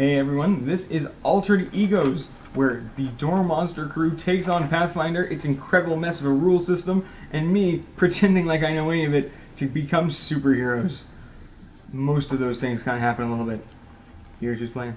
Hey everyone, this is Altered Egos, where the Dorm Monster crew takes on Pathfinder, its incredible mess of a rule system, and me pretending like I know any of it to become superheroes. Most of those things kind of happen a little bit. Here's who's playing.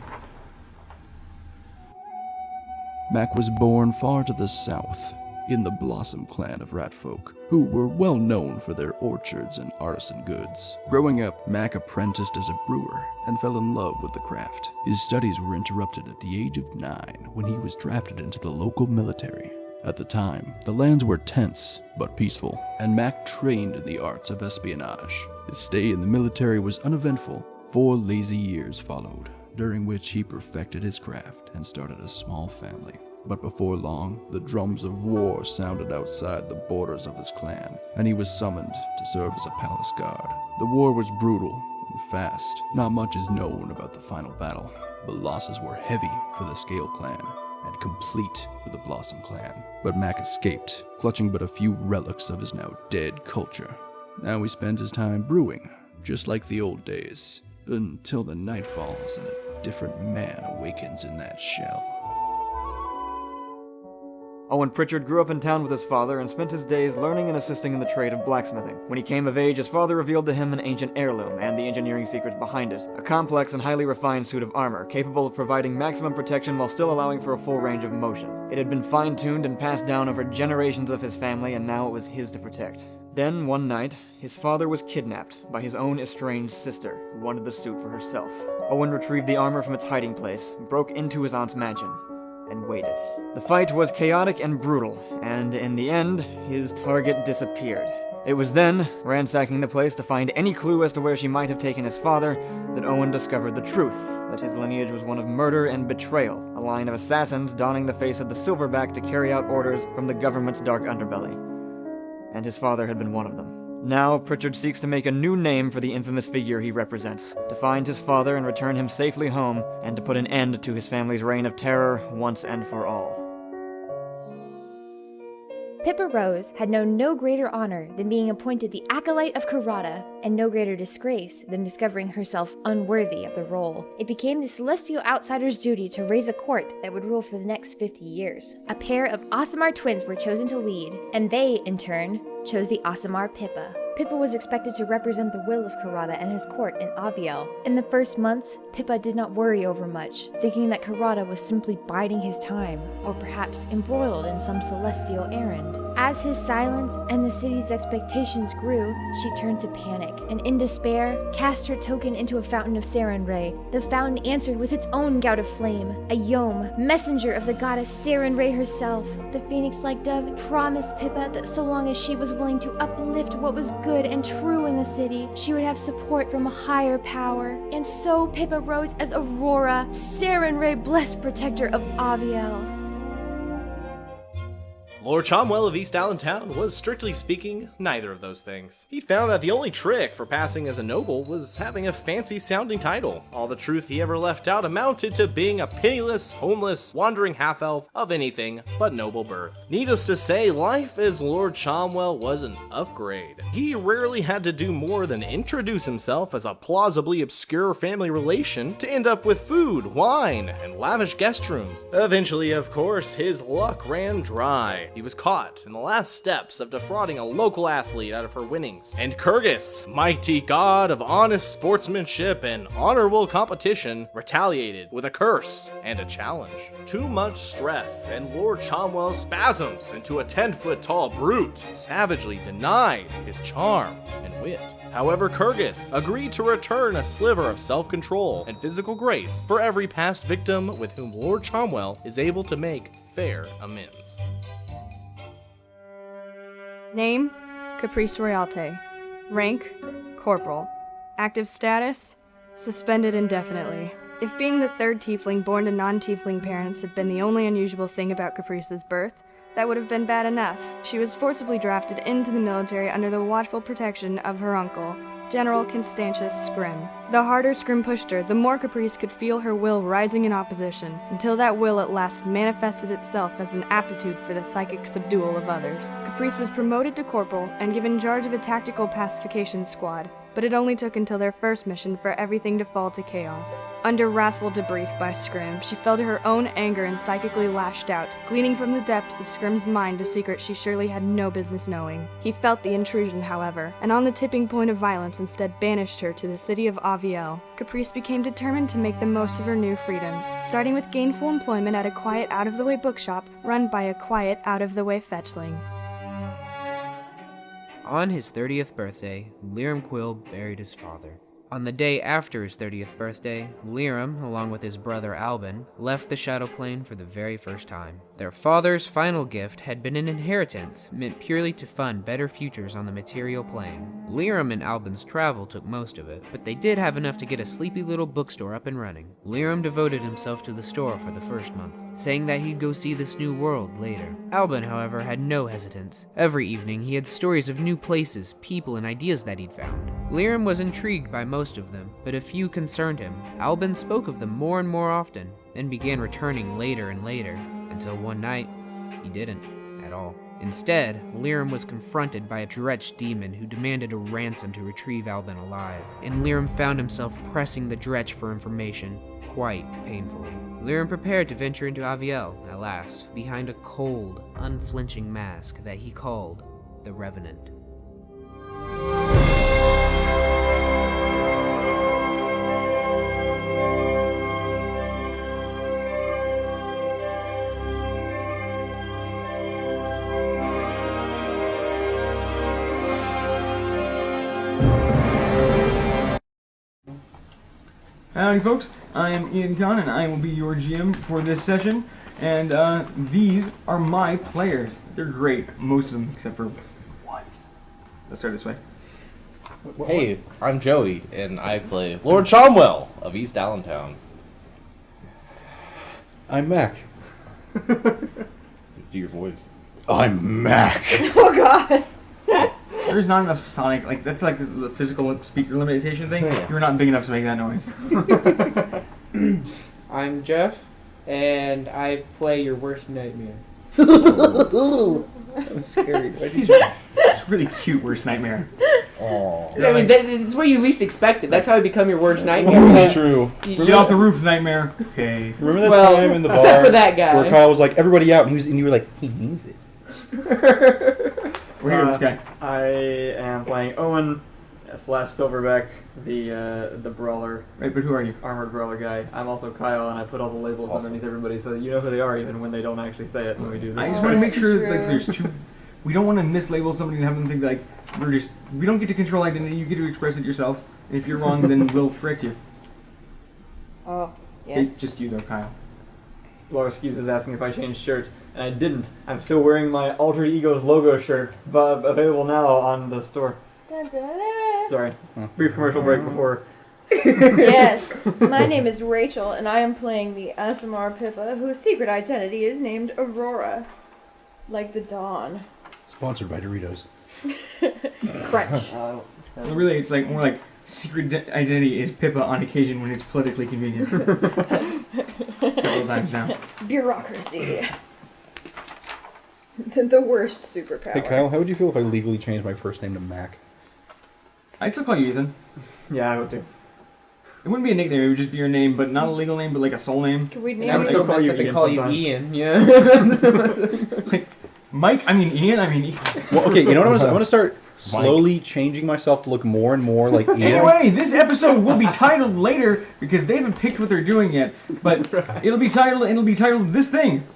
Mac was born far to the south, in the Blossom clan of ratfolk, who were well known for their orchards and artisan goods. Growing up, Mac apprenticed as a brewer and fell in love with the craft. His studies were interrupted at the age of 9 when he was drafted into the local military. At the time, the lands were tense but peaceful, and Mac trained in the arts of espionage. His stay in the military was uneventful. 4 lazy years followed, during which he perfected his craft and started a small family. But before long, the drums of war sounded outside the borders of his clan, and he was summoned to serve as a palace guard. The war was brutal and fast. Not much is known about the final battle, but losses were heavy for the Scale clan and complete for the Blossom clan. But Mac escaped, clutching but a few relics of his now dead culture. Now he spends his time brewing, just like the old days, until the night falls and a different man awakens in that shell. Owen Pritchard grew up in town with his father and spent his days learning and assisting in the trade of blacksmithing. When he came of age, his father revealed to him an ancient heirloom and the engineering secrets behind it, a complex and highly refined suit of armor, capable of providing maximum protection while still allowing for a full range of motion. It had been fine-tuned and passed down over generations of his family, and now it was his to protect. Then, one night, his father was kidnapped by his own estranged sister, who wanted the suit for herself. Owen retrieved the armor from its hiding place, broke into his aunt's mansion, and waited. The fight was chaotic and brutal, and in the end, his target disappeared. It was then, ransacking the place to find any clue as to where she might have taken his father, that Owen discovered the truth, that his lineage was one of murder and betrayal, a line of assassins donning the face of the Silverback to carry out orders from the government's dark underbelly. And his father had been one of them. Now, Pritchard seeks to make a new name for the infamous figure he represents, to find his father and return him safely home, and to put an end to his family's reign of terror once and for all. Pippa Rose had known no greater honor than being appointed the Acolyte of Karada, and no greater disgrace than discovering herself unworthy of the role. It became the Celestial Outsider's duty to raise a court that would rule for the next 50 years. A pair of Aasimar twins were chosen to lead, and they, in turn, chose the Aasimar Pippa. Pippa was expected to represent the will of Karada and his court in Aviel. In the first months, Pippa did not worry over much, thinking that Karada was simply biding his time, or perhaps embroiled in some celestial errand. As his silence and the city's expectations grew, she turned to panic, and in despair, cast her token into a fountain of Sarenrae. The fountain answered with its own gout of flame. A Yom, messenger of the goddess Sarenrae herself, the phoenix-like dove, promised Pippa that so long as she was willing to uplift what was good and true in the city, she would have support from a higher power. And so Pippa rose as Aurora, Sarenrae blessed protector of Aviel. Lord Chomwell of East Allentown was, strictly speaking, neither of those things. He found that the only trick for passing as a noble was having a fancy-sounding title. All the truth he ever left out amounted to being a penniless, homeless, wandering half-elf of anything but noble birth. Needless to say, life as Lord Chomwell was an upgrade. He rarely had to do more than introduce himself as a plausibly obscure family relation to end up with food, wine, and lavish guest rooms. Eventually, of course, his luck ran dry. He was caught in the last steps of defrauding a local athlete out of her winnings. And Kurgis, mighty god of honest sportsmanship and honorable competition, retaliated with a curse and a challenge. Too much stress and Lord Chomwell spasms into a 10-foot-tall brute, savagely denied his charm and wit. However, Kurgis agreed to return a sliver of self-control and physical grace for every past victim with whom Lord Chomwell is able to make fair amends. Name, Caprice Royalty. Rank, Corporal. Active status, suspended indefinitely. If being the third tiefling born to non-tiefling parents had been the only unusual thing about Caprice's birth, that would have been bad enough. She was forcibly drafted into the military under the watchful protection of her uncle, General Constantius Scrim. The harder Scrim pushed her, the more Caprice could feel her will rising in opposition, until that will at last manifested itself as an aptitude for the psychic subdual of others. Caprice was promoted to corporal and given charge of a tactical pacification squad, but it only took until their first mission for everything to fall to chaos. Under wrathful debrief by Scrim, she fell to her own anger and psychically lashed out, gleaning from the depths of Scrim's mind a secret she surely had no business knowing. He felt the intrusion, however, and on the tipping point of violence instead banished her to the city of Aviel. Caprice became determined to make the most of her new freedom, starting with gainful employment at a quiet, out-of-the-way bookshop run by a quiet, out-of-the-way fetchling. On his 30th birthday, Liram Quill buried his father. On the day after his 30th birthday, Liram, along with his brother Albin, left the Shadow Plane for the very first time. Their father's final gift had been an inheritance, meant purely to fund better futures on the material plane. Liram and Albin's travel took most of it, but they did have enough to get a sleepy little bookstore up and running. Liram devoted himself to the store for the first month, saying that he'd go see this new world later. Albin, however, had no hesitance. Every evening, he had stories of new places, people, and ideas that he'd found. Liram was intrigued by most of them, but a few concerned him. Albin spoke of them more and more often, then began returning later and later, until one night, he didn't at all. Instead, Liram was confronted by a Dretch demon who demanded a ransom to retrieve Albin alive, and Liram found himself pressing the Dretch for information, quite painfully. Liram prepared to venture into Aviel, at last, behind a cold, unflinching mask that he called the Revenant. Howdy folks, I am Ian Conn and I will be your GM for this session, and these are my players. They're great, most of them except for one. Let's start this way. Hey, I'm Joey, and I play Lord Chomwell of East Allentown. I'm Mac. Do your voice. I'm Mac. Oh god! There's not enough sonic, like that's like the physical speaker limitation thing. Yeah. You're not big enough to make that noise. I'm Jeff, and I play your worst nightmare. That was scary. It's really cute, worst nightmare. Oh. I mean, it's what you least expected. That's how I become your worst nightmare. True. Get off the roof, nightmare. Okay. Remember that time in the bar except for that guy. where Kyle was like, everybody out, and you were like, he means it. We're here with this guy. I am playing Owen / Silverback, the brawler, Right, but who are you? armored brawler guy. I'm also Kyle, and I put all the labels underneath everybody so that you know who they are even when they don't actually say it when we do this. I just want to make sure like there's two. We don't want to mislabel somebody and have them think like we don't get to control identity. You get to express it yourself. And if you're wrong, then we'll correct you. Oh, yes. It's just you though, Kyle. Laura Skews is asking if I changed shirts, and I didn't. I'm still wearing my Alter Ego's logo shirt, but available now on the store. Dun, dun, dun. Sorry. Brief commercial break before. Yes, my name is Rachel, and I am playing the ASMR Pippa, whose secret identity is named Aurora. Like the dawn. Sponsored by Doritos. Crunch. Well, really, it's like more like secret identity is Pippa on occasion when it's politically convenient. Several times now. Bureaucracy. The worst superpower. Hey Kyle, how would you feel if I legally changed my first name to Mac? I'd still call you Ethan. Yeah, I would too. It wouldn't be a nickname, it would just be your name, but not a legal name, but like a soul name. Could we And name I would it? still call mess you up and Ian call you sometimes. Ian, yeah. Like, Mike, I mean Ian, I mean Ethan. Well, okay, you know what I'm going to start slowly changing myself to look more and more like Ian. Anyway, this episode will be titled later because they haven't picked what they're doing yet. But it'll be titled this thing.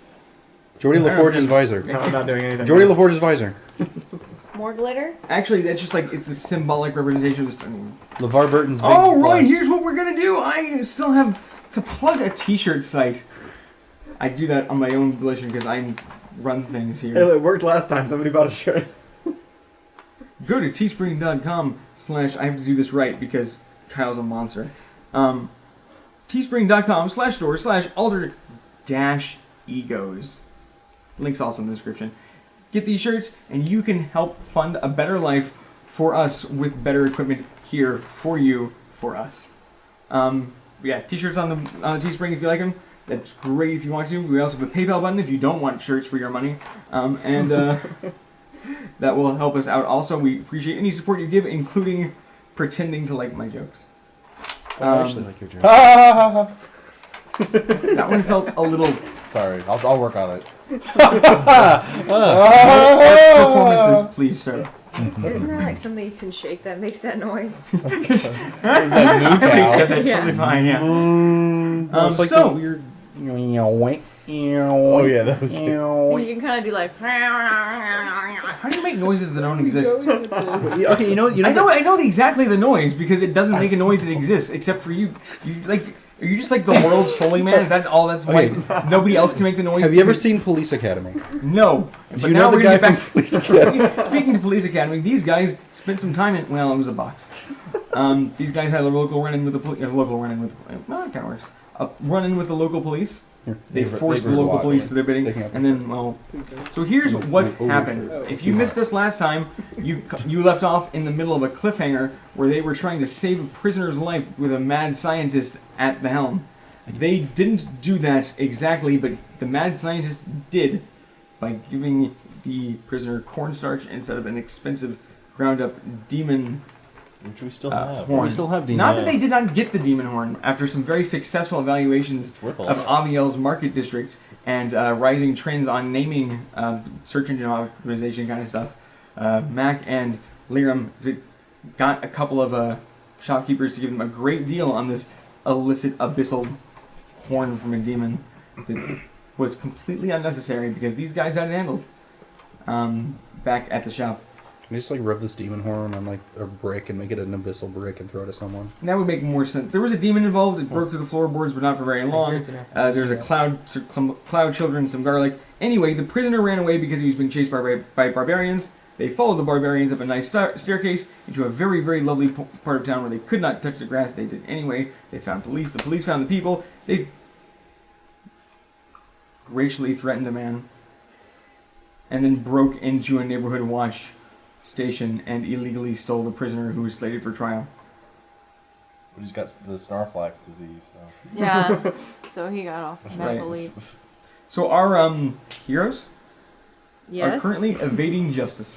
Jordy LaForge's visor. No, I'm not doing anything. Jordy LaForge's visor. More glitter? Actually, that's just like it's the symbolic representation of this thing. LeVar Burton's big Oh right, bust. here's what we're gonna do. I still have to plug a T-shirt site. I do that on my own volition because I run things here. Hey, it worked last time. Somebody bought a shirt. Go to teespring.com/ I have to do this right because Kyle's a monster. teespring.com/store/alter-egos. Link's also in the description. Get these shirts and you can help fund a better life for us with better equipment here for you, for us. Yeah, t-shirts on the Teespring if you like them. That's great if you want to. We also have a PayPal button if you don't want shirts for your money. And that will help us out. Also, we appreciate any support you give, including pretending to like my jokes. I actually like your joke. That one felt a little... Sorry, I'll work on it. Performances, please, sir. Isn't there like something you can shake that makes that noise? Is that moo cow? Except that's totally fine, yeah. It's like so, the weird. Oh yeah, that was. You can kind of do like. how do you make noises that don't exist? Okay, you know. I know exactly the noise because it doesn't make a noise that exists except for you. Are you just like the world's Foley man? Is that all? That's why nobody else can make the noise? Have you ever seen Police Academy? No. Do But you now know the we're guy gonna get from back. Police Academy? Speaking of Police Academy, these guys spent some time in. Well, it was a box. These guys had a local run-in with the police. Local run-in with. Well, it kind of works. A run-in with the local police. They forced the local police to their bidding, and then, well... So here's what's happened. If you missed us last time, you left off in the middle of a cliffhanger where they were trying to save a prisoner's life with a mad scientist at the helm. They didn't do that exactly, but the mad scientist did by giving the prisoner cornstarch instead of an expensive ground-up demon Which we still have. horn. We still have demon. Not that they did not get the demon horn after some very successful evaluations worth a of lot. Aviel's market district and rising trends on naming, search engine optimization kind of stuff. Mac and Liram got a couple of shopkeepers to give them a great deal on this illicit abyssal horn from a demon that was completely unnecessary because these guys had it handled back at the shop. Can you just like rub this demon horn on like a brick and make it an abyssal brick and throw it at someone? That would make more sense. There was a demon involved. It broke through the floorboards, but not for very long. There's a cloud children, some garlic. Anyway, the prisoner ran away because he was being chased by barbarians. They followed the barbarians up a nice staircase into a very, very lovely part of town where they could not touch the grass. They did anyway. They found police. The police found the people. They racially threatened a man and then broke into a neighborhood watch station and illegally stole the prisoner who was slated for trial. But he's got the Snarflax disease. So. Yeah. So he got off medical Right. leave. So our heroes are Yes. currently evading justice.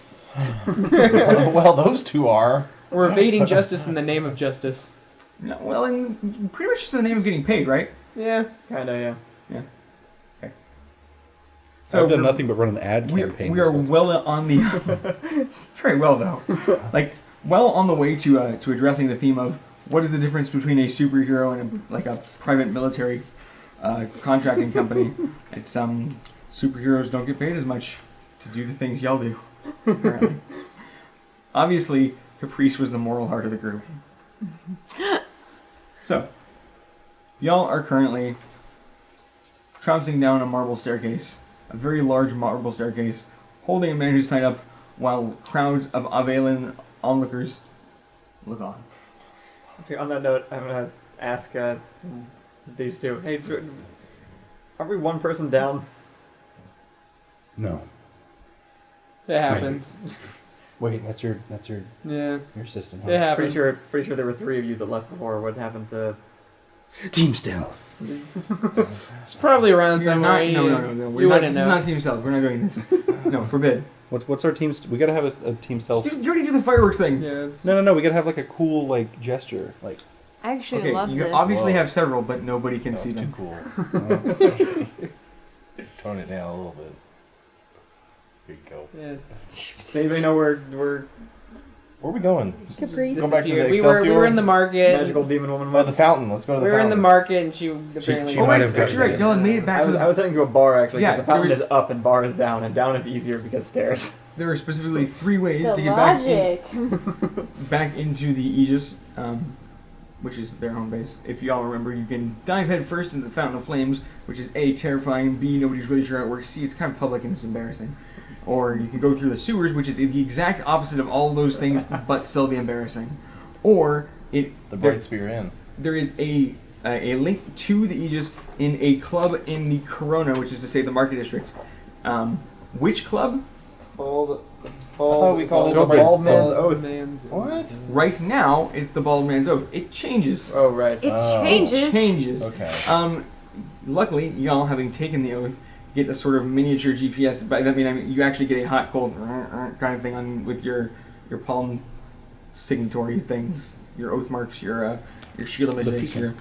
Well, those two are. We're evading justice in the name of justice. No, well, in pretty much just in the name of getting paid, right? Yeah. Kinda, yeah. So I've done we're- nothing but run an ad campaign. We are well on the very well though, well on the way to addressing the theme of what is the difference between a superhero and a private military contracting company. It's superheroes don't get paid as much to do the things y'all do. Apparently. Obviously, Caprice was the moral heart of the group. So, y'all are currently trouncing down a marble staircase. A very large marble staircase, holding a man who's tied up while crowds of Avelan onlookers look on. Okay, on that note, I'm gonna ask these two. Hey, are we one person down? No. That happens. Wait, that's your Yeah. your system. It happens. Pretty sure there were 3 of you that left before. What happened to? Team stealth. It's probably around You're somewhere. not, no. We're You not, wouldn't this is know. not Team Stealth. We're not doing this. No, forbid. What's our team? We gotta have a team stealth. Dude, you already do the fireworks thing. Yeah. No. We gotta have like a cool like gesture. Like I actually Okay, love you this. obviously Whoa. have several, but nobody can That see was too them. cool. Tone it down a little bit. Here you go. Yeah. Does anybody know where Where are we going? Caprice. Go back to the we were Excelsior. in the market. magical demon woman Oh, was? the fountain. Let's go to the We were in fountain. the market, and she apparently. she Oh, might right, have gotten actually, right. it. Y'all had made it back I to was, the... I was heading to a bar actually. Yeah, Yeah, the fountain there is was- up and bar is down, and down is easier because stairs. There are specifically 3 ways The to get logic. back into the Aegis, which is their home base. If y'all remember, you can dive head first into the Fountain of Flames, which is A, terrifying, B, nobody's really sure how it works, C, it's kind of public and it's embarrassing. Or you can go through the sewers, which is the exact opposite of all those things, but still the embarrassing. Or The Bright Spear Inn. there is a link to the Aegis in a club in the Corona, which is to say the Market District. Which club? It's thought we called it's it the Bald Man's Oh, Oath. What? Right now, it's the Bald Man's Oath. It changes. Oh right. It Oh. changes. Changes. Okay. Luckily, y'all having taken the oath, get a sort of miniature GPS. By that I mean you actually get a hot cold kind of thing on with your palm signatory things, your oath marks, your shield of magic, your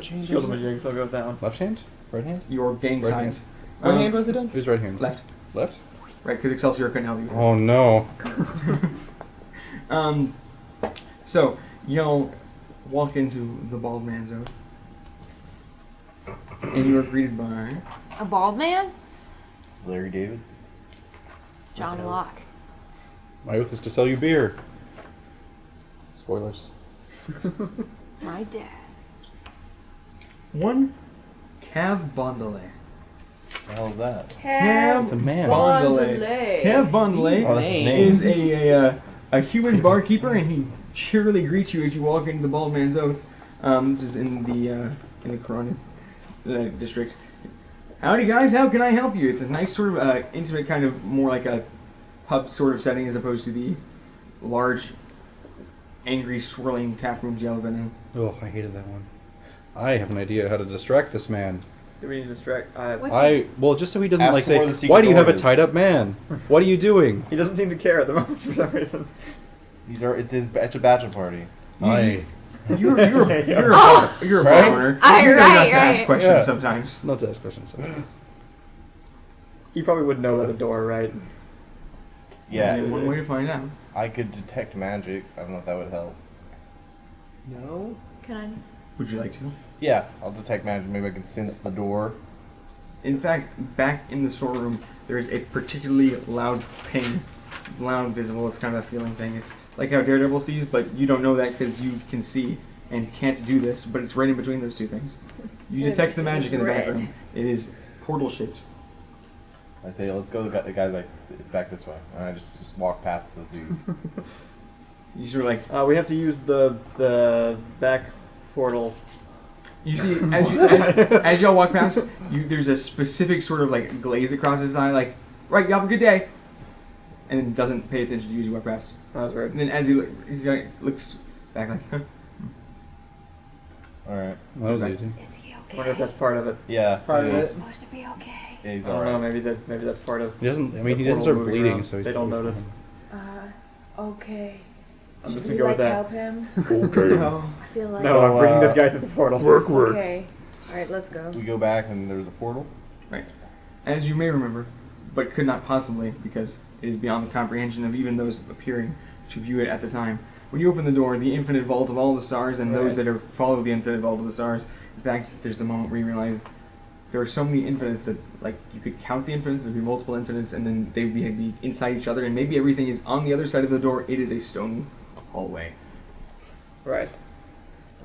Shield of Magic, so I'll go with that one. Left hand? Right hand? your gang Right signs. What hand was it in? Who's right hand? Left. Left? Right, because Excelsior couldn't help you. Oh no. So you'll walk into the bald man's oath, and you are greeted by A bald man? Larry David. John Locke. My oath is to sell you beer. Spoilers. My dad. one Cav Bondele. What the hell is that? It's a man. Bondele. Cav Bondele Oh, that's his name. is a human barkeeper, and he cheerily greets you as you walk into the bald man's oath. This is in the Corona district. Howdy guys, how can I help you? It's a nice sort of intimate kind of more like a pub sort of setting as opposed to the large, angry, swirling tap rooms y'all have been in. Oh, I hated that one. I have an idea how to distract this man. Do we need to distract? Well, just so he doesn't Ask like him where the say, secret why do you have door a is." tied up man? What are you doing? He doesn't seem to care at the moment for some reason. It's a bachelor party. You're a bar owner. Right, You know not to right. ask questions Yeah. sometimes. Not to ask questions sometimes. He probably would know at the door, right? Yeah. Only one way to find out. I could detect magic. I don't know if that would help. No. Can I? Would you like to? Yeah, I'll detect magic. Maybe I can sense the door. In fact, back in the storeroom, there is a particularly loud ping. Loud, visible, it's kind of a feeling thing. It's like how Daredevil sees, but you don't know that because you can see and can't do this, but it's right in between those two things. You detect the magic in the back room. It is portal shaped. I say, let's go. The guy's like, back this way, and I just walk past the dude. You sort of like We have to use the back portal. you see as y'all walk past, there's a specific sort of like glaze that crosses his eye, like right, you have a good day, and then doesn't pay attention to you as you walk past. That's right. And then as he looks back like, huh? All right. Well, that was easy. Is he I okay? wonder if that's part of it. Yeah. Part of he it. is. Supposed to be okay. Yeah, he's I don't alright. know. Maybe that's part of. He doesn't. I mean, the he doesn't portal start moving bleeding, around. so he's They don't probably notice. Okay. I'm just Should gonna we go with help that. him? Okay. No. I feel like. No, I'm bringing this guy through the portal. Okay. All right, let's go. We go back, and there's a portal. Right. As you may remember, but could not possibly, because it is beyond the comprehension of even those appearing to view it at the time. When you open the door, the infinite vault of all the stars and those that follow the infinite vault of the stars. In fact, there's the moment where you realize there are so many infinites that, like, you could count the infinites, there'd be multiple infinites, and then they'd be inside each other, and maybe everything is on the other side of the door. It is a stone hallway. Right.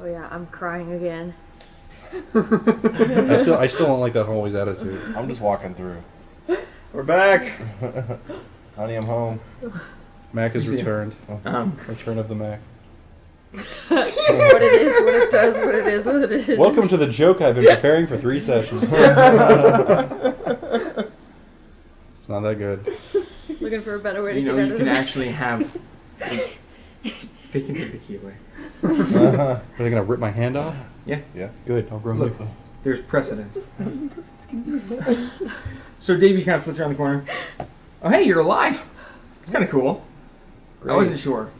Oh yeah, I'm crying again. I still don't like that hallway's attitude. I'm just walking through. We're back. Honey, I'm home. Mac is You see- returned. Um, Return of the Mac. What it is, what it does, what it is, what it is. Welcome to the joke I've been preparing for 3 sessions. It's not that good. Looking for a better way to you get know, out you of can it. actually have. They can take the key away. Are they gonna rip my hand off? Yeah. Yeah. Good. I'll grow Look, up. there's precedent. So Davey kind of flips around the corner. Oh, hey, you're alive. It's kind of cool. I wasn't sure.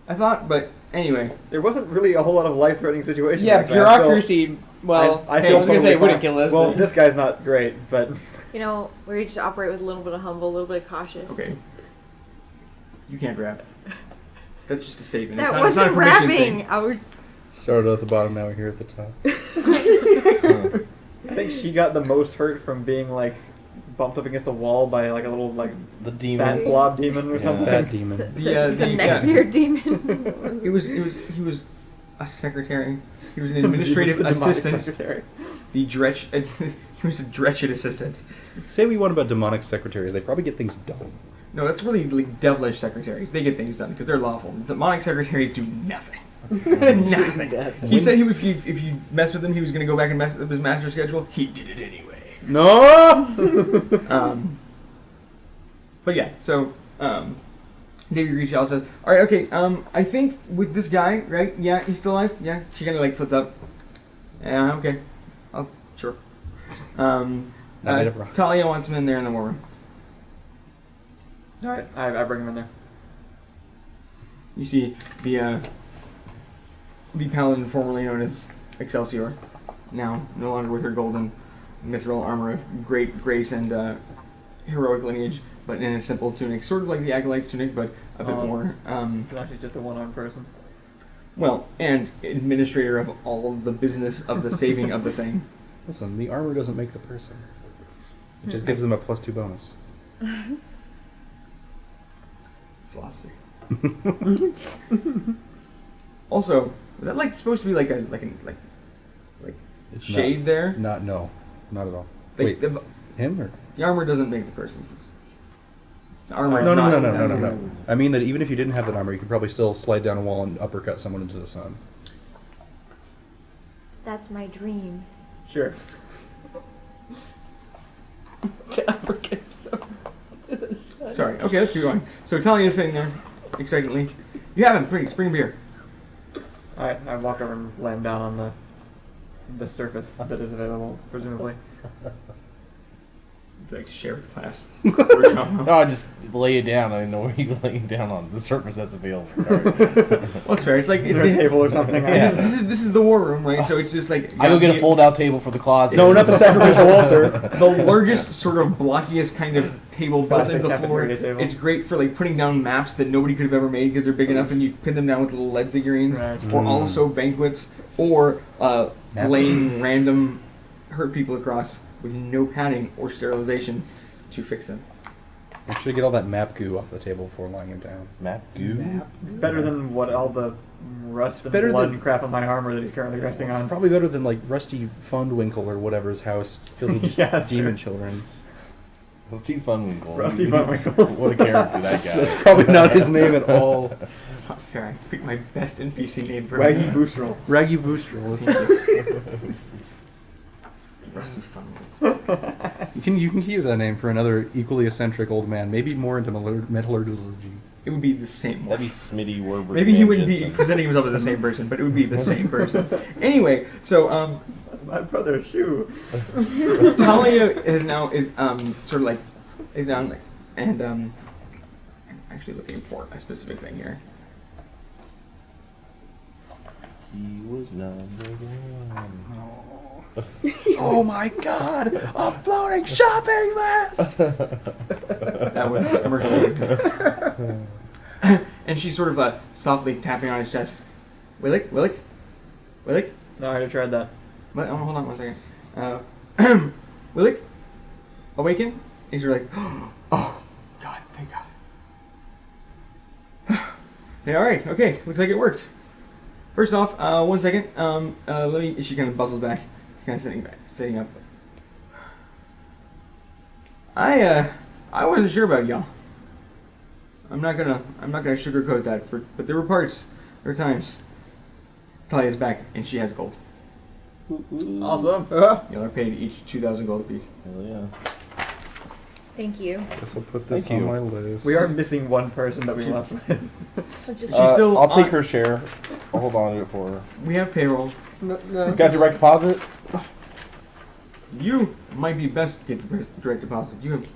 I thought, but anyway. There wasn't really a whole lot of life-threatening situations. Yeah, like that, bureaucracy. Well, I I feel was gonna say totally it wouldn't fine. kill us. Well, but- this guy's not great, but You know, we just operate with a little bit of humble, a little bit of cautious. Okay. You can't rap. That's just a statement. That it's not a wasn't permission rapping. thing. I was. Started at the bottom, now we're here at the top. I think she got the most hurt from being like bumped up against a wall by like a little like The demon. fat blob demon or Yeah. something. Fat demon. The the neckbeard demon. He was a secretary. He was an administrative The demonic assistant. secretary. The dretch. He was a dretched assistant. Say we want about demonic secretaries, they probably get things done. No, that's really like devilish secretaries. They get things done because they're lawful. Demonic secretaries do nothing. Nothing. He said if you mess with him, he was going to go back and mess with his master schedule. He did it anyway. No! But yeah, so Davey reaches out and says, "All right, okay. I think with this guy, right? Yeah, he's still alive. Yeah." She kind of like flits up. Yeah, okay. Oh, sure. Talia wants him in there in the war room. All right, I bring him in there. You see the paladin formerly known as Excelsior, now no longer with her golden mithril armor of great grace and heroic lineage, but in a simple tunic, sort of like the Acolyte's tunic, but a bit more. It's actually just a one-armed person. Well, and administrator of all of the business of the saving of the thing. Listen, the armor doesn't make the person. It just gives them a +2 bonus. Philosophy. Also, was that like supposed to be like It's shade not, there? Not at all. Like, Wait, him or? The armor doesn't make the person. The armor. No. I mean that even if you didn't have that armor, you could probably still slide down a wall and uppercut someone into the sun. That's my dream. Sure. Sorry. Okay, let's keep going. So Talia's sitting there, expectantly. You have him. Bring a beer. I walk over and lay him down on the surface that is available, presumably. Would you like to share with the class? No, I just lay it down. I didn't know where you lay it down on the surface that's available. Sorry. Well, it's fair. It's like it's a table or something. Yeah. This is the war room, right? So it's just like I go get a fold-out table for the closet. No, not the sacrificial altar. The largest, sort of blockiest kind of table built into the floor. Table. It's great for like putting down maps that nobody could have ever made because they're big enough, and you pin them down with little lead figurines, or also banquets, or laying random hurt people across with no padding or sterilization to fix them. Make sure to get all that map goo off the table before laying him down. Map goo? It's better than what all the rust and Better blood than- and crap on my armor that he's currently resting It's on. probably better than like Rusty Fundwinkle or whatever's house filled with Yeah, that's demon true. children. Rusty Funwinkle. Rusty Funwinkle. What a character that guy. That's probably not his name at all. It's not fair. I picked my best NPC name for Raggy him. Boostrel. Raggy Boostrel. Rusty Fun. You can keep that name for another equally eccentric old man, maybe more into metallurgy. It would be the same one. That'd be Smitty Werber. Maybe he wouldn't be presenting himself as the same person, but it would be the same person. Anyway, so That's my brother's shoe. Talia is now and I'm actually looking for a specific thing here. He was number one. Oh my god! A floating shopping list! That was commercial. And she's sort of softly tapping on his chest. Willick? No, I already tried that. What? Oh, hold on 1 second. Willick? Awaken? He's sort of like, oh, God, thank God. Yeah, alright, okay, looks like it worked. First off, 1 second, she kind of bustles back. She's kind of sitting up. I wasn't sure about y'all. I'm not gonna sugarcoat that, but there were times. Talia's back, and she has gold. Awesome. Y'all are paid each 2,000 gold apiece. Hell yeah. Thank you. Guess I'll put this Thank on you. my list. We are missing one person that we left with. Let's just She's still I'll take on- her share. I'll hold on to it for her. We have payroll. You got direct deposit? You might be best to get direct deposit. You have.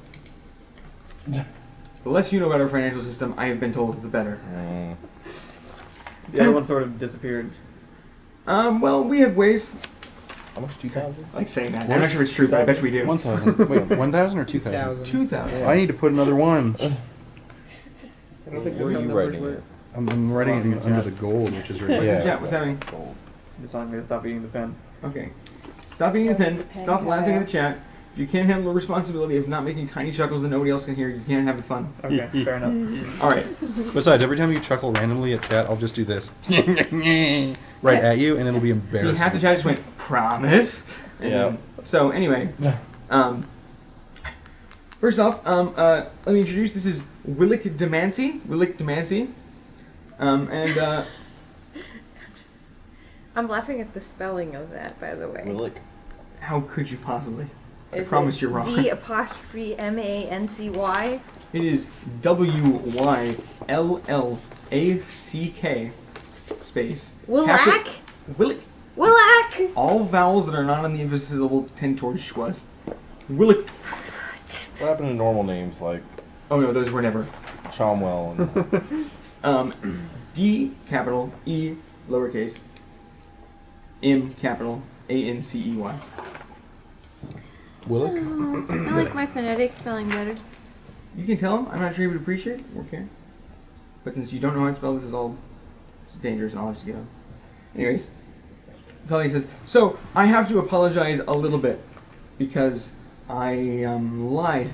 The less you know about our financial system, I have been told, the better. The other one sort of disappeared. Well, we have ways. How much? 2,000? I like saying that. I'm not sure if it's true, but I bet we do. 1,000. Wait, 1,000 or 2,000? 2,000. I need to put another one. I don't think Where are that's you how writing numbers it? I'm writing it under the gold, which is right What's here. in chat? What's happening? It's telling me to stop eating the pen. Okay. Stop eating the pen. Stop laughing at the chat. If you can't handle the responsibility of not making tiny chuckles that nobody else can hear, you can't have the fun. Okay, fair enough. All right. Besides, every time you chuckle randomly at chat, I'll just do this. Right at you, and it'll be embarrassing. See, half the chat just went, promise? And Yeah. then- so, anyway. First off, let me introduce, this is Willick Demancey. And, I'm laughing at the spelling of that, by the way. Willick. how could you possibly? I Is promise it you're wrong. D''MANCY? It is WYLLACK space. Willack? Willick. Willack! All vowels that are not on the emphasis syllable tend towards schwas. Willick. What happened to normal names like Oh no, those were never. Chomwell and D capital E lowercase M capital ANCEY. Willick? I like my phonetic spelling better. You can tell him. I'm not sure he would appreciate it or care. But since you don't know how to spell, it's dangerous and I'll have to get him. Anyways, that's all he says. So, I have to apologize a little bit because I lied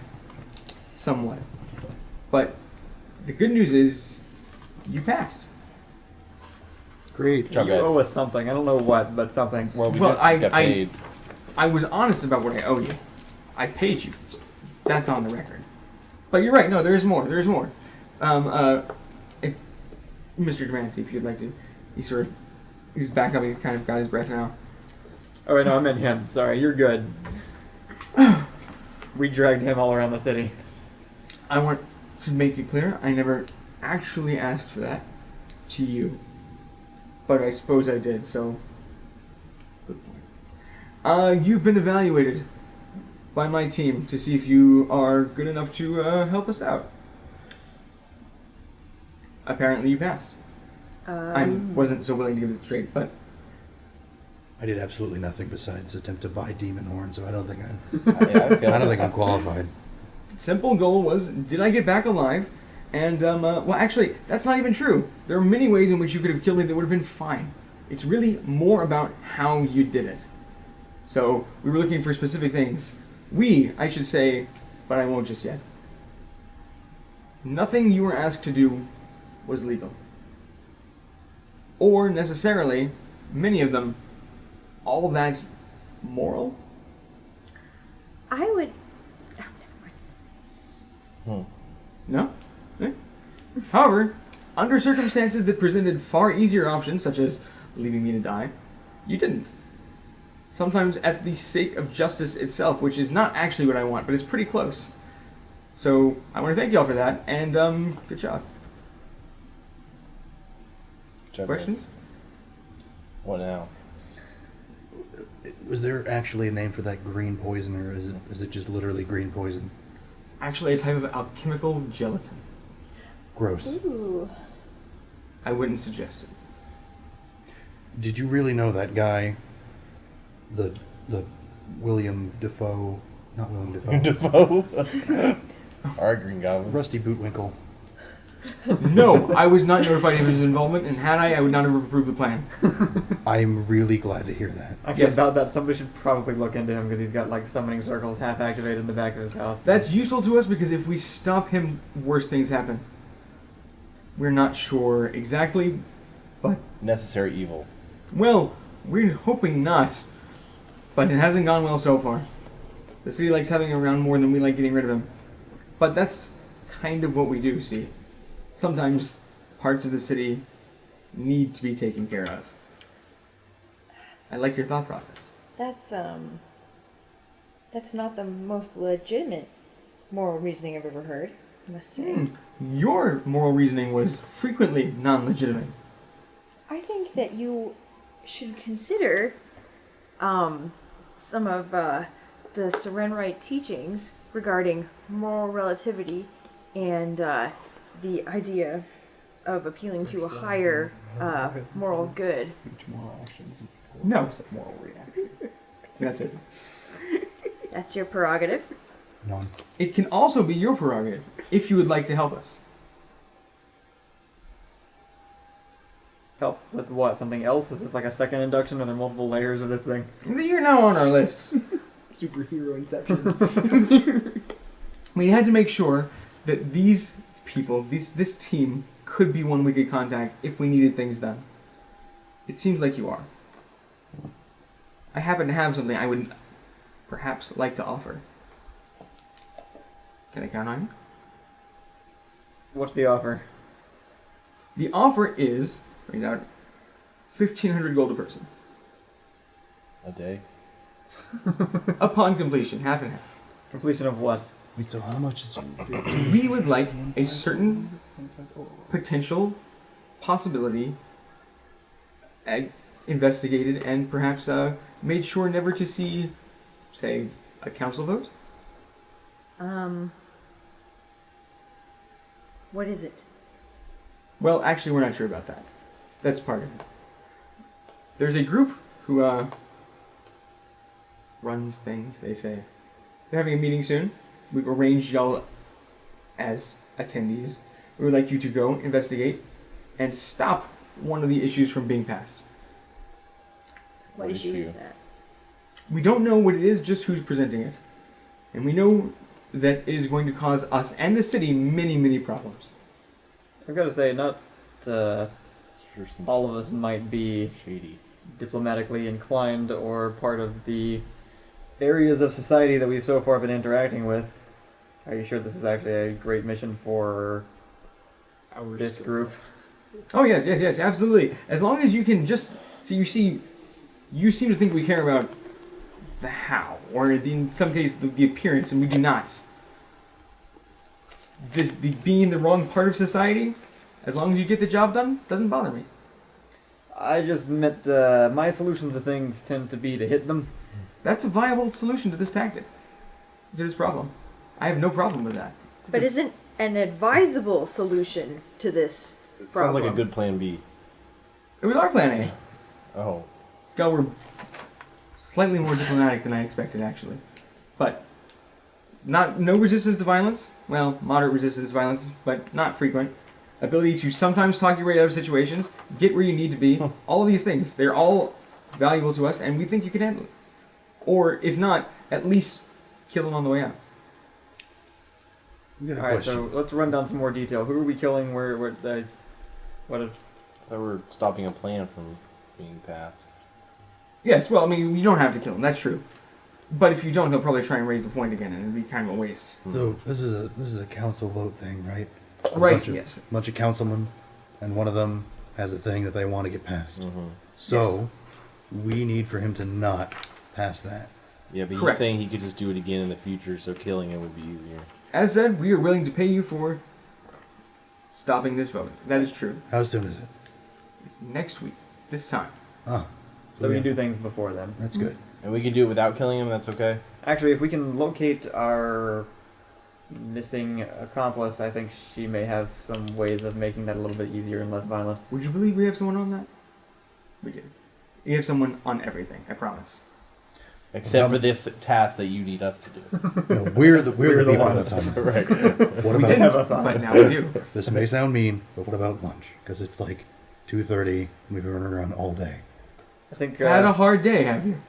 somewhat. But the good news is you passed. Great. You Job, guys. owe us something. I don't know what, but something. Well, we Well, just got paid. I was honest about what I owe you. I paid you. That's on the record. But you're right. No, there is more. There is more. If, Mr. Dubrowski, if you'd like to, he's back up. He kind of got his breath now. Oh, wait, no, I meant him. Sorry, you're good. We dragged him all around the city. I want to make it clear. I never actually asked for that to you, but I suppose I did. So, good point. You've been evaluated by my team to see if you are good enough to help us out. Apparently, you passed. I wasn't so willing to give it straight, but I did absolutely nothing besides attempt to buy demon horn, so I don't think I I don't think I'm qualified. simple goal was, did I get back alive? And, well, actually, that's not even true. There are many ways in which you could have killed me that would have been fine. It's really more about how you did it. So, we were looking for specific things. I should say, but I won't just yet. Nothing you were asked to do was legal. Or necessarily, many of them, all that's moral? I would. No? Eh? However, under circumstances that presented far easier options, such as leaving me to die, you didn't. Sometimes at the sake of justice itself, which is not actually what I want, but it's pretty close. So, I want to thank y'all for that, and, good job. Questions? What now? Was there actually a name for that green poison, or is it just literally green poison? Actually, a type of alchemical gelatin. Gross. Ooh. I wouldn't suggest it. Did you really know that guy? The William Defoe, not William Defoe. Defoe? Our Green Goblin. Rusty Bootwinkle. No, I was not notified of his involvement, and had I would not have approved the plan. I'm really glad to hear that. Actually, Yes. about that, somebody should probably look into him because he's got like summoning circles half activated in the back of his house. That's useful to us because if we stop him, worse things happen. We're not sure exactly, but, Necessary evil. well, we're hoping not. But it hasn't gone well so far. The city likes having him around more than we like getting rid of him. But that's kind of what we do, see. Sometimes parts of the city need to be taken care of. I like your thought process. That's not the most legitimate moral reasoning I've ever heard, I must say. Your moral reasoning was frequently non-legitimate. I think that you should consider some of the Serenrite teachings regarding moral relativity and the idea of appealing to a higher moral good. No. Moral reaction. That's it. That's your prerogative. None. It can also be your prerogative, if you would like to help us. Help with what? Something else? Is this like a second induction? Are there multiple layers of this thing? You're now on our list. Superhero inception. We had to make sure that these people, this team, could be one we could contact if we needed things done. It seems like you are. I happen to have something I would perhaps like to offer. Can I count on you? What's the offer? The offer is, brings out 1,500 gold a person. A day. Upon completion, half and half. Completion of what? Wait, so how much is... We would like a certain potential possibility investigated and perhaps made sure never to see, say, a council vote. What is it? Well, actually, we're not sure about that. That's part of it. There's a group who runs things, they say. They're having a meeting soon. We've arranged y'all as attendees. We would like you to go investigate and stop one of the issues from being passed. What issue is that? We don't know what it is, just who's presenting it. And we know that it is going to cause us and the city many, many problems. I've got to say, not all of us might be shady, diplomatically inclined or part of the areas of society that we've so far been interacting with. Are you sure this is actually a great mission for this group? Oh, yes, absolutely. As long as you can just... So you seem to think we care about the how, or in some cases the appearance, and we do not. Being in the wrong part of society, as long as you get the job done, doesn't bother me. I just meant my solutions to things tend to be to hit them. That's a viable solution to this tactic, to this problem. I have no problem with that. But isn't an advisable solution to this problem? Sounds like a good plan B. It was our plan A. Oh. God, we're slightly more diplomatic than I expected, actually. But no resistance to violence. Well, moderate resistance to violence, but not frequent. Ability to sometimes talk your way out of situations, get where you need to be. All of these things, they're all valuable to us, and we think you can handle it. Or, if not, at least kill them on the way out. Alright, so let's run down some more detail. Who are we killing? What if... We're stopping a plan from being passed. Yes, well, I mean, you don't have to kill him, that's true. But if you don't, he'll probably try and raise the point again, and it'd be kind of a waste. So this is a council vote thing, right? Right, yes. A bunch of councilmen, and one of them has a thing that they want to get passed. So we need for him to not pass that. Yeah, but Correct. he's saying he could just do it again in the future, so killing it would be easier. As said, we are willing to pay you for stopping this vote. That is true. How soon is it? It's next week, this time. Ah. So we can do things before then. That's good. And we can do it without killing him, that's okay? Actually, if we can locate our missing accomplice, I think she may have some ways of making that a little bit easier and less violent. Would you believe we have someone on that? We do. We have someone on everything, I promise. Except for this task that you need us to do. No, we're the people that's on it. Right. What We about didn't, but now we do. This may sound mean, but what about lunch? Because it's like 2:30 and we've been running around all day. I think Had a hard day, have you?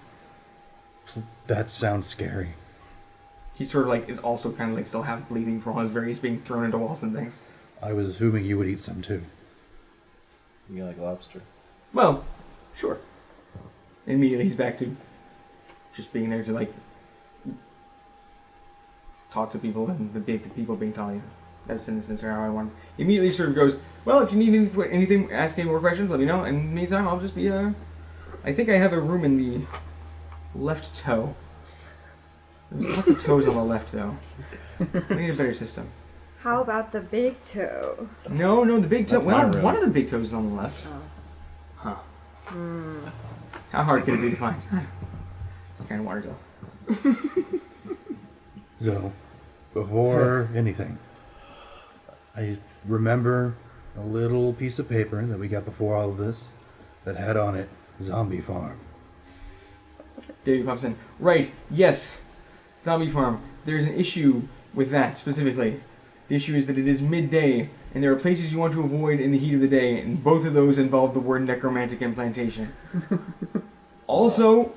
That sounds scary. He sort of like is also kind of like still half bleeding from all his various being thrown into walls and things. I was assuming you would eat some too. You like lobster? Well, sure. Immediately he's back to just being there to like talk to people and the people being Talia. That's in the sense how I want. He immediately sort of goes, well, if you need anything, ask any more questions, let me know. And in the meantime, I'll just be I think I have a room in the left toe. There's lots of toes on the left, though. We need a better system. How about the big toe? No, the big toe. That's my Well, room. one of the big toes is on the left. Oh. Huh. How hard could it be to find? Kind of water go. So, before anything, I remember a little piece of paper that we got before all of this that had on it Zombie Farm. Davey pops in. Right, yes. Zombie Farm. There's an issue with that specifically. The issue is that it is midday, and there are places you want to avoid in the heat of the day, and both of those involve the word necromantic and plantation. Also,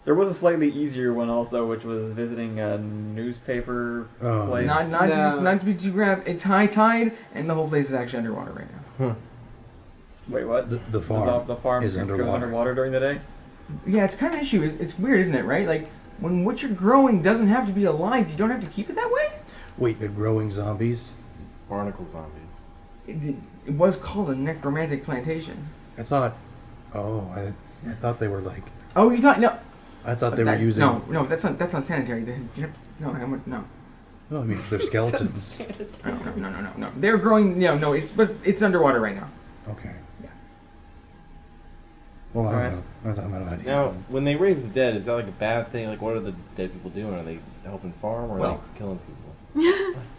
there was a slightly easier one also, which was visiting a newspaper place. not to be too grab. It's high tide, and the whole place is actually underwater right now. Wait, what? The farm, the farm is goes underwater. underwater during the day? Yeah, it's kind of an issue. It's weird, isn't it, right? Like, when what you're growing doesn't have to be alive, you don't have to keep it that way? Wait, they're growing zombies? Barnacle zombies. It was called a necromantic plantation. I thought they were like... Oh, you thought... No. I thought they were using... No, that's not sanitary. You have to, no. No, I mean, they're skeletons. No. They're growing... but it's underwater right now. Okay. Yeah. Well, I don't know. I thought about that. Now, when they raise the dead, is that like a bad thing? Like, what are the dead people doing? Are they helping farm or are Well, they killing people?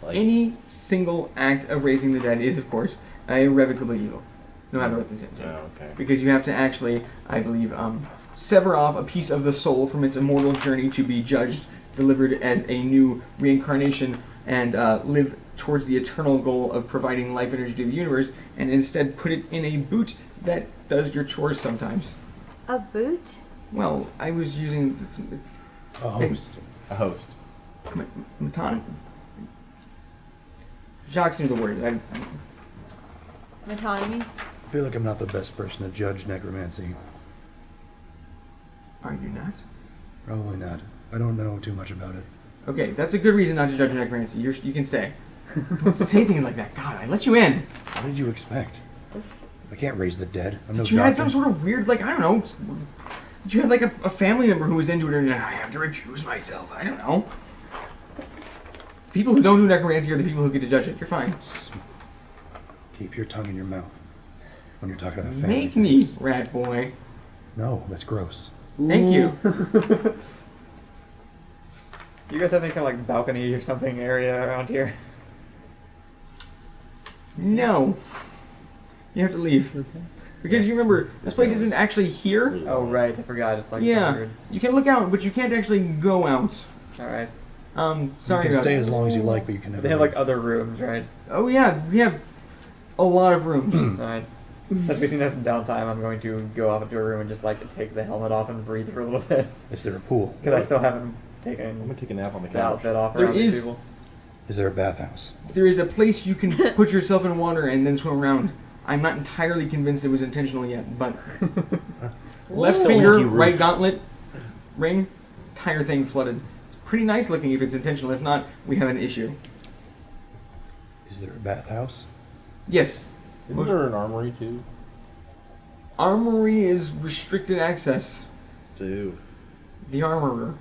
Like, Any single act of raising the dead is, of course, irrevocably evil, no matter what the intention. oh, okay. Because you have to actually, I believe, sever off a piece of the soul from its immortal journey to be judged, delivered as a new reincarnation, and live towards the eternal goal of providing life energy to the universe, and instead put it in a boot that does your chores sometimes. A boot? Well, I was using A host. A host. Jacques knew the word. Metonymy? I feel like I'm not the best person to judge necromancy. Are you not? Probably not. I don't know too much about it. Okay, that's a good reason not to judge necromancy. You can stay. Don't say things like that. God, I let you in. What did you expect? I can't raise the dead. I'm no Did you had doctor. some sort of weird, like, I don't know. Did you have like a family member who was into it and I have to recuse myself? I don't know. People who don't do necromancy are the people who get to judge it. You're fine. Keep your tongue in your mouth when you're talking about family. Make me, things. rat boy. No, that's gross. Thank you. You guys have any kind of like balcony or something area around here? No. You have to leave. Because you remember, this place isn't actually here. Oh right, I forgot. It's like Yeah. 100. You can look out, but you can't actually go out. All right. Sorry you can about stay that. as long as you like, but you can never. They have like other rooms, right? Oh yeah, we have a lot of rooms. All right. As we seem to have some downtime, I'm going to go off into a room and just like take the helmet off and breathe for a little bit Is there a pool? because I still haven't I'm taken gonna take a nap on the the couch. outfit off There around these is- people. Is there a bathhouse? There is a place you can put yourself in water and then swim around. I'm not entirely convinced it was intentional yet, but left Ooh. finger, Leaky roof. right gauntlet, ring, entire thing flooded. It's pretty nice looking if it's intentional. If not, we have an issue. Is there a bathhouse? Yes, Isn't there an armory too? armory is restricted access. Dude. The armorer.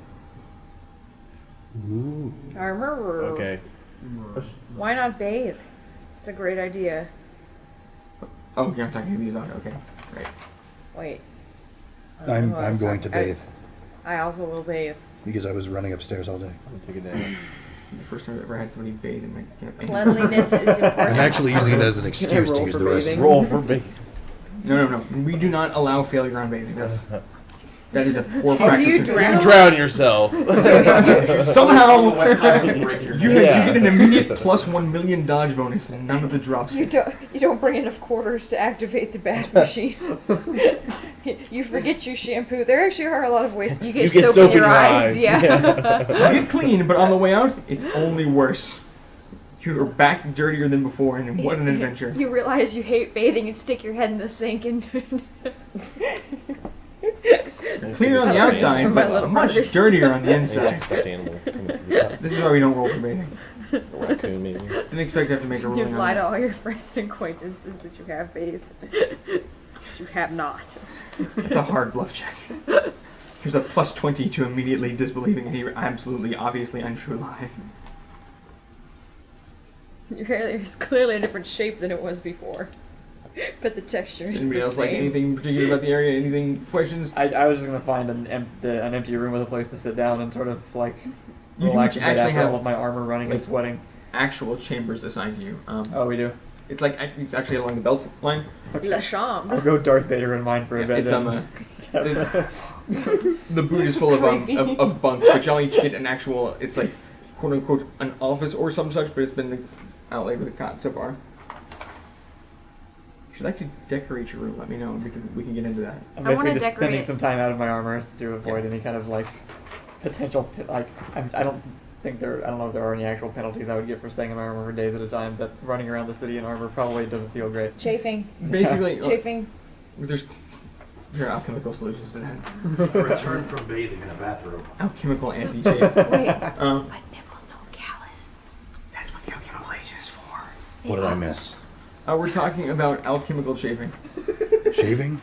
Ooh. Armor. Okay. Why not bathe? It's a great idea. Oh, you're not talking to these on. Okay, right. Wait. I'm Well, that's going not- to bathe I also will bathe. because I was running upstairs all day. I'm gonna take a nap. This is the first time I've ever had somebody bathe in my campaign. Cleanliness is important. I'm actually using it as an excuse to roll use for the restroom. bathing? Roll for me. No. We do not allow failure on bathing. That is a poor How do practice. you drown? You drown yourself. Somehow, you Yeah. get an immediate plus 1 million dodge bonus and none of the drops. You don't bring enough quarters to activate the bath machine. You forget you shampoo. There actually are a lot of ways. You get soap in your eyes. Yeah. You get clean, but on the way out, it's only worse. You're back dirtier than before, and what an adventure. You realize you hate bathing and stick your head in the sink and Cleaner on the outside, From my but little much brothers. dirtier on the Nice inside. stuffed animal coming through the top. This is why we don't roll for bathing. A raccoon maybe. Didn't expect to have to make a you ruling lie on to that. all your friends and acquaintances that you have bathed. But you have not. It's a hard bluff check. Here's a plus 20 to immediately disbelieving any absolutely, obviously untrue lie. Your hair is clearly a different shape than it was before. But the texture Does is anybody the else same. like anything particular about the area? Anything questions? I was just gonna find an empty room with a place to sit down and sort of like You relax do a bit actually after have all of my armor running like- and sweating. Actual chambers assigned to you. Oh, we do. It's like it's actually along the belt line. La I'll chambre. go Darth Vader in mine for a Yeah, bit. it's then. the boot is full of Creepy. of bunks, but y'all each get an actual. It's like quote unquote an office or some such, but it's been outlaid with a cot so far. If you'd like to decorate your room, let me know and we can get into that. I'm I wanna basically just decorate spending it. some time out of my armor to avoid any kind of like potential I don't know if there are any actual penalties I would get for staying in my armor for days at a time, but running around the city in armor probably doesn't feel great. Chafing. Basically, Chafing. there's there are alchemical solutions to that. A return from bathing in a bathroom. Alchemical anti-chafe. Wait. Um, My nipples don't callous. that's what the alchemical agent is for. What did I miss? We're talking about alchemical chafing. Shaving?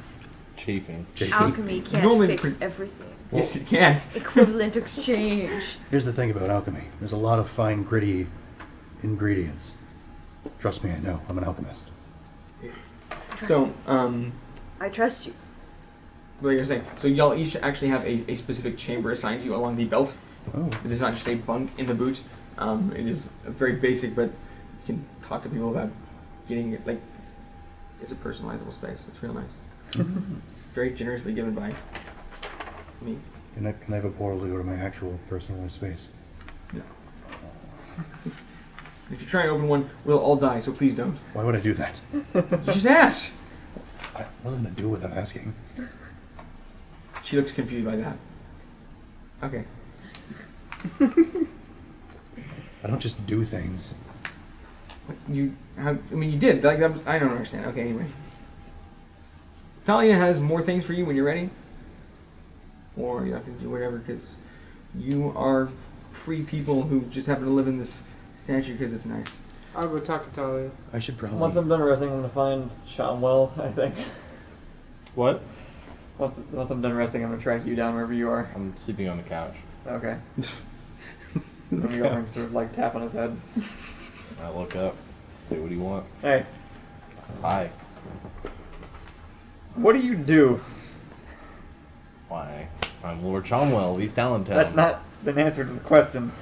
Chafing. Alchemy can't Normally fix pre- everything. Yes, it can. Equivalent exchange. Here's the thing about alchemy. There's a lot of fine, gritty ingredients. Trust me, I know. I'm an alchemist. So, I trust you. what you're saying. So y'all each actually have a specific chamber assigned to you along the belt. Oh. It is not just a bunk in the boot. It is very basic, but you can talk to people about getting it, like, it's a personalizable space. It's real nice. Very generously given by me. Can I have a portal to go to my actual personalized space? No. If you try and open one, we'll all die, so please don't. Why would I do that? You just asked! I wasn't going to do it without asking. She looks confused by that. Okay. I don't just do things. You did. Like, that was, I don't understand. Okay, anyway. Talia has more things for you when you're ready. Or you have to do whatever, because you are free people who just happen to live in this statue because it's nice. I'll go talk to Talia. I should probably... Once I'm done resting, I'm gonna find Chomwell, I think. What? Once I'm done resting, I'm gonna track you down wherever you are. I'm sleeping on the couch. Okay. I'm gonna go and sort of like tap on his head. I look up. Say, what do you want? Hey, Hi. what do you do? Why? I'm Lord Chomwell of East Allentown. That's not an answer to the question.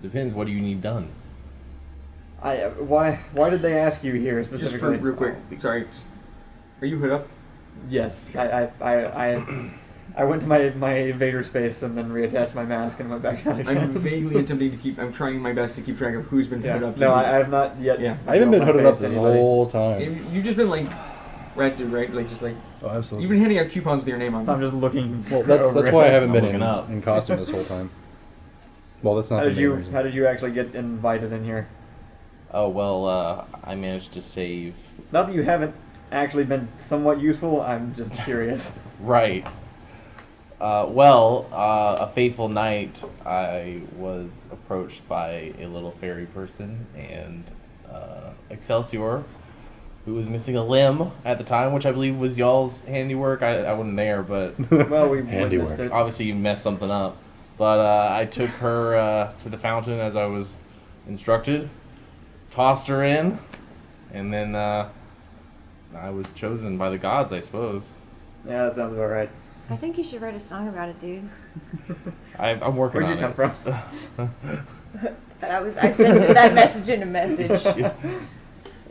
Depends. What do you need done? Why did they ask you here Just specifically? for real quick. Sorry. Are you hood up? Yes, I went to my invader space and then reattached my mask and went back out again. I'm vaguely attempting to keep. I'm trying my best to keep track of who's been hood up. No, I have not yet. Yeah. I haven't been shown my hooded up face the to anybody. whole time. You've just been like ratchet, right? Like just like Oh, absolutely. you've been handing out coupons with your name on So I'm them. just looking. Well, that's over why I it. haven't been looking up. in costume this whole time. Well, that's not How the did main you reason. How did you actually get invited in here? Oh, well, I managed to save... Not that you haven't actually been somewhat useful. I'm just curious. Right. A fateful night, I was approached by a little fairy person, and Excelsior, who was missing a limb at the time, which I believe was y'all's handiwork. I wasn't there, but Well, we Handiwork. witnessed it. obviously you messed something up. But I took her to the fountain as I was instructed, tossed her in, and then I was chosen by the gods, I suppose. Yeah, that sounds about right. I think you should write a song about it, dude. I'm working Where'd you on come it. from? I sent you that message in a message.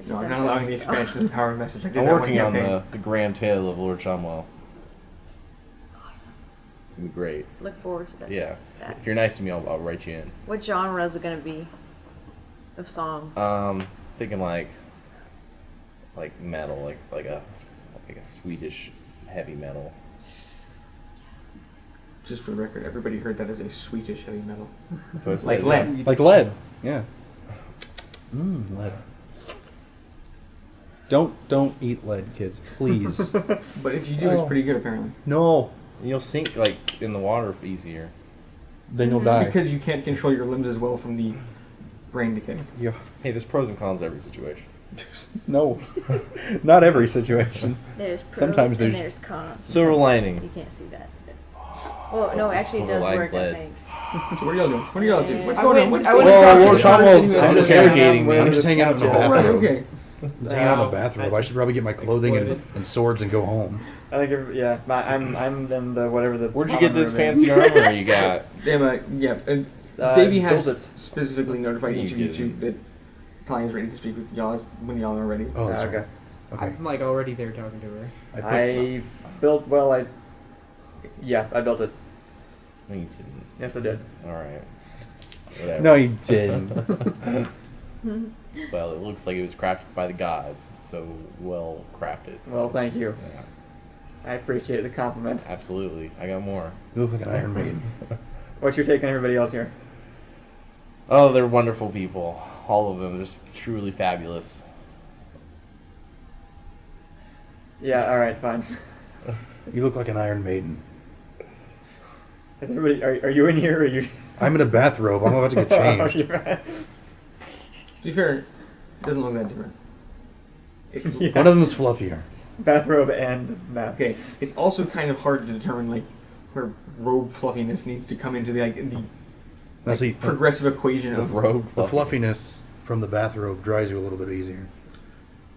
No, I'm not allowing the expansion of the power message. I did I'm that one working on campaign. the grand tale of Lord Chomwell. Awesome. It's gonna be great. Look forward to that. Yeah. That. If you're nice to me, I'll write you in. What genre is it gonna be? Of song? Thinking like metal, like a Swedish heavy metal. Just for the record, everybody heard that as a Swedish heavy metal. So it's Like lead. Like lead. Yeah. Lead. Don't eat lead, kids, please. But if you do, it's pretty good apparently. No. You'll sink like in the water easier. Then you'll It's die. because you can't control your limbs as well from the brain decay. Yeah. Hey, there's pros and cons to every situation. No. Not every situation. There's pros Sometimes and there's there's cons. Silver lining. You can't see that. Well, no, actually it does Silver work, I lining think. So what are y'all doing? What are y'all doing? What's I going on? went- What's I going went on? to Lord talk to Chomwell's the- interrogating me. I'm just hanging out in the Right, bathroom. okay. I'm just hanging out in the bathrobe. I should probably get my clothing and swords and go home. I think, I'm in the whatever the. Where'd you get this common room fancy armor you got? Davey has built it. specifically notified You each of you two didn't. that Talia's ready to speak with y'all when y'all are ready. Oh, that's okay. right. Okay. I'm like already there talking to her. I built. I built it. No, you didn't. Yes, I did. All right. Whatever. No, you didn't. Well, it looks like it was crafted by the gods. It's so well crafted. Well, thank you. Yeah, I appreciate the compliments. absolutely. I got more. You look like an Iron Maiden. What's your take on everybody else here? Oh, they're wonderful people. All of them. Just truly fabulous. Yeah. All right. Fine. You look like an Iron Maiden. Is everybody? Are you in here? Or are you? I'm in a bathrobe. I'm about to get changed. You're right. To be fair, it doesn't look that different. It's, Yeah. One of them's fluffier. Bathrobe and mask. Okay, it's also kind of hard to determine like where robe fluffiness needs to come into the Now see, progressive equation The of rogue the fluffiness from the bathrobe dries you a little bit easier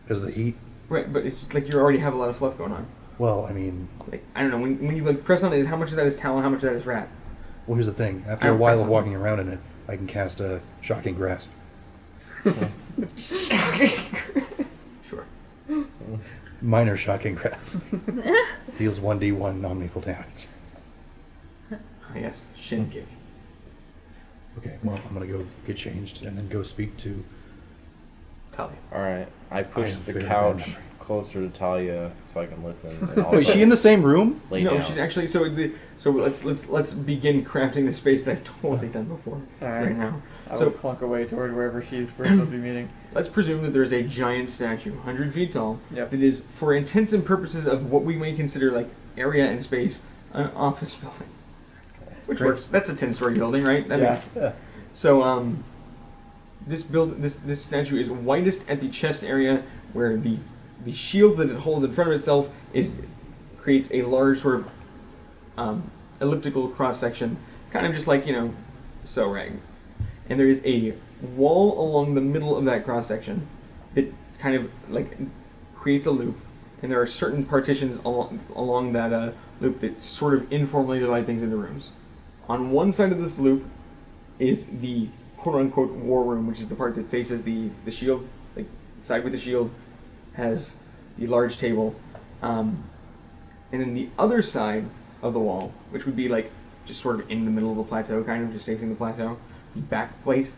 because of the heat. right, but it's just like you already have a lot of fluff going on. Well, I mean, Like I don't know when you like press on it, how much of that is talon, how much of that is rat. well, here's the thing. I After a don't while press of on walking around in it, I can cast a Shocking Grasp. Sure. Minor Shocking Grasp. Deals 1d1 non-lethal damage. Yes, shin kick. Okay, well, I'm gonna go get changed and then go speak to Talia. Alright, I push have the very bad couch memory. closer to Talia so I can listen. And Oh, is also she in the same room? lay No, down. she's actually so let's begin crafting the space that I've totally done before right now. I So- will clunk away toward wherever she's supposed to be meeting. Let's presume that there's a giant statue, 100 feet tall, Yep. that is, for intents and purposes of what we may consider like area and space, an office building. Which Great. works. That's a 10-story building, right? That Yeah. makes Yeah. so. This statue is widest at the chest area, where the shield that it holds in front of itself creates a large sort of elliptical cross section, kind of just like so rag. And there is a wall along the middle of that cross section that kind of like creates a loop, and there are certain partitions along that loop that sort of informally divide things into rooms. On one side of this loop is the quote-unquote war room, which is the part that faces the shield, like side with the shield, has the large table, and then the other side of the wall, which would be like just sort of in the middle of the plateau, kind of just facing the plateau, the back plate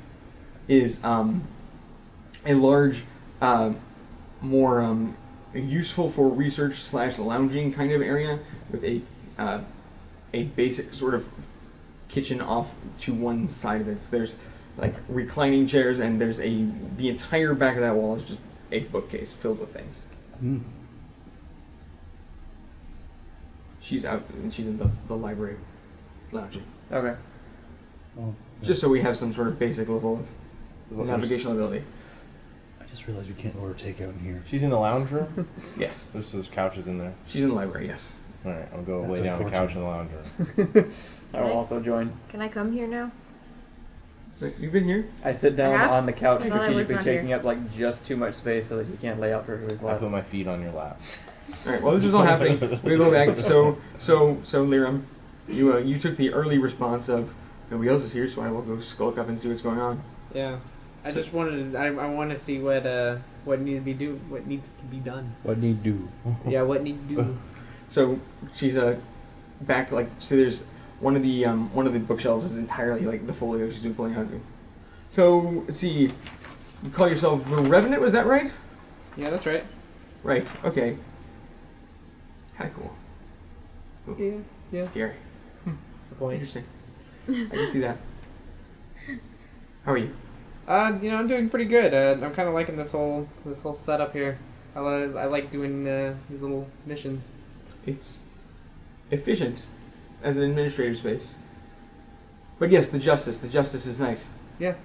is a large, more useful for research / lounging kind of area with a basic sort of kitchen off to one side of it. So there's like reclining chairs, and there's the entire back of that wall is just a bookcase filled with things. Hmm. She's out, and she's in the library lounging. Okay. Well, Just so we have some sort of basic level of navigational ability. I just realized we can't order takeout in here. She's in the lounge room? Yes. There's couches in there. She's in the library, yes. Alright, I'll go That's lay down on the couch unfortunate. in the lounge room. I will also join. Can I come here now? Wait, you've been here? I sit down I have? on the couch, I thought I was strategically not here. taking up like just too much space so that you can't lay out perfectly I flat. put my feet on your lap. Alright, well this is all happening. We go back, so Liram, you took the early response of nobody else is here, so I will go skulk up and see what's going on. Yeah. I just wanted. I want to see what needs to be done. What need do? Yeah, what need to do. So she's back, like, so there's one of the bookshelves is entirely like the folio she's been pulling out of. So let's see, you call yourself the Revenant, was that right? Yeah, that's right. Right. Okay. It's kind of cool. Ooh, Yeah. scary. That's the point. Interesting. I can see that. How are you? I'm doing pretty good. I'm kind of liking this whole setup here. I like doing these little missions. It's efficient as an administrative space. But yes, the justice is nice. Yeah.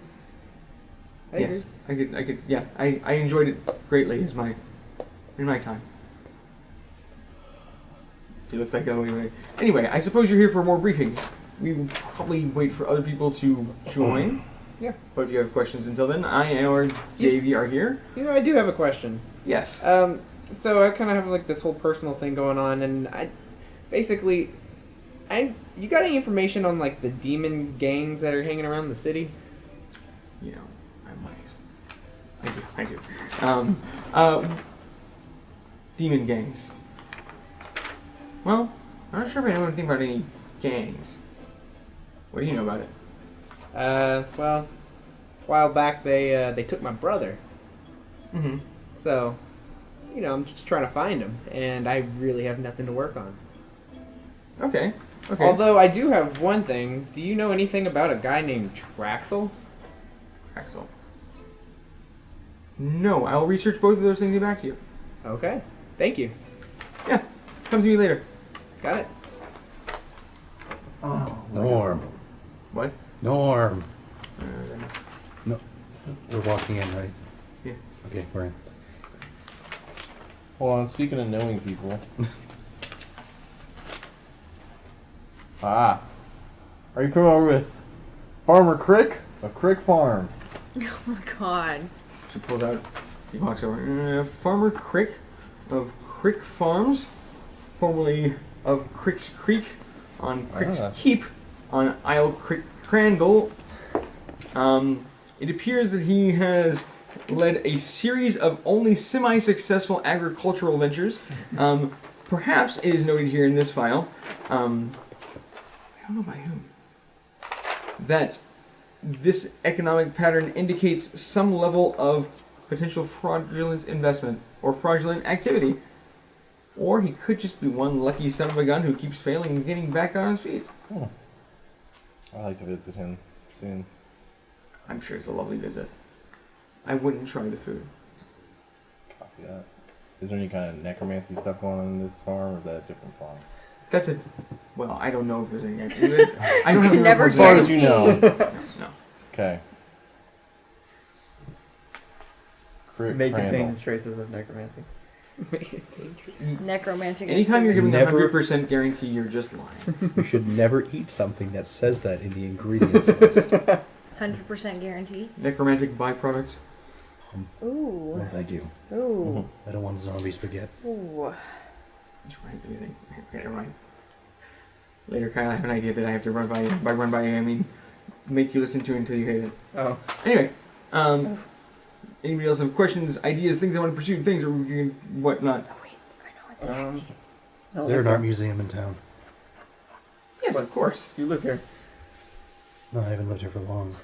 I Yes, agree. I enjoyed it greatly in my time. She looks like anyway, I suppose you're here for more briefings. We will probably wait for other people to join. Yeah. But if you have questions until then, I or Davey are here. I do have a question. Yes. So I kind of have like this whole personal thing going on, and you got any information on like the demon gangs that are hanging around the city? I do. Demon gangs. Well, I'm not sure if I know anything about any gangs. What do you know about it? Well, a while back they took my brother. Mm-hmm. So, I'm just trying to find him, and I really have nothing to work on. Okay. Although I do have one thing. Do you know anything about a guy named Traxel? Axel. No, I'll research both of those things and get back to you. Okay. Thank you. Yeah. Come see me later. Got it. Oh, Norm. What? Norm. No, we're walking in, right? Yeah. Okay, we're in. Hold on, speaking of knowing people. Are you coming over with Farmer Crick of Crick Farms? Oh my god. She pulls out. He walks over. Farmer Crick of Crick Farms, formerly of Crick's Creek, on Crick's Keep, on Isle Crick Crandall. It appears that he has led a series of only semi-successful agricultural ventures. Perhaps it is noted here in this file, I don't know by whom, that this economic pattern indicates some level of potential fraudulent investment or fraudulent activity. Or he could just be one lucky son of a gun who keeps failing and getting back on his feet. I'd like to visit him soon. I'm sure it's a lovely visit. I wouldn't try the food. Copy that. Is there any kind of necromancy stuff going on in this farm, or is that a different farm? That's a... Well, I don't know if there's any... I don't have any Never reports. As far as you know. No. Okay. May contain traces of necromancy. Necromantic. Anytime you're giving Never- 100% guarantee, you're just lying. You should never eat something that says that in the ingredients list. 100% guarantee. Necromantic byproduct. Ooh. No, thank you. Ooh. I don't want zombies to forget. Ooh. That's right, anything. Okay, never mind. Later, Kyle, I have an idea that I have to run by. By run by, I mean make you listen to until you hate it. Oh. Anyway, anybody else have questions, ideas, things they want to pursue, things or whatnot? Oh wait, I know what the guarantee. Is there an art museum in town? Yes, of course. You live here. No, I haven't lived here for long.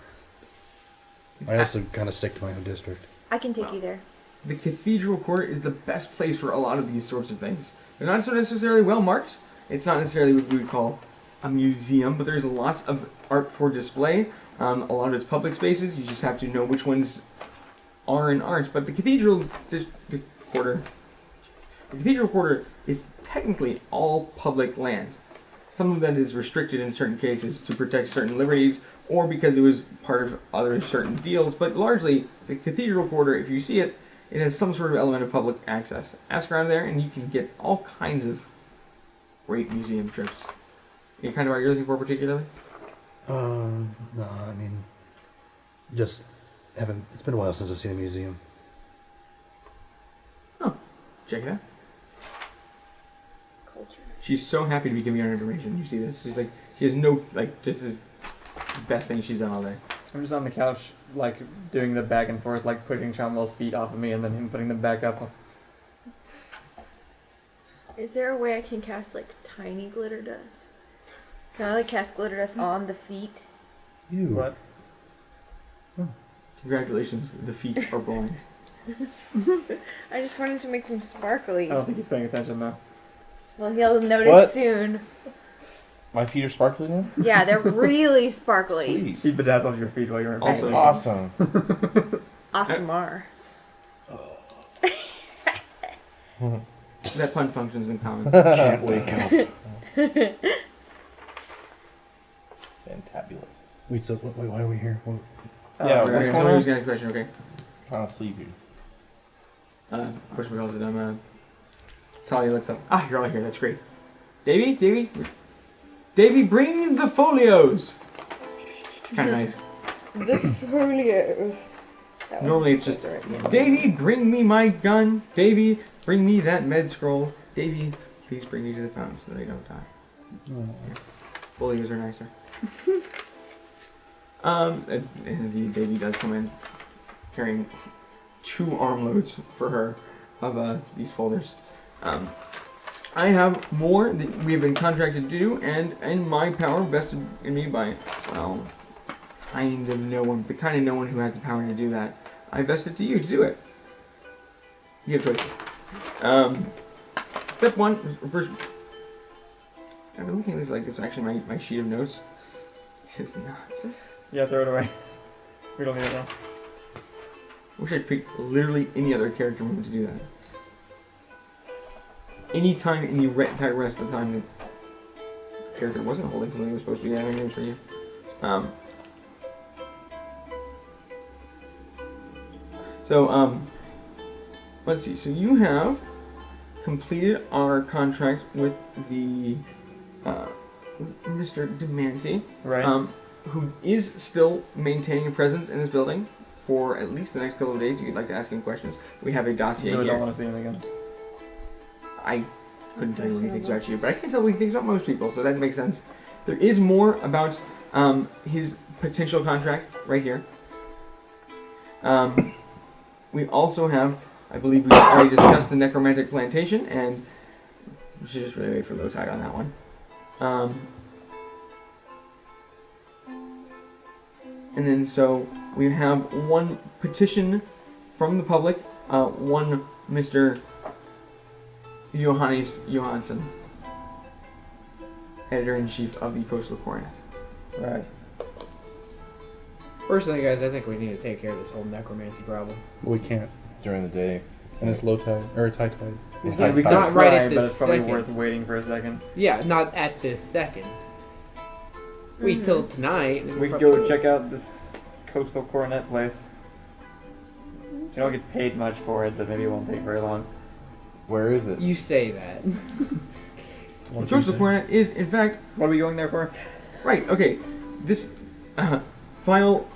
I also kind of stick to my own district. I can take you there. The Cathedral Court is the best place for a lot of these sorts of things. They're not so necessarily well marked. It's not necessarily what we would call a museum, but there's lots of art for display. A lot of it's public spaces. You just have to know which ones are and aren't. But the Cathedral Quarter is technically all public land. Some of that is restricted in certain cases to protect certain liberties, or because it was part of other certain deals. But largely, the Cathedral Quarter, if you see it, it has some sort of element of public access. Ask around there, and you can get all kinds of great museum trips. Any kind of art you're looking for particularly? No, I mean, just haven't. It's been a while since I've seen a museum. Oh, check it out. Culture. She's so happy to be giving out information. You see this? She's like, she has no, like, this is the best thing she's done all day. I'm just on the couch, like, doing the back and forth, like, pushing Chomwell's feet off of me and then him putting them back up. Is there a way I can cast like tiny glitter dust? Can I like cast glitter dust on the feet? You. What? Congratulations, the feet are blind. I just wanted to make them sparkly. I don't think he's paying attention though. Well, he'll notice What? soon. My feet are sparkly now? Yeah, they're really sparkly. Sweet. She bedazzled your feet while you were in Also- presentation. Awesome. Awesomar. That pun functions in common. Can't wake up. Fantabulous. Wait, so wait, why are we here? What, Yeah, we're what's here. going Somebody's on? got a question, okay. Trying to sleep here. Question calls it, Talia looks up. Ah, you're all here, that's great. Davy, bring the folios! Kind of nice. The folios. Normally it's just, Davy, bring me my gun. Davy, bring me that med scroll. Davy, please bring me to the fountain so they don't die. Yeah. Folios are nicer. And indeed, Davy does come in carrying 2 armloads for her of these folders. I have more that we have been contracted to do, and in my power, vested in me by, well, kind of no one, the kind of no one who has the power to do that. I vest it to you to do it. You have choices. Step 1, first. I'm looking at this like it's actually my sheet of notes. It's not. Yeah, throw it away. We don't need it now. Wish I'd pick literally any other character moment to do that. Any time in the entire rest of the time the character wasn't holding something that was supposed to be having notes for you. Let's see. So you have completed our contract with the Mr. Demancy, Right. who is still maintaining a presence in this building for at least the next couple of days. If you'd like to ask him questions, we have a dossier really here. don't want to see him again. I couldn't tell you what he thinks about you, but I can tell what he thinks about most people, so that makes sense. There is more about his potential contract right here. We also have, I believe we already discussed the necromantic plantation, and we should just really wait for low tide on that one. And then so we have one petition from the public, one Mr. Johannes Johansson, editor-in-chief of the Coastal Cornet. Right. Personally, guys, I think we need to take care of this whole necromancy problem. We can't. It's during the day. And it's low tide, or it's high tide. Yeah, we not could right try, at this but it's probably second. worth waiting for a second. Yeah, not at this second. Wait till tonight. And We could go check out this Coastal Cornet place. You don't get paid much for it, but maybe it won't take very long. Where is it? You say that. The Coastal Cornet is, in fact... What are we going there for? Right, okay. This file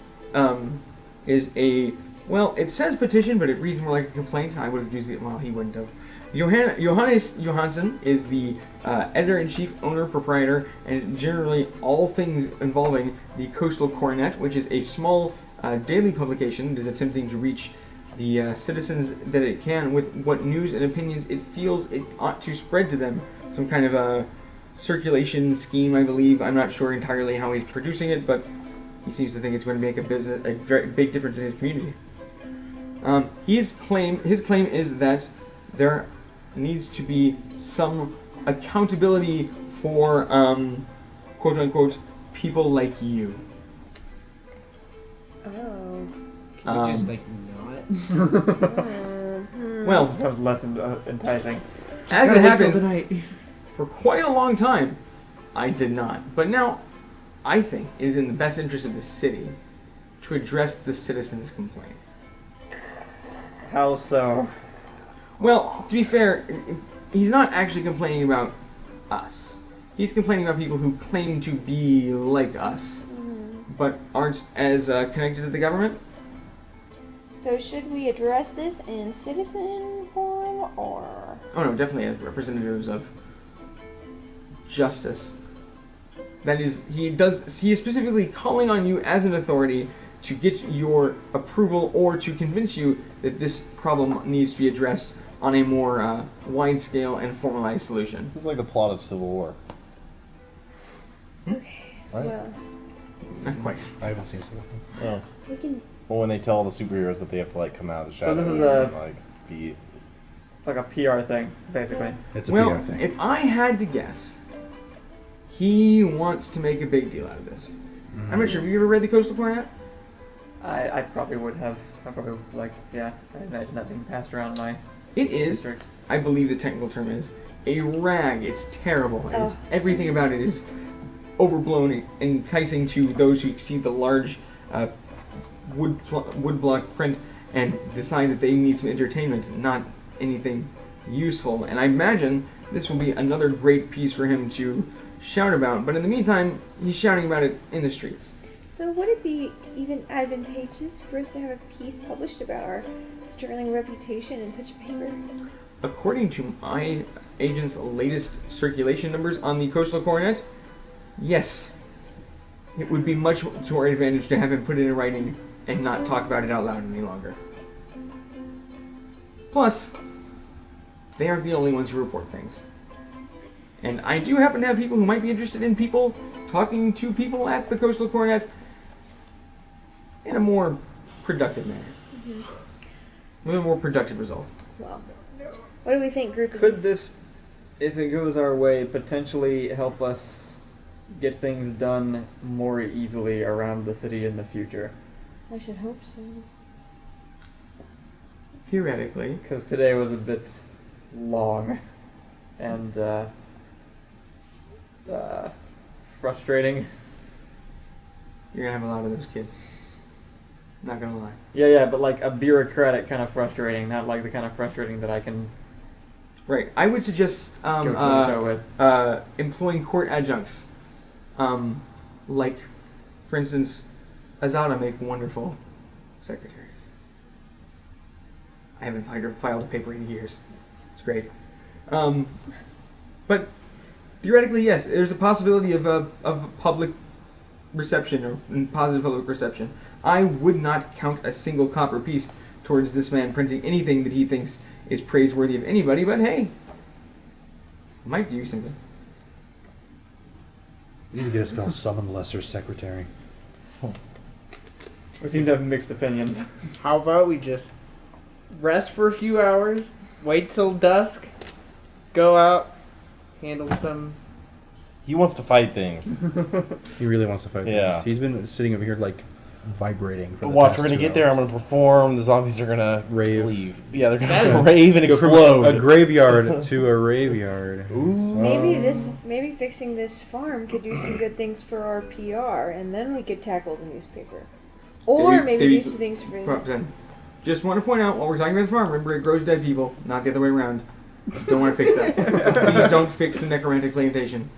is a... Well, it says petition, but it reads more like a complaint. I would have used it... Well, he wouldn't have. Johannes Johansson is the editor-in-chief, owner, proprietor, and generally all things involving the Coastal Cornet, which is a small daily publication that is attempting to reach the citizens that it can with what news and opinions it feels it ought to spread to them. Some kind of a circulation scheme, I believe. I'm not sure entirely how he's producing it, but he seems to think it's going to make a very big difference in his community. His claim is that there needs to be some accountability for quote-unquote people like you. Oh. Can we just, like, not? Well, sounds less enticing. As it happens, for quite a long time, I did not. But now, I think it is in the best interest of the city to address the citizens' complaint. How so? Well, to be fair, he's not actually complaining about us. He's complaining about people who claim to be like us, but aren't as connected to the government. So should we address this in citizen form, or? Oh no, definitely as representatives of justice. That is, he is specifically calling on you as an authority to get your approval or to convince you that this problem needs to be addressed on a more wide-scale and formalized solution. It's like the plot of Civil War. Okay. Right? Well, Not quite. I haven't seen Civil War. Oh. we can. Well, when they tell the superheroes that they have to like come out of the So shadows this is a- and like be Like a PR thing, basically. It's a Well, PR thing. if I had to guess, he wants to make a big deal out of this. I'm not sure. Have you ever read the Coastal Cornet? I probably would have. I probably would, like, yeah. I imagine that being passed around my It is, district. I believe the technical term is, a rag. It's terrible. It's, Oh. everything about it is overblown and enticing to those who see the large woodblock print and decide that they need some entertainment, not anything useful. And I imagine this will be another great piece for him to shout about. But in the meantime, he's shouting about it in the streets. So would it be even advantageous for us to have a piece published about our sterling reputation in such a paper? According to my agent's latest circulation numbers on the Coastal Cornet, yes. It would be much to our advantage to have him put it in writing and not talk about it out loud any longer. Plus, they aren't the only ones who report things. And I do happen to have people who might be interested in people talking to people at the Coastal Cornet in a more productive manner. With a more productive result. Well, what do we think, group? Could this, if it goes our way, potentially help us get things done more easily around the city in the future? I should hope so. Theoretically. Because today was a bit long and frustrating. You're gonna have a lot of those kids. Not gonna lie. Yeah, but like a bureaucratic kind of frustrating, not like the kind of frustrating that I can Right. I would suggest go toe-to-toe with. employing court adjuncts. Like, for instance, Azada make wonderful secretaries. I haven't filed a paper in years. It's great. But theoretically, yes, there's a possibility of a public reception or positive public perception. I would not count a single copper piece towards this man printing anything that he thinks is praiseworthy of anybody, but hey, might do something. You need to get a spell summon lesser secretary. We seem to have mixed opinions. How about we just rest for a few hours, wait till dusk, go out, handle some... He wants to fight things. He really wants to fight Yeah. things. He's been sitting over here like vibrating. For the Watch, past we're gonna 2 get there. I'm hours. gonna perform. The zombies are gonna Rave. leave. Yeah, they're gonna rave and Go from explode. a graveyard to a raveyard. Maybe fixing this farm could do some good things for our PR, and then we could tackle the newspaper. Or maybe do some things for... Just want to point out, while we're talking about the farm, remember it grows dead people, not the other way around. Don't want to fix that. Please don't fix the necromantic plantation.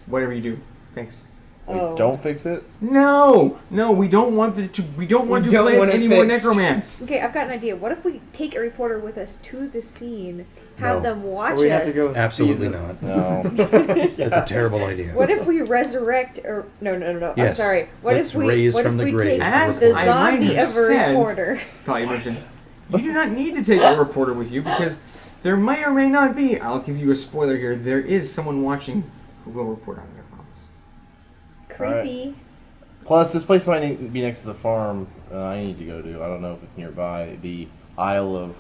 Whatever you do. Thanks. Oh. Don't fix it. No, we don't want to plant any more necromants. Okay, I've got an idea. What if we take a reporter with us to the scene, have them watch we us? have to go absolutely not. No. That's a terrible idea. What if we resurrect or no? Yes. I'm sorry. What Let's if we raise what from if the we grave take As the I might zombie have of a said- reporter? Thought you mentioned. You do not need to take a reporter with you because there may or may not be. I'll give you a spoiler here. There is someone watching who will report on their problems. Creepy. Plus, this place might be next to the farm I need to go to. I don't know if it's nearby. The Isle of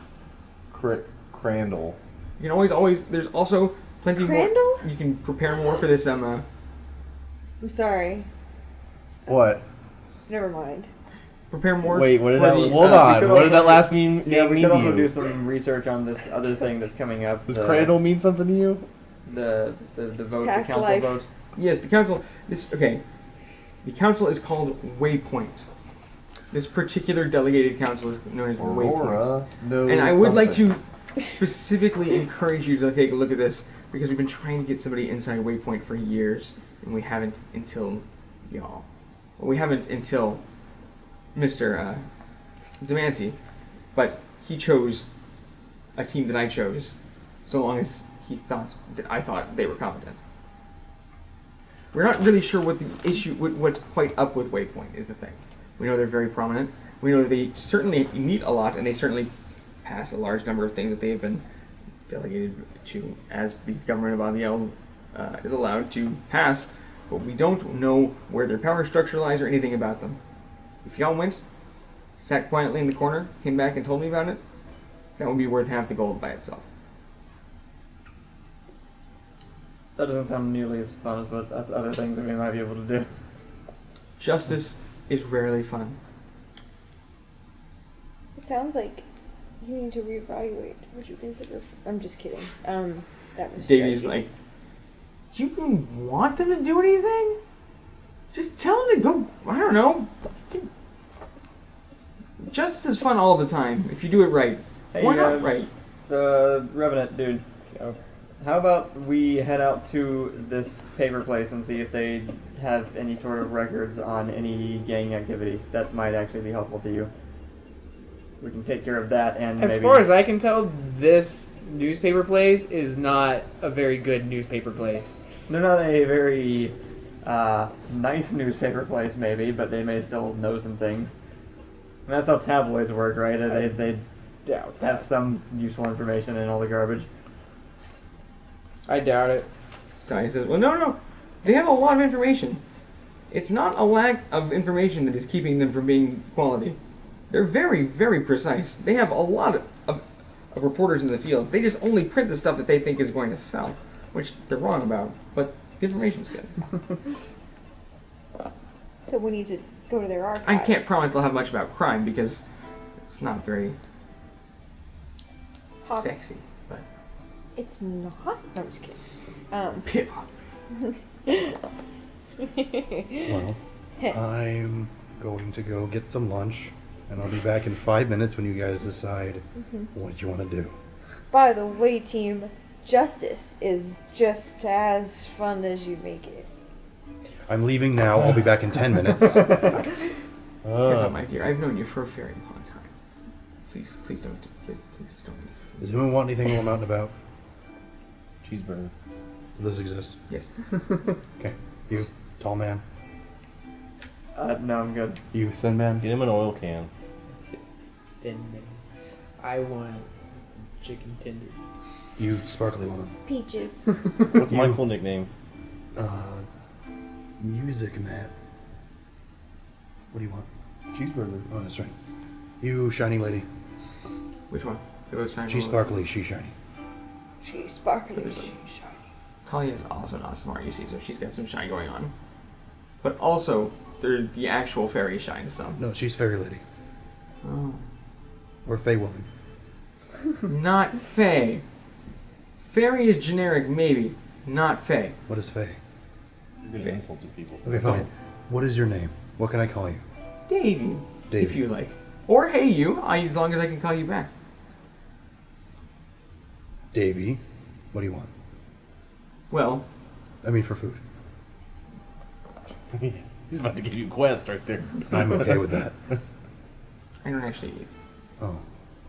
Crandall. You can always. There's also plenty Crandall? more. You can prepare more for this. I'm sorry. What? Never mind. Prepare more. Wait, what did for that? the, Hold on. What did that last mean? Yeah, we mean could to also you? do some research on this other thing that's coming up. Does Crandall mean something to you? The vote, the Past council life. vote. Yes, the council. The council is called Waypoint. This particular delegated council is known as Waypoint. And I would like to specifically encourage you to take a look at this because we've been trying to get somebody inside Waypoint for years, and we haven't until y'all. Well, we haven't until Mr. Demancey, but he chose a team that I chose, so long as I thought they were competent. We're not really sure what the issue, what's quite up with Waypoint is the thing. We know they're very prominent. We know they certainly meet a lot, and they certainly pass a large number of things that they have been delegated to, as the government of Aviel is allowed to pass. But we don't know where their power structure lies or anything about them. If y'all went, sat quietly in the corner, came back and told me about it, that would be worth half the gold by itself. That doesn't sound nearly as fun as that's other things that we might be able to do. Justice is rarely fun. It sounds like you need to reevaluate what you consider. I'm just kidding. That was. Davey's joking. like, you can want them to do anything? Just tell them to go, I don't know. Justice is fun all the time, if you do it right. Hey, Why not right? The Revenant dude. How about we head out to this paper place and see if they have any sort of records on any gang activity that might actually be helpful to you. We can take care of that and As maybe... far as I can tell, this newspaper place is not a very good newspaper place. They're not a very nice newspaper place, maybe, but they may still know some things. And that's how tabloids work, right? They doubt have some useful information in all the garbage. I doubt it. Ty says, well, no. They have a lot of information. It's not a lack of information that is keeping them from being quality. They're very, very precise. They have a lot of reporters in the field. They just only print the stuff that they think is going to sell, which they're wrong about, but the information's good. So we need to go to their archives. I can't promise they'll have much about crime because it's not very sexy, but... It's not? No, I'm just kidding. Pippa. Well, I'm going to go get some lunch, and I'll be back in 5 minutes when you guys decide what you want to do. By the way, team, justice is just as fun as you make it. I'm leaving now. I'll be back in 10 minutes. Pippa, my dear, I've known you for a very long time. Please don't. Please don't. Does anyone want anything while I'm out and about? Cheeseburger. Do those exist? Yes. Okay. You, tall man. No, I'm good. You, Thin Man? Get him an oil can. Thin man. I want chicken tenders. You, Sparkly Woman. Peaches. What's my cool nickname? Music Man. What do you want? Cheeseburger. Oh, that's right. You, Shiny Lady. Which one? It was shiny. She's sparkly, she's shiny. She's sparkly. She's shiny. Talia is also not smart, you see, so she's got some shine going on. But also, the actual fairy shines some. No, she's Fairy Lady. Oh. Or Fey Woman. Not Fey. Fairy is generic, maybe. Not Fey. What is Fey? You're good at insulting people. Okay, fine. What is your name? What can I call you? Davy. Davy. If you like. Or hey you, as long as I can call you back. Davy. What do you want? Well, I mean for food. He's about to give you a quest right there. I'm okay with that. I don't actually eat. Oh.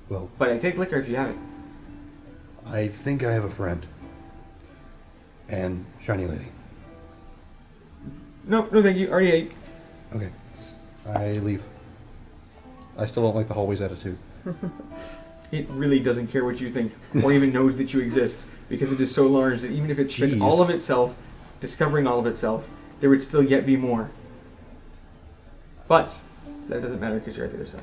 Well, But I take liquor if you have it. I think I have a friend. And Shiny Lady. No thank you. Already ate. Okay. I leave. I still don't like the hallways attitude. It really doesn't care what you think, or even knows that you exist, because it is so large that even if it spent Jeez. all of itself discovering all of itself, there would still yet be more. But that doesn't matter because you're at the other side.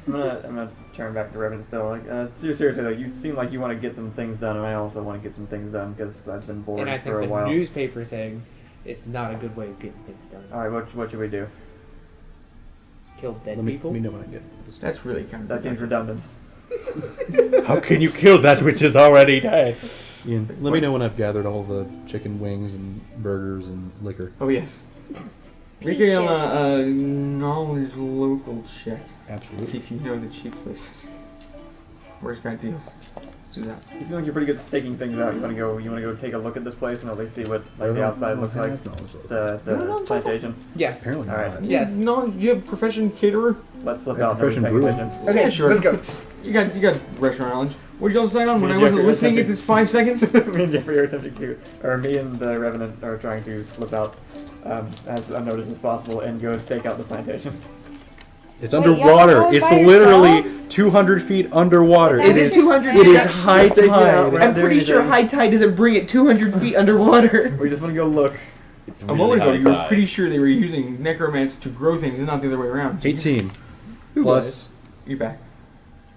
I'm gonna turn back to Revenant still. Like, seriously though, you seem like you want to get some things done, and I also want to get some things done because I've been bored And I think for a the while. newspaper thing is not a good way of getting things done. All right, what should we do? Kill dead Let people? me know when I get this. That's really kind of That seems redundant. How can you kill that which is already dead? Ian, let me know when I've gathered all the chicken wings and burgers and liquor. Oh yes. Make a knowledge local check. Absolutely. See if you know the cheap places. Where's got deals? Let's do that. You seem like you're pretty good at staking things out. You want to go take a look at this place and at least see what like the outside looks like. The plantation. Yes. Apparently All right. not. Yes. No, you have profession caterer. Let's slip Yeah, out. profession and brewer. Okay, Yeah, sure. let's go. You got restaurant knowledge. What did y'all decide on when Me I and wasn't Jeffrey listening at attempted- this 5 seconds? Me and Jeffrey are attempting to, or me and the Revenant are trying to slip out as unnoticed as possible and go stake out the plantation. It's Wait, y'all underwater. going It's by literally yourselves? 200 feet underwater. Is It it is 200 It is feet? high Stake it out, tide. we're I'm not doing pretty sure anything. high tide doesn't bring it 200 feet underwater. We just want to go look. It's A really moment ago, high you were tide. pretty sure they were using necromancy to grow things and not the other way around. 18 Who plus was? You're back.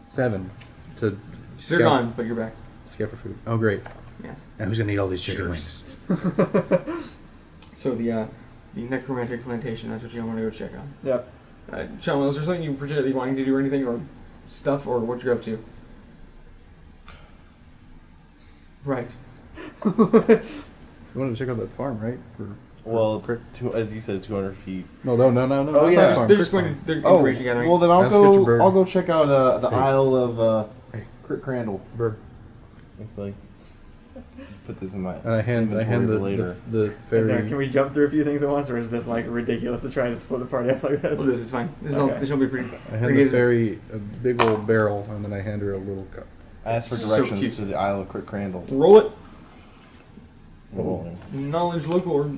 7 to They're gone, but you're back. scout for food. Oh, great. Yeah. And who's gonna eat all these chicken Sure. wings? So the necromantic plantation, that's what you want to go check on. Yep. Chomwell, is there something you particularly wanting to do or anything, or stuff, or what you're up to? Right. You wanted to check out that farm, right? Well, Crick. as you said, 200 feet. No. Oh, not yeah. that farm. They're just Crick going to, farm. they're Oh, information gathering. well then I'll get your bird. I'll go check out the Hey. Isle of Hey. Crick Crandall. Bird. Thanks, buddy. Put this in my And I hand inventory for later. the Is there, fairy. can we jump through a few things at once, or is this like ridiculous to try and split the party up like this? We'll do this, it's fine. This Okay. will be pretty. I hand the fairy a big old barrel, and then I hand her a little cup. I asked for So directions cute. to the Isle of Crick Crandall. Roll it. Rolling. Knowledge, local, or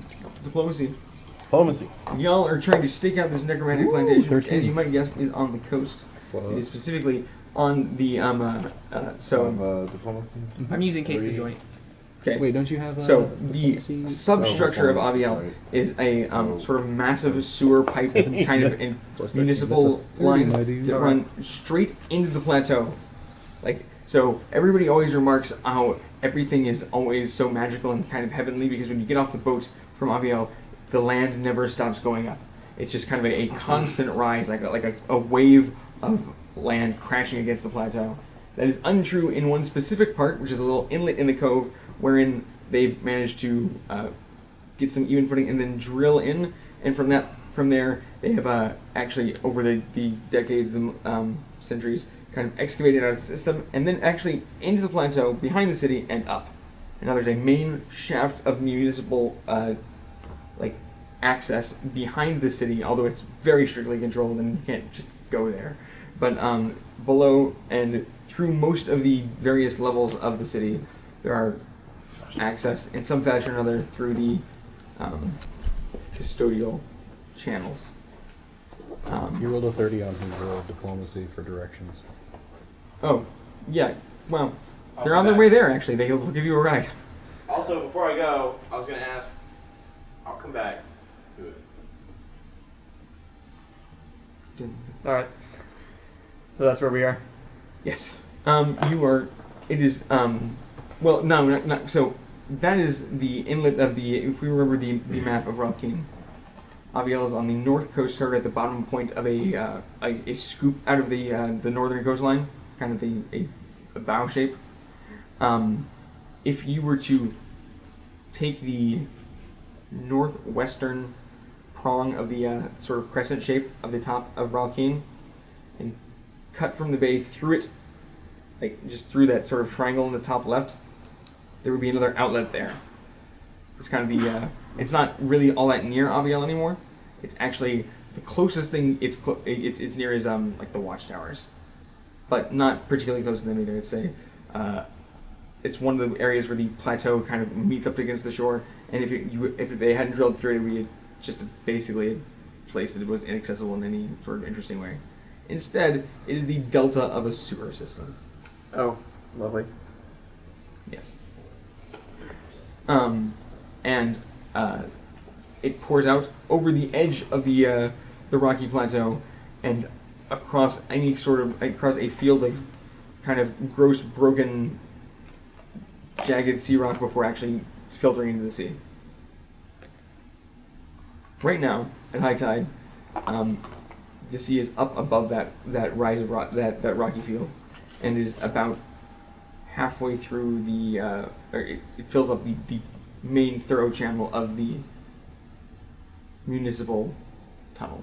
diplomacy. Diplomacy. Y'all are trying to stake out this necromantic plantation, which, 13. as you might guess, is on the coast. It is specifically on the Diplomacy. I'm using case the 3. joint. Okay. Wait, don't you have? So the diplomacy? substructure of diplomacy, Aviel right. is a So- sort of massive sewer pipe kind of in Plus 13. municipal That's a 30, lines my dude. that run straight into the plateau. Like, so everybody always remarks how everything is always so magical and kind of heavenly because when you get off the boat from Aviel, the land never stops going up. It's just kind of a constant rise, like a wave of land crashing against the plateau. That is untrue in one specific part, which is a little inlet in the cove, wherein they've managed to get some even footing and then drill in, and from there they have actually over the decades, the centuries, kind of excavated out a system, and then actually into the plateau behind the city and up. And now there's a main shaft of municipal access behind the city, although it's very strictly controlled and you can't just go there. But below and through most of the various levels of the city, there are access in some fashion or another through the custodial channels. He rolled a 30 on his diplomacy for directions. Oh, yeah. Well, I'll they're be on their back. way there. Actually, they'll give you a ride. Also, before I go, I was gonna ask. I'll come back. Do it. All right. So that's where we are. Yes. You are. It is. Well, no, not. So that is the inlet of the. If we remember the map of Rockine, Aviel is on the north coast, sort of at the bottom point of a scoop out of the northern coastline, kind of a bow shape. If you were to take the northwestern prong of the sort of crescent shape of the top of Rockine and cut from the bay through it, like just through that sort of triangle in the top left, there would be another outlet there. It's kind of the, it's not really all that near Aviel anymore. It's actually the closest thing it's near is like the watchtowers, but not particularly close to them either. It's one of the areas where the plateau kind of meets up against the shore, and if they hadn't drilled through it, it would be just basically a place that was inaccessible in any sort of interesting way. Instead, it is the delta of a sewer system. Oh, lovely. Yes. And it pours out over the edge of the rocky plateau and across across a field of kind of gross, broken, jagged sea rock before actually filtering into the sea. Right now, at high tide, the sea is up above that rise of that rocky field, and is about halfway through it fills up the main thorough channel of the municipal tunnel.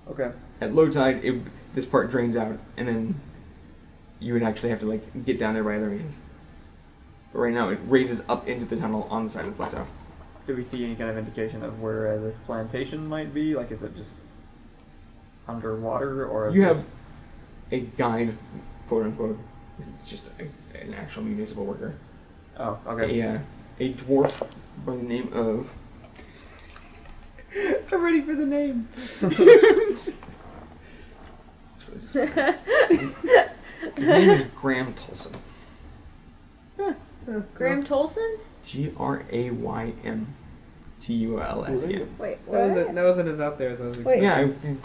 Okay. At low tide, this part drains out, and then you would actually have to like get down there by other means. But right now, it raises up into the tunnel on the side of the plateau. Do we see any kind of indication of where this plantation might be? Like, is it just underwater, or you have a guide, quote unquote, just an actual municipal worker. Oh, okay. A dwarf by the name of. I'm ready for the name. His name is Graham Tolson. Graham Tolson? Graymtulsen. Wait, what? That wasn't as out there as I was Wait. expecting.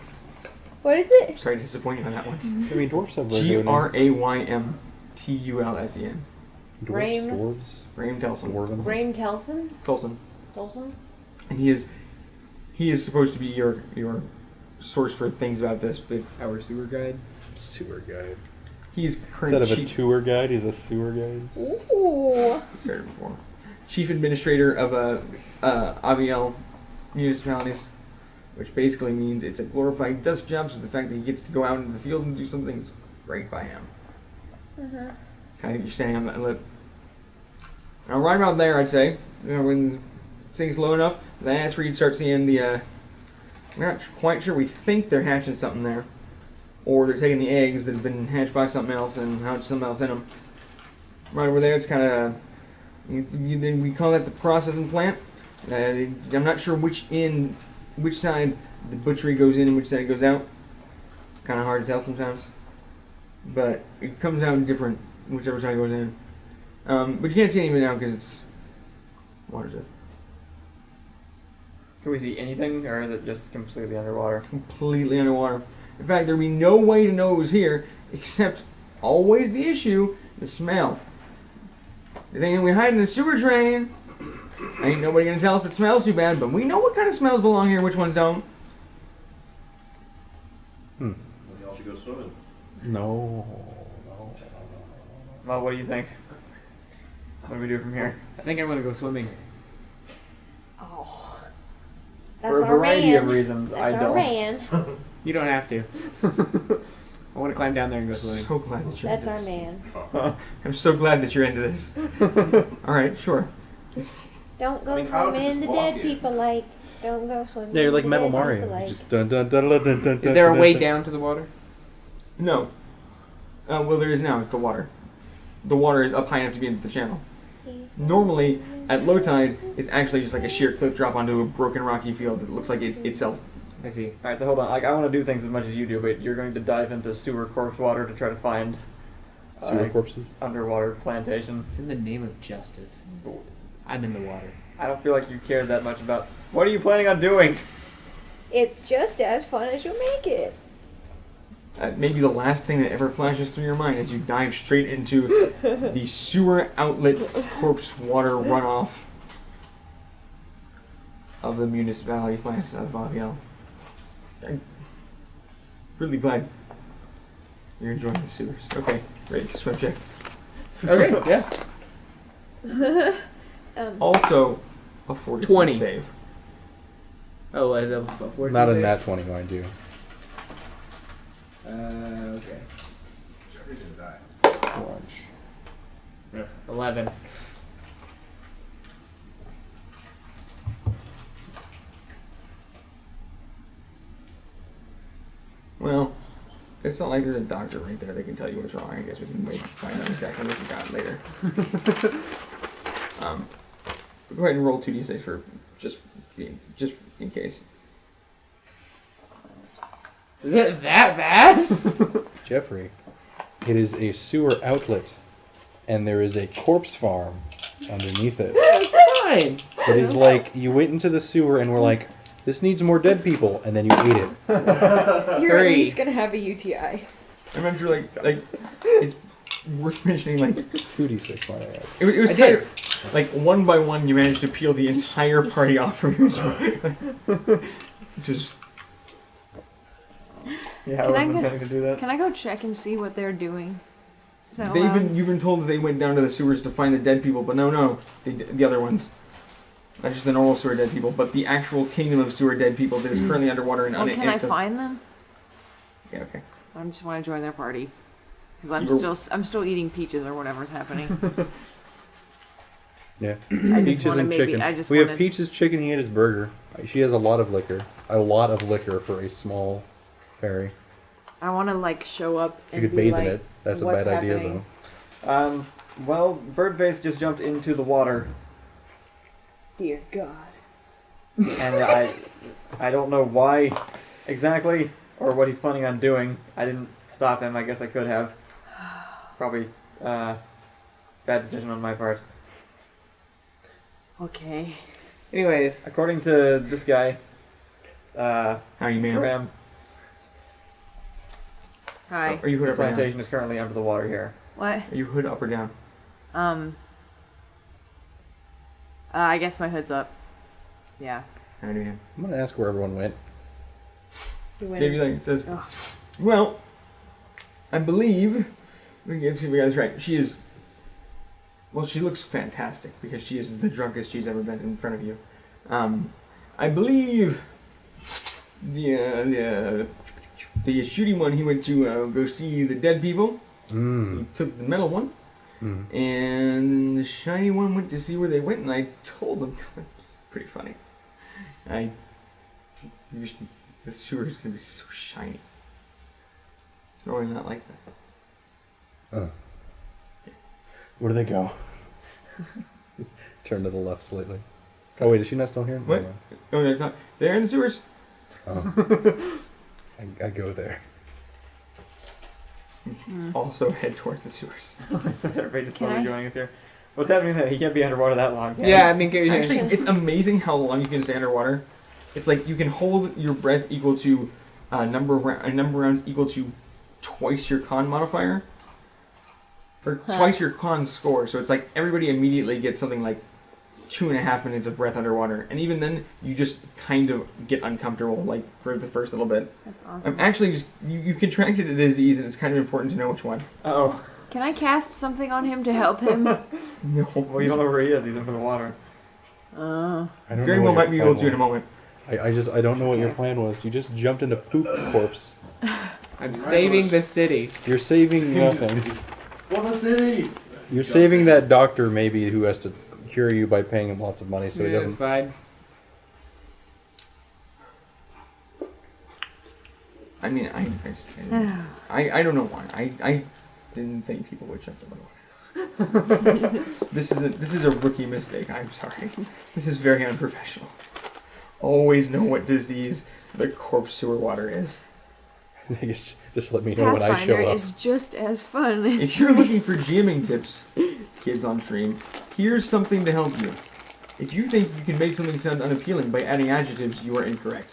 What is it? Sorry to disappoint you on that one. I mean, dwarfs have regular Graymtulsen. Graham. Dwarves. Graham Tolson. Graham Telson? Tolson. Tolson? And he is supposed to be your source for things about this, but Our sewer guide. Sewer guide. he's Instead current of a tour guide, he's a sewer guide. Ooh. started before. Chief administrator of Aviel municipalities, which basically means it's a glorified desk job, so the fact that he gets to go out into the field and do something is great by him. Kind of you're standing on that lip. Now, right about there, I'd say, when things low enough, that's where you'd start seeing the. We're not quite sure. We think they're hatching something there, or they're taking the eggs that have been hatched by something else and hatched something else in them. Right over there, it's kind of. We call that the processing plant. I'm not sure which side the butchery goes in and which side it goes out. Kind of hard to tell sometimes, but it comes out different whichever side goes in. But you can't see any of it now because it's water's up. Can we see anything, or is it just completely underwater? Completely underwater. In fact, there'd be no way to know it was here, except always the issue, the smell. You're thinking we hide in the sewer drain. Ain't nobody gonna tell us it smells too bad, but we know what kind of smells belong here, which ones don't. Maybe y'all should go swimming. No. Well, what do you think? What do we do from here? I think I'm gonna go swimming. Oh. For a variety of reasons, I don't. man. You don't have to. I want to climb down there and go swimming. So glad that you're That's into our this. man. I'm so glad that you're into this. Alright, sure. Don't go I mean, Kyle swimming could in the just walk dead in. people lake. Don't go swimming. Yeah, you're in like the Metal dead Mario. people lake. Just dun dun dun dun dun dun. Is there a way down to the water? No. Well, there is now. It's the water. The water is up high enough to be into the channel. Normally, at low tide, it's actually just like a sheer cliff drop onto a broken rocky field that looks like it itself I see. Alright, so hold on. Like, I want to do things as much as you do, but you're going to dive into sewer corpse water to try to find Sewer corpses? Underwater plantation. It's in the name of justice. I'm in the water. I don't feel like you cared that much about... What are you planning on doing? It's just as fun as you make it. Maybe the last thing that ever flashes through your mind as you dive straight into the sewer outlet corpse water runoff of the municipality plant of Vaviel. I'm really glad you're enjoying the sewers. Okay, great. Swim check. Okay, yeah. Also, a 40 20 save. Oh, Not a nat 20, mind you. Okay. 11. Well, it's not like there's a doctor right there that can tell you what's wrong. I guess we can wait and find out exactly what you got later. Go ahead and roll 2d6 for just in case. Is it that bad? Jeffrey, it is a sewer outlet, and there is a corpse farm underneath it. It's fine. It is like you went into the sewer and were like, this needs more dead people, and then you ate it. You're at least gonna have a UTI. I remember, like it's worth mentioning, like 2d6, my bad. It was kind of, like, one by one you managed to peel the entire party off from your story. This was... Yeah, I wasn't intending to do that. Can I go check and see what they're doing? Is that allowed? You've been told that they went down to the sewers to find the dead people, but no, the other ones. Not just the normal sewer dead people, but the actual kingdom of sewer dead people that is currently underwater and Can I find them? Yeah, okay. I just want to join their party because I'm still eating peaches or whatever's happening. Yeah, I just peaches wanna and maybe- chicken. I just We have wanted- Peaches chicken. He ate his burger. She has a lot of liquor. A lot of liquor for a small fairy. I want to like show up and You could be bathe like, in it. That's a what's bad idea, happening? though. Well, Birdface just jumped into the water, Dear God. and I don't know why exactly or what he's planning on doing. I didn't stop him. I guess I could have. Probably bad decision on my part. Okay. Anyways, according to this guy, How you, ma'am? Ram, Hi. Are you hood the up or down? plantation is currently under the water here. What? Are you hood up or down? I guess my hood's up. Yeah. How do you? I'm gonna ask where everyone went. Maybe like it says, well, I believe we can see if we got this right. She is. Well, she looks fantastic because she is the drunkest she's ever been in front of you. I believe the shooting one, he went to go see the dead people. He took the metal one. And the shiny one went to see where they went, and I told them, because that's pretty funny. The sewer is going to be so shiny. It's normally not like that. Where do they go? Turn to the left slightly. Oh wait, is she not still here? What? Oh, they're not. They're in the sewers. Oh. I go there. Also head towards the sewers. Everybody just Can slowly I? joining us here. What's happening there? He can't be underwater that long. Can yeah, I he? mean, Actually, it's amazing how long you can stay underwater. It's like you can hold your breath equal to a number of rounds equal to twice your con modifier. Or twice your con score. So it's like everybody immediately gets something like 2.5 minutes of breath underwater. And even then, you just kind of get uncomfortable, like, for the first little bit. That's awesome. Actually, just you contracted a disease, and it's kind of important to know which one. Oh. Can I cast something on him to help him? No. Well, you don't know where he is. He's under the water. I don't Very know well what might be your able plan to in a was. moment. I don't know what your plan was. You just jumped into poop corpse. I'm saving the city. You're saving nothing. For the city! You're saving that doctor maybe who has to cure you by paying him lots of money so he Yeah, doesn't. it's fine. I mean, I don't know why. I didn't think people would jump in the water. This is a rookie mistake. I'm sorry. This is very unprofessional. always know what disease the corpse sewer water is. I guess just let me know when I show Pathfinder up. is just as fun as If you're looking for GMing tips, kids on stream, here's something to help you. If you think you can make something sound unappealing by adding adjectives, you are incorrect.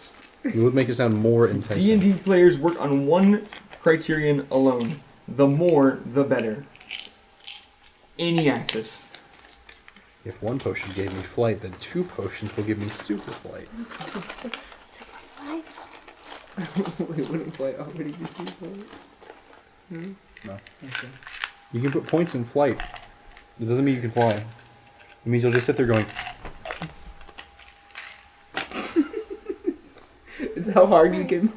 You would make it sound more enticing. D&D players work on one criterion alone. The more, the better. Any axis. If one potion gave me flight, then 2 potions will give me super flight. Wait, wouldn't flight already be super flight? No. Okay. You can put points in flight. It doesn't mean you can fly. It means you'll just sit there going... It's how hard you can...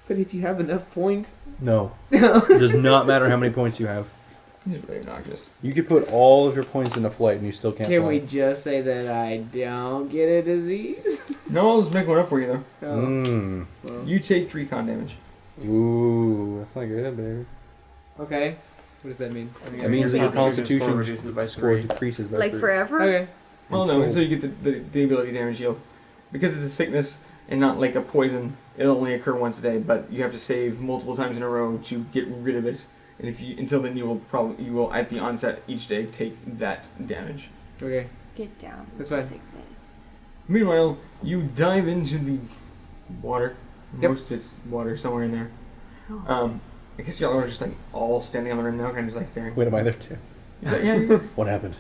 But if you have enough points... No. It does not matter how many points you have. It's really obnoxious. You could put all of your points into flight and you still can't Can fly. we just say that I don't get a disease? No, I'll just make one up for you, though. Mm. Well, You take 3 con damage. Ooh, that's not good, baby. okay. What does that mean? That means that your Constitution score constitution reduces by score 3. decreases by like 3. forever. Okay. Well, And no, so- until you get the ability damage healed. Because it's a sickness and not like a poison, it'll only occur once a day, but you have to save multiple times in a row to get rid of it. And if you until then you will at the onset each day take that damage. Okay. Get down. That's with fine. sickness. Meanwhile, you dive into the water. Yep. Most of it's water somewhere in there. Oh. I guess y'all are just like all standing on the rim now, kind of just like staring. Wait, am I there too? Is that- yeah. What happened?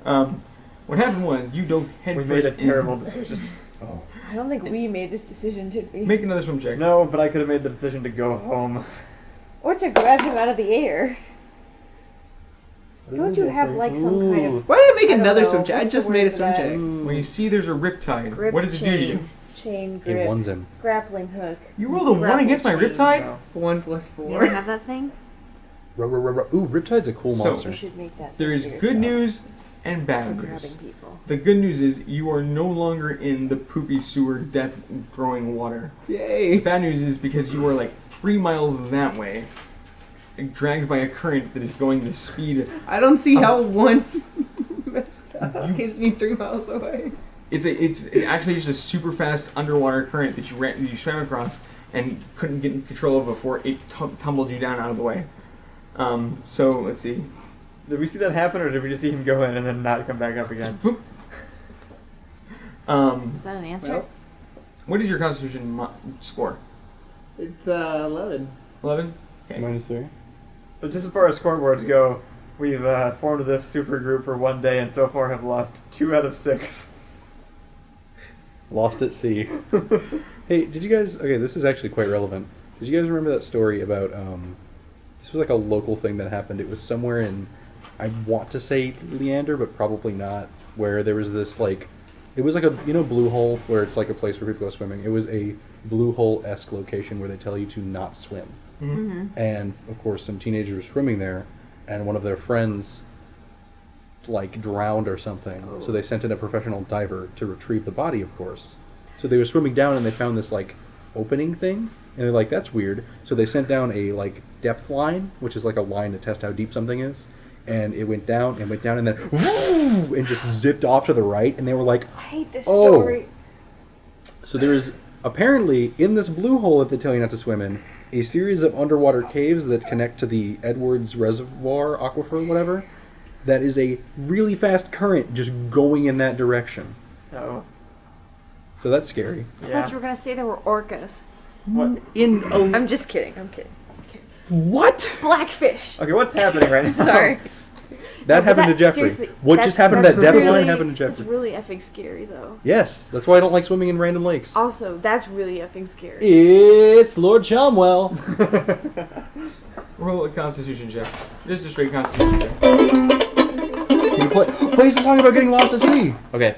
What happened was you dove head We first made a in- terrible decision. Oh. I don't think we made this decision, did we? Make another swim check. No, but I could have made the decision to go home. Or to grab him out of the air. Don't you have like some kind of Why did I make I don't another know, swim check? I what's just the made a word for swim that? check. When you see there's a riptide, grip what does it chain, do to you? Chain It grip, ones him. grappling hook. You rolled a 1 grapple against my chain. riptide? No. 1 plus You 4. don't have that thing? Ooh, Riptide's a cool So- monster. You should make that. There is thing for good yourself news and bad for news. grabbing people. The good news is you are no longer in the poopy sewer death growing water. The Yay. bad news is because you are like 3 miles that way, dragged by a current that is going the speed. I don't see how one messed up keeps me 3 miles away. It's actually just a super fast underwater current that you swam across and couldn't get in control of before it tumbled you down out of the way. So let's see. Did we see that happen, or did we just see him go in and then not come back up again? Whoop. Is that an answer? Well, What is your Constitution score? it's 11. 11. Okay. -3. So just as far as scoreboards go, we've formed this super group for 1 day and so far have lost 2 out of 6. Lost at sea. Hey, did you guys... Okay, this is actually quite relevant. Did you guys remember that story about... this was like a local thing that happened. It was somewhere in... I want to say Leander, but probably not. Where there was this, like... It was like a... You know Blue Hole, where it's like a place where people go swimming? It was a Blue Hole-esque location where they tell you to not swim. Mm-hmm. And, of course, some teenagers were swimming there, and one of their friends... like drowned or something. So they sent in a professional diver to retrieve the body, of course. So they were swimming down and they found this like opening thing, and they're like, that's weird. So they sent down a like depth line, which is like a line to test how deep something is, and it went down and then whoo, and just zipped off to the right, and they were like, I hate this oh. story. So there is apparently in this blue hole that they tell you not to swim in, a series of underwater caves that connect to the Edwards Reservoir aquifer, whatever. That is a really fast current just going in that direction. Oh. So that's scary. I Yeah. thought you were gonna say there were orcas. What? I'm just kidding. I'm kidding. What? Blackfish. Okay, what's happening right now? Sorry. That No, happened but to Jeffrey. seriously, What just happened to that depth really, line happened to That's Jeffrey. really effing scary, though. Yes, that's why I don't like swimming in random lakes. Also, that's really effing scary. It's Lord Chomwell. Roll a Constitution check. Just a straight Constitution check. Can you play the song about getting lost at sea. Okay.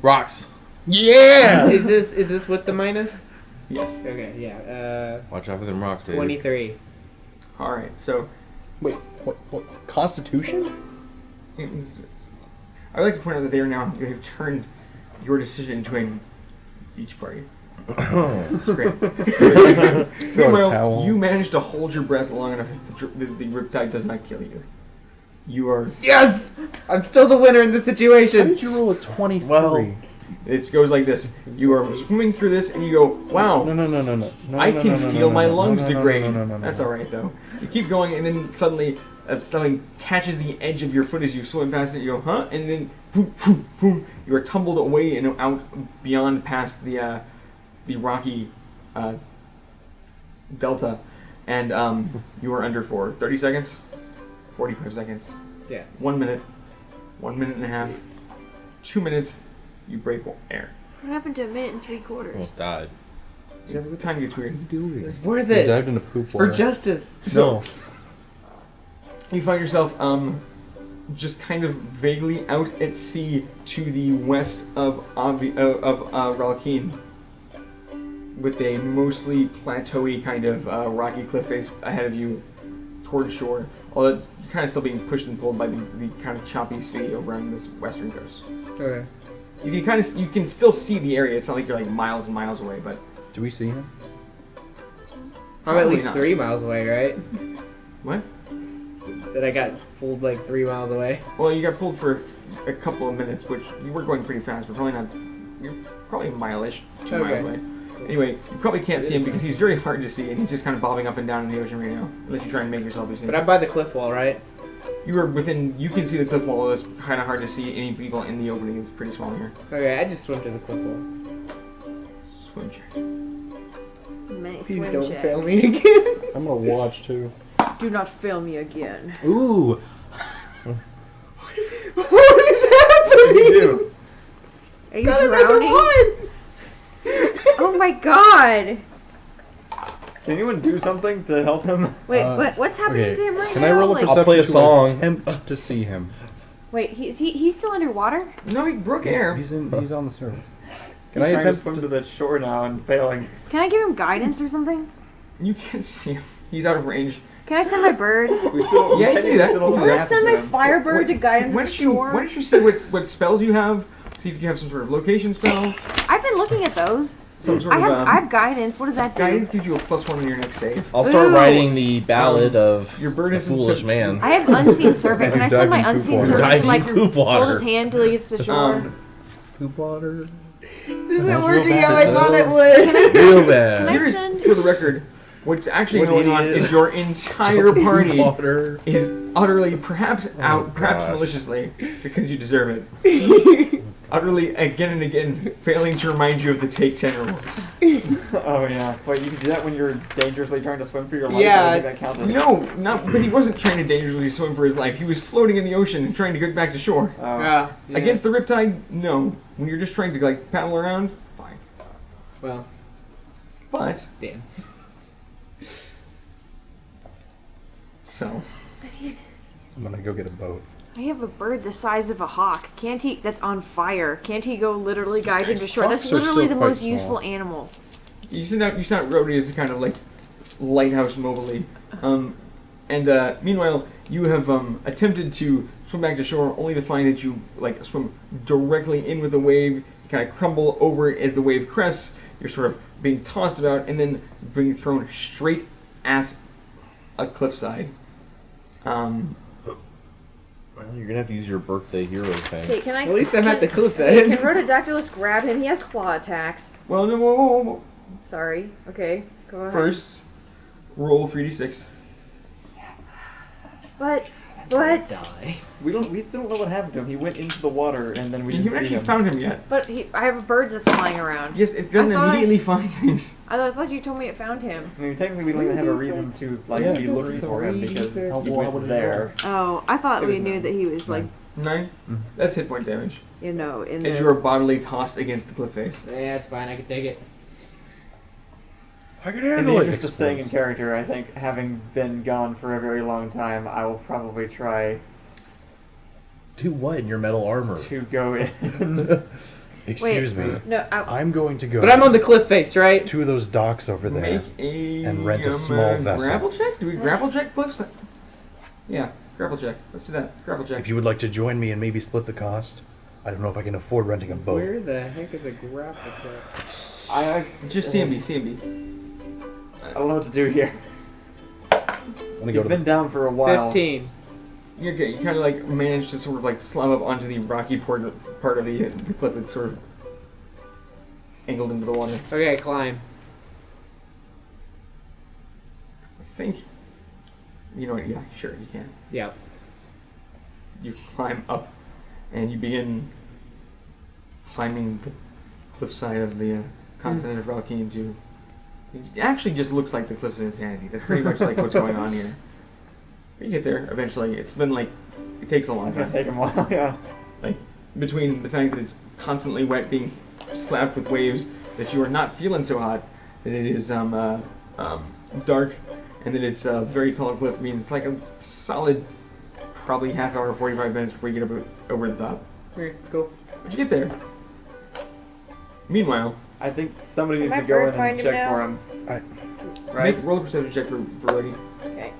Rocks. Yeah! Is this with the minus? Yes. Okay, yeah. Watch out for them rocks, dude. 23. All right. So Wait, what? Constitution? I would like to point out that they are now you have turned your decision into a beach party. It's great. Throw a Meanwhile, towel. you managed to hold your breath long enough that the riptide does not kill you. You are. Yes! I'm still the winner in this situation. How did you roll a 23? Well, it goes like this. You are swimming through this, and you go, wow. No. I can feel my lungs degrade. No. That's all right, though. You keep going, and then suddenly something catches the edge of your foot as you swim past it. You go, huh? And then, boom, boom, boom. You are tumbled away and out beyond past the rocky delta, and you are under for 30 seconds, 45 seconds. Yeah. 1 minute, 1 minute and a half, 2 minutes. You break air. What happened to a minute and 3/4? Almost died. Yeah, the time gets weird. It's worth You it. dived into poop For water. justice. So, you find yourself just kind of vaguely out at sea to the west of Ralkeen, with a mostly plateauy kind of rocky cliff face ahead of you towards shore. Although you're kind of still being pushed and pulled by the kind of choppy sea over on this western coast. Okay. You can still see the area. It's not like you're like miles and miles away, but Do we see him? I'm at least not. 3 miles away, right? What? Said I got pulled like 3 miles away. Well, you got pulled for a couple of minutes, which you were going pretty fast, but probably not. You're probably a mile-ish, 2 Okay. miles away. Anyway, you probably can't see him because he's very hard to see, and he's just kind of bobbing up and down in the ocean right now. Unless you try and make yourself be seen. But I'm by the cliff wall, right? You are within. You can see the cliff wall. It's kind of hard to see any people in the opening. It's pretty small here. Okay, I just swim to the cliff wall. Swim check. Many Please swim don't checks. fail me again. I'm gonna watch too. Do not fail me again. Ooh. What is happening? Are you drowning? Oh my god! Can anyone do something to help him? Wait, what's happening Okay. to him right Can now? I roll a Like- perception I'll play a to song. attempt to see him? Wait, he's still underwater? No, he broke air. He's on the surface. Can I trying to swim to the shore now and failing? Can I give him guidance or something? You can't see him. He's out of range. Can I send my bird? Yeah, you can do that. I'm gonna send my firebird to guide him to Why the don't you? shore. Why don't you see what spells you have? See if you have some sort of location spell. I've been looking at those. Some sort I of. have guidance. What does that do? Guidance gives you a +1 on your next save. I'll start Ooh. writing the ballad of your bird the isn't foolish to- man. I have unseen servant. Can I send my unseen servant to like Diving poop hold water. his hand till he gets to shore? Poop water. This isn't working how I thought it would. Can I Real send? bad. Can I Here's, send? for the record, what's actually What going on idiot. is your entire party Water. is utterly, perhaps gosh. maliciously, because you deserve it. Utterly, again and again, failing to remind you of the take 10 rules. Oh yeah. Wait, you can do that when you're dangerously trying to swim for your life? Yeah. I don't think that counted. No, but he wasn't trying to dangerously swim for his life. He was floating in the ocean and trying to get back to shore. Oh. Yeah. Against the riptide, no. When you're just trying to like paddle around, fine. Well, But damn. so I'm gonna go get a boat. I have a bird the size of a hawk. Can't he? That's on fire. Can't he go literally guide him to shore? That's hawks are literally still the quite most small. useful animal. you sent out Rhodey as a kind of like lighthouse mobily. Meanwhile, you have attempted to swim back to shore, only to find that you like swim directly in with the wave. You kind of crumble over as the wave crests. You're sort of being tossed about, and then being thrown straight at a cliffside. Well, you're gonna have to use your birthday hero thing. Okay, can I? At least I'm at the cliff's Hey, edge. can Rhododactylus grab him? He has claw attacks. Well, no, whoa. Sorry. Okay, go ahead. First, roll 3d6. But Die. We still don't know what happened to him. He went into the water and then we You didn't haven't see actually him. found him yet. But I have a bird that's flying around. Yes, it doesn't I thought immediately find things. I thought you told me it found him. I mean, technically, we don't even have a reason to be looking for him because he went there. Oh, I thought It we was knew nine. that he was like, 9? That's hit point damage. you know, in As the. you are bodily tossed against the cliff face. Yeah, it's fine. I can take it. I can In the handle it. interest of staying in character, I think, having been gone for a very long time, I will probably try Do what in your metal armor? to go in. Excuse me. No, I'm going to go But I'm on the cliff face, right? to those docks over there. Make a and rent a small vessel. grapple check? Do we grapple check cliffside? Yeah, grapple check. Let's do that. Grapple check. If you would like to join me and maybe split the cost, I don't know if I can afford renting a boat. Where the heck is a grapple check? Just CMB. I don't know what to do here. I'm gonna go You've to been down for a while. 15. Okay, you kind of like manage to sort of like slam up onto the rocky part of the cliff that's sort of angled into the water. Okay, climb. I think. You know what? Yeah, sure, you can. Yeah. You climb up, and you begin climbing the cliffside of the continent of Valentine to. It actually just looks like the Cliffs of Insanity. That's pretty much like what's going on here. But you get there eventually. It's been like it takes a long time. It's gonna take a while, yeah. Like between the fact that it's constantly wet, being slapped with waves, that you are not feeling so hot, that it is dark, and that it's a very tall cliff means it's like a solid, probably half hour, 45 minutes before you get over the top. Okay, cool. But you get there. Meanwhile, I think somebody Can needs my to go bird in find and him check now? for him. make roll a perception check for Lodi. Okay.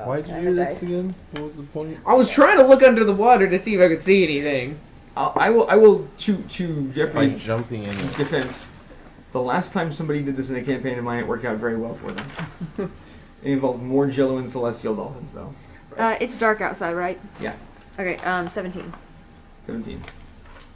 Why'd you do this again? What was the point? I was trying to look under the water to see if I could see anything. I will to Jeffrey's By jumping in. defense. The last time somebody did this in a campaign of mine, it worked out very well for them. It involved more Jello and celestial dolphins, though. It's dark outside, right? Yeah. Okay, 17. 17.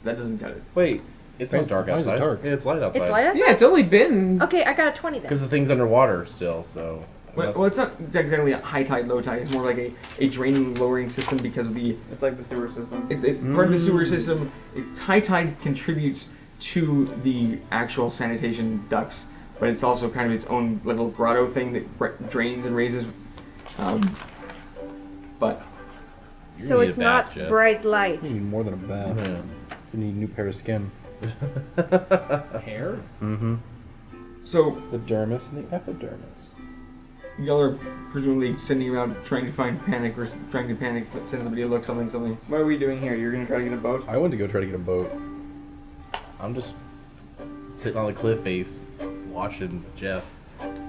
That doesn't cut it. Wait, it's not dark Why is it outside. dark? Yeah, it's light outside. It's light outside? Yeah, it's only been. Okay, I got a 20 then. Because the thing's underwater still, so. Well, it's not exactly a high tide, low tide. It's more like a draining, lowering system because of the. It's like the sewer system. It's part of the sewer system. High tide contributes to the actual sanitation ducts, but it's also kind of its own little grotto thing that drains and raises. But You So need it's a bath, not Jeff. bright light. You need more than a bath. Yeah. You need a new pair of skin. Hair? Mm-hmm. so The dermis and the epidermis. y'all are presumably sending around trying to find panic or trying to panic, but send somebody to look something. What are we doing here? You're gonna try to get a boat? I went to go try to get a boat. I'm just sitting on the cliff face, watching Jeff. So it gets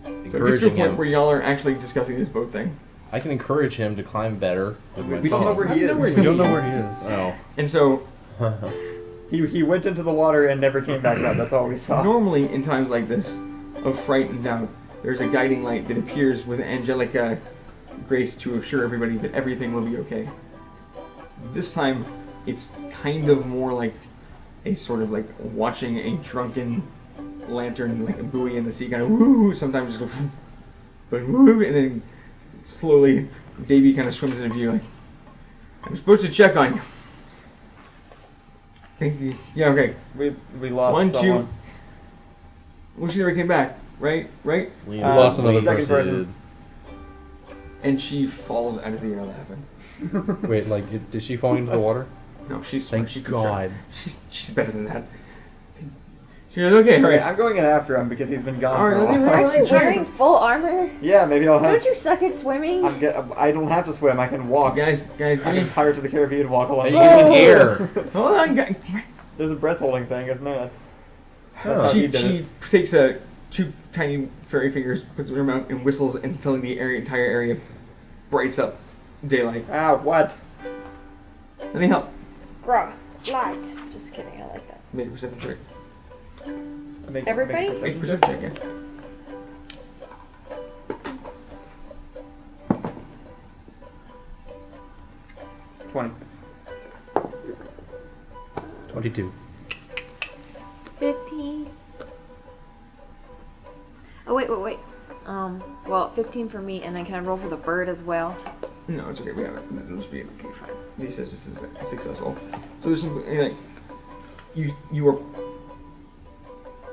to a Encouraging point him. where y'all are actually discussing this boat thing. I can encourage him to climb better with my We don't know song. where he is. We don't know where he is. Oh. And so He went into the water and never came back up. That's all we saw. normally in times like this of fright and doubt, there's a guiding light that appears with angelic grace to assure everybody that everything will be okay. This time, it's kind of more like a sort of like watching a drunken lantern, like a buoy in the sea, kind of woo, sometimes just go, but woo, and then slowly Davey kind of swims into view, like, I'm supposed to check on you. Thank you. Yeah, okay. We lost 1, 2. someone. Well, she never came back, right? We lost another second person. And she falls out of the air laughing. Wait, like, did she fall into the water? No, she's Thank smart. She could God. try. She's better than that. She goes, okay, Alright, alright. I'm going in after him because he's been gone Alright, for a let me while. relax. Really wearing full armor? Yeah, maybe I'll have. Don't you suck at swimming? I don't have to swim. I can walk. Guys, give I me. can Pirates of the Caribbean walk along. Hey, you can air. Hold on, guys. There's a breath holding thing, isn't there? That's how he She did it. takes two tiny fairy fingers, puts it in her mouth, and whistles until the entire area brights up daylight. Ah, what? Let me help. Gross. Light. Just kidding, I like that. Make a perception check. Everybody? Make a perception check, yeah. 20. 22. 15. Oh, wait. Well, 15 for me, and then can I roll for the bird as well? No, it's okay. We have it. It'll just be okay. Fine. He says this is successful. So there's some like you are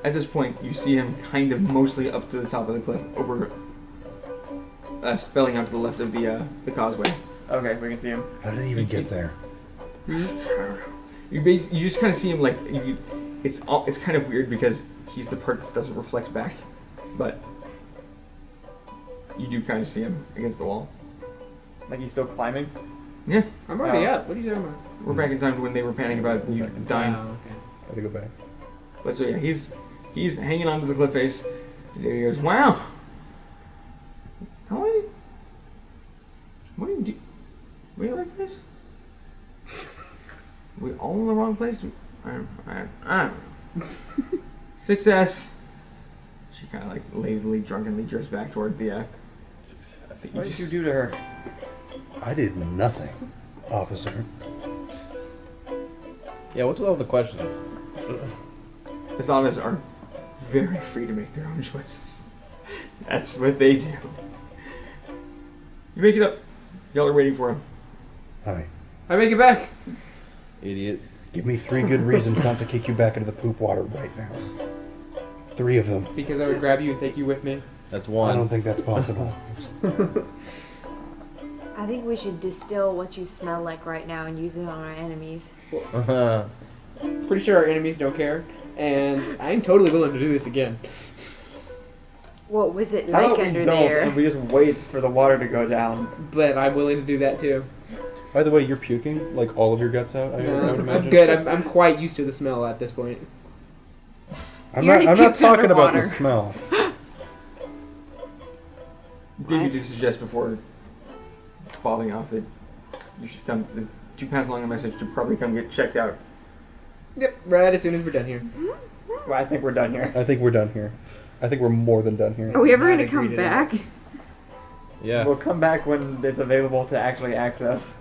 at this point. You see him kind of mostly up to the top of the cliff, over spelling out to the left of the causeway. Okay, we can see him. How did he even get there? You just kind of see him like it's kind of weird because he's the part that doesn't reflect back, but you do kind of see him against the wall. Like he's still climbing? Yeah. I'm already up. What are you talking about? We're back in time to when they were panicking about you dying. Oh, okay. I have to go back. But so yeah, he's hanging onto the cliff face. And he goes, "Wow, what do you do? We like this? We all in the wrong place? I don't know. Success." She kind of like lazily, drunkenly drifts back toward the. What did you do to her? I did nothing, officer. Yeah, what's with all the questions? The zombies are very free to make their own choices. That's what they do. You make it up. Y'all are waiting for him. Hi. I make it back. Idiot. Give me 3 good reasons not to kick you back into the poop water right now. 3 of them. Because I would grab you and take you with me. That's one. I don't think that's possible. I think we should distill what you smell like right now and use it on our enemies. Pretty sure our enemies don't care, and I'm totally willing to do this again. What was it How like about we under don't there? and we just wait for the water to go down? But I'm willing to do that too. By the way, you're puking like all of your guts out. I would imagine. I'm good. I'm quite used to the smell at this point. I'm You already not puked talking about underwater. the smell. David did suggest before falling off that you should come to pass along a message to probably come get checked out. Yep, right as soon as we're done here. Well, I think we're done here. I think we're done here. I think we're more than done here. Are we ever Not going to agree come to that. back? Yeah. We'll come back when it's available to actually access.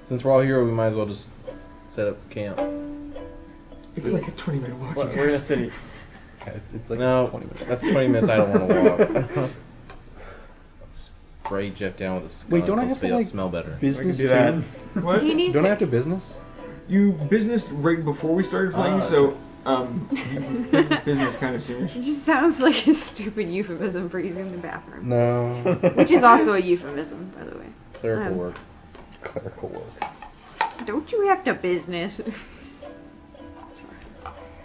Since we're all here, we might as well just set up camp. It's like a 20-minute walk. We're you in a guys. city. Yeah, it's like No, 20 minutes. that's 20 minutes I don't want to walk. Let's spray Jeff down with a skunk. Wait, don't I He'll have to, smell- like, smell better? Business We can do too? What? He needs Don't to... I have to business? You businessed right before we started playing, so business kind of soonish. It just sounds like a stupid euphemism for using the bathroom. No. Which is also a euphemism, by the way. Clerical work. Clerical work. Don't you have to business?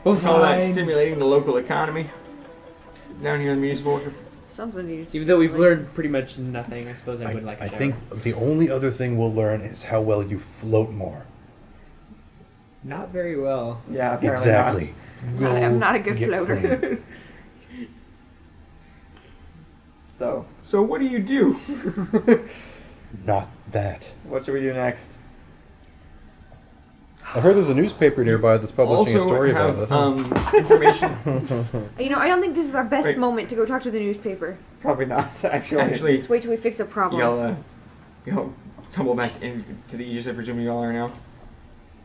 All that stimulating the local economy down here in the municipal worker. Something needs Even though we've learned pretty much nothing, I suppose I would like to I shower. think the only other thing we'll learn is how well you float more. Not very well. Yeah, apparently Exactly. I'm not a good Get floater. clean. not. So what do you do? Not that. What should we do next? I heard there's a newspaper nearby that's publishing Also a story have about us. information. You know, I don't think this is our best Wait. moment to go talk to the newspaper. Probably not, actually. Actually, Let's wait till we fix a problem. y'all tumble back into the Aegis, I presume y'all are now.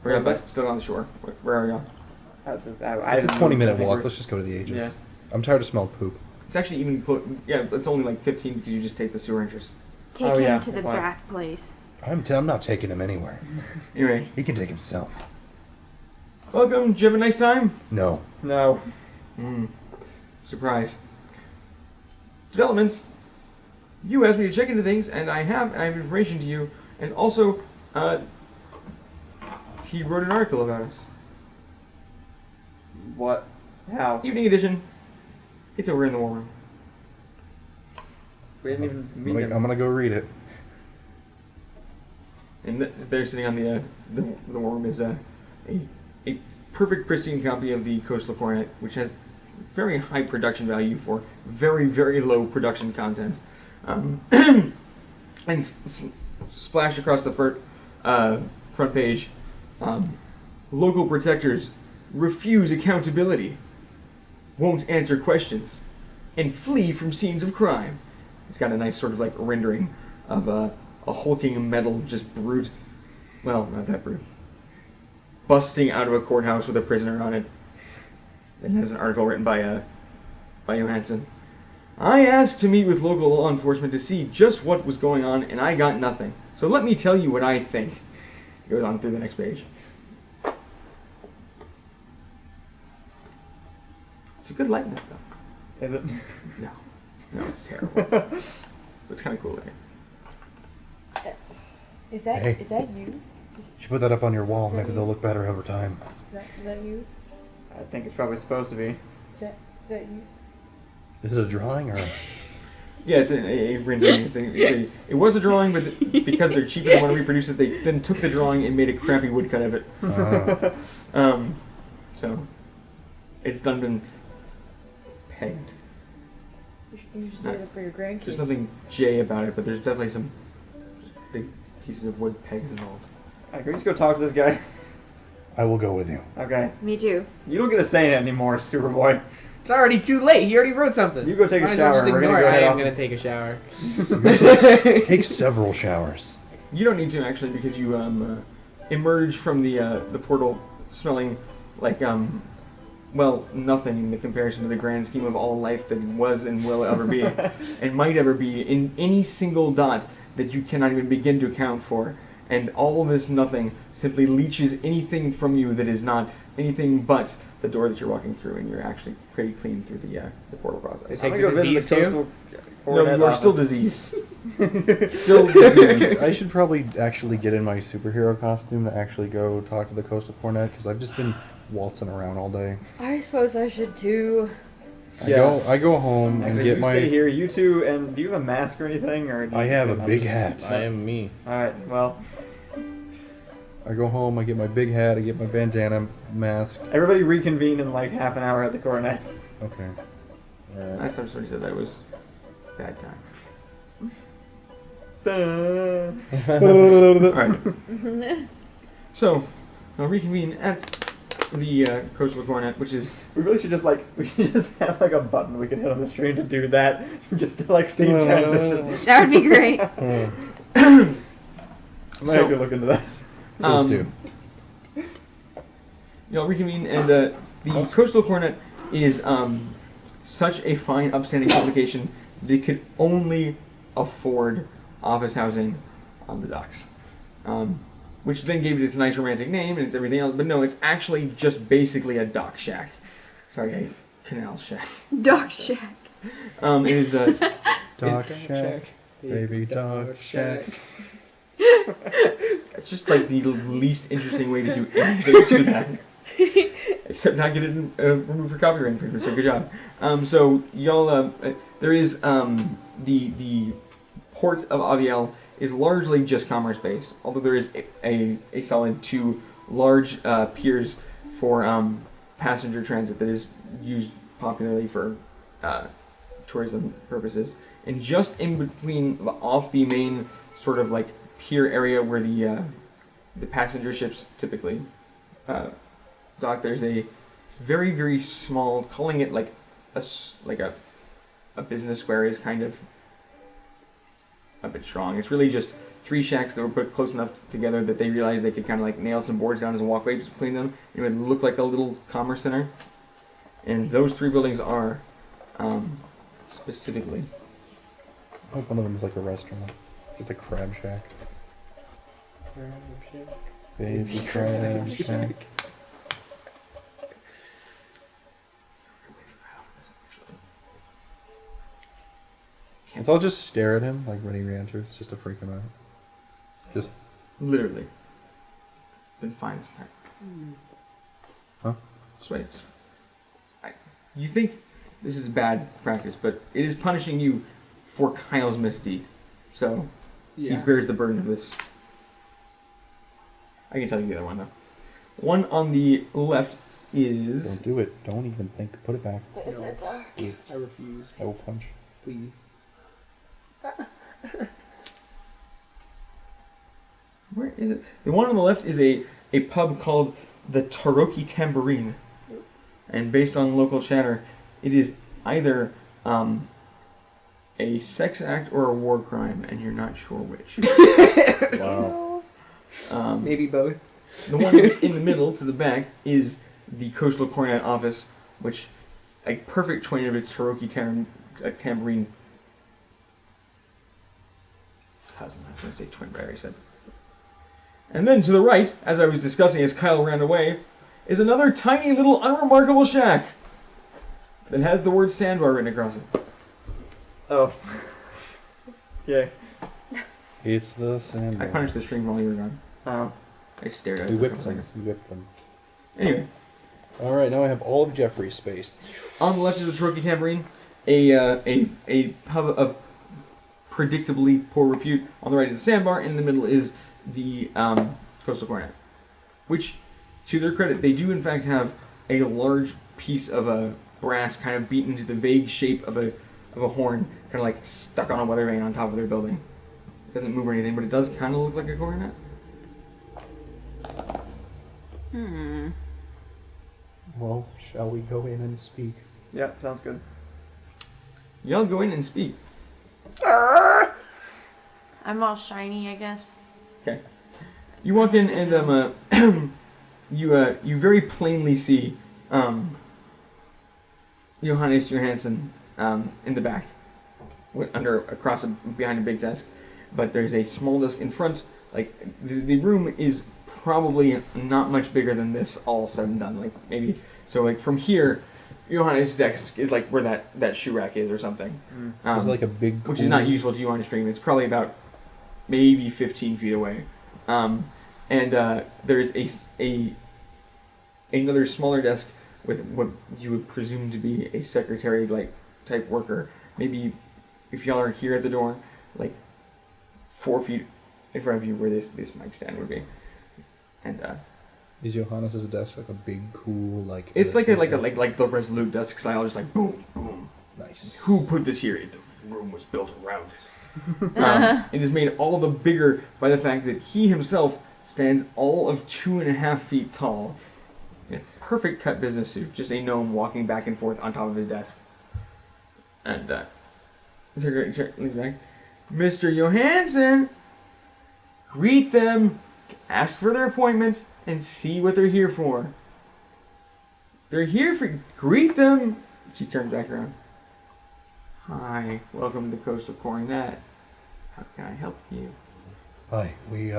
We're Where back, still on the shore. Where are y'all? It's a 20-minute walk. Let's just go to the Aegis. Yeah. I'm tired of smelling poop. It's actually even yeah, it's only like 15 because you just take the sewer entrance. Take Oh, him yeah, to the fine. bath place. I'm not taking him anywhere. Anyway, He can take himself. welcome. Did you have a nice time? No. No. Surprise. Developments. You asked me to check into things, and I have information to you. And also, he wrote an article about us. What? How? Evening edition. It's over in the war room. We didn't even meet I'm him. gonna go read it. And they're sitting on the war room is a perfect pristine copy of the Coastal Cornet, which has very high production value for very, very low production content. And splashed across the front page, local protectors refuse accountability, won't answer questions, and flee from scenes of crime. It's got a nice sort of like rendering of a hulking metal just brute. Well, not that brute. Busting out of a courthouse with a prisoner on it. It has an article written by Johansson. I asked to meet with local law enforcement to see just what was going on, and I got nothing. So let me tell you what I think. It goes on through the next page. It's a good likeness, though. Is it? No, it's terrible. But it's kind of cool looking. Is that Hey. is that you? You should put that up on your wall. Maybe they'll look better over time. Is that you? I think it's probably supposed to be. Is that you? Is it a drawing or? Yeah, it's a rendering. It was a drawing, but because they're cheaper than want to reproduce it, they then took the drawing and made a crappy woodcut of it. So it's been pegged. You should say that for your grandkids. There's nothing J about it, but there's definitely some big pieces of wood pegs involved. Alright, can we just go talk to this guy? I will go with you. Okay. Me too. You don't get a say in it anymore, Superboy. It's already too late. He already wrote something. You go take a Might as well shower. just We're ignore gonna go it. head I am off. gonna take a shower. Take several showers. You don't need to actually because you emerge from the portal smelling like well, nothing in the comparison to the grand scheme of all life that was and will ever be, and might ever be in any single dot that you cannot even begin to account for. And all this nothing simply leeches anything from you that is not anything but the door that you're walking through, and you're actually pretty clean through the portal process. Take I'm the gonna go visit disease the too? Coastal No, Cornet you are still office. diseased. Still diseased. I should probably actually get in my superhero costume to actually go talk to the Coastal Cornet because I've just been waltzing around all day. I suppose I should too. I go home and Actually, get you my. stay here. You two, and do you have a mask or anything? Or do you I have a just- big hat. I am me. All right. Well, I go home. I get my big hat. I get my bandana mask. everybody reconvene in like half an hour at the Coronet. Okay. Last time somebody said that was bad time. Alright. So, I'll reconvene at the Coastal Cornet, which is... We really should just have like a button we can hit on the stream to do that, just to like steam transition. That would be great. I might have to look into that. Please do. Y'all reconvene, and the Coastal Cornet is such a fine, upstanding publication that it could only afford office housing on the docks. Which then gave it its nice romantic name and its everything else, but no, it's actually just basically a dock shack. Sorry, a canal shack. Dock shack. It is a... Dog shack, baby dog shack. It's just like the least interesting way to do anything to that. Except not get it removed for copyright infringement, so good job. So y'all, there is the port of Aviel is largely just commerce base, although there is a solid 2 large piers for passenger transit that is used popularly for tourism purposes. And just in between, off the main sort of like pier area where the passenger ships typically dock, there's a very, very small, calling it like a business square is kind of a bit strong. It's really just 3 shacks that were put close enough together that they realized they could kind of like nail some boards down as walkways between them. It would look like a little commerce center. And those 3 buildings are specifically. I hope one of them is like a restaurant. It's a crab shack. Baby crab shack. So I'll just stare at him like when he re-enters, just to freak him out. Just Literally. Been fine this time. Huh? Just wait. You think this is bad practice, but it is punishing you for Kyle's misdeed. So, he bears the burden of this. I can tell you the other one, though. One on the left is... don't do it. Don't even think. Put it back. What is that dark? I refuse. I will punch. Please. Where is it? The one on the left is a pub called the Taroki Tambourine. And based on local chatter, it is either a sex act or a war crime, and you're not sure which. Wow. Maybe both. The one in the middle, to the back, is the Coastal Cornet office, which a perfect twin of its Taroki Tambourine cousin. I was going to say twin, but I already said. And then to the right, as I was discussing as Kyle ran away, is another tiny little unremarkable shack that has the word sandbar written across it. Oh. Yay. It's the sandbar. I punished the string while you were gone. Oh. I stared at We it. whipped them. We whipped them. Anyway. Alright, now I have all of Jeffrey's space. On the left is the Taroki Tambourine, a pub of predictably poor repute. On the right is the sandbar, and in the middle is the Coastal Cornet. Which, to their credit, they do in fact have a large piece of a brass kind of beaten into the vague shape of a horn, kind of like stuck on a weather vane on top of their building. It doesn't move or anything, but it does kind of look like a coronet. Well, shall we go in and speak? Yep, sounds good. Y'all go in and speak. I'm all shiny, I guess. Okay. You walk in and you very plainly see Johannes Johansson in the back, behind a big desk, but there's a small desk in front. Like the room is probably not much bigger than this, all said and done. Like maybe so. Like from here, Johannes' desk is like where that shoe rack is or something. It's like a big, which is not useful to you on stream. It's probably about maybe 15 feet away. There's another smaller desk with what you would presume to be a secretary like type worker. Maybe if y'all are here at the door, like 4 feet in front of you where this mic stand would be. And is Johannes' desk like a big cool like? It's like the Resolute desk style, just like boom boom. Nice. Who put this here? The room was built around it. It is made all the bigger by the fact that he himself stands all of 2.5 feet tall. In a perfect cut business suit, just a gnome walking back and forth on top of his desk. And Mr. Johansson, greet them, ask for their appointment, and see what they're here for. They're here for... Greet them! She turns back around. Hi, welcome to Coastal Cornet. How can I help you? Hi, we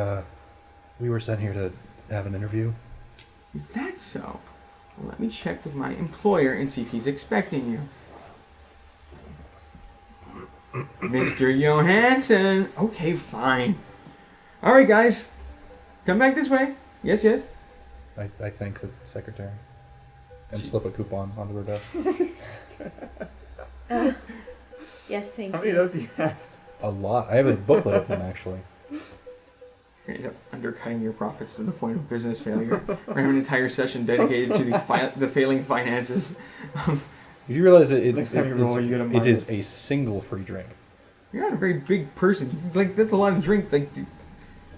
were sent here to have an interview. Is that so? Well, let me check with my employer and see if he's expecting you. Mr. Johansson. Okay, fine. All right, guys. Come back this way. Yes, yes. I thank the secretary and slip a coupon onto her desk. Yes, thank you. How many of those do you have? A lot. I have a booklet of them actually. You end up undercutting your profits to the point of business failure. We're having an entire session dedicated to the failing finances. You realize that Next time you roll, you get a it minus. is a single free drink. You're not a very big person. Like that's a lot of drink. Like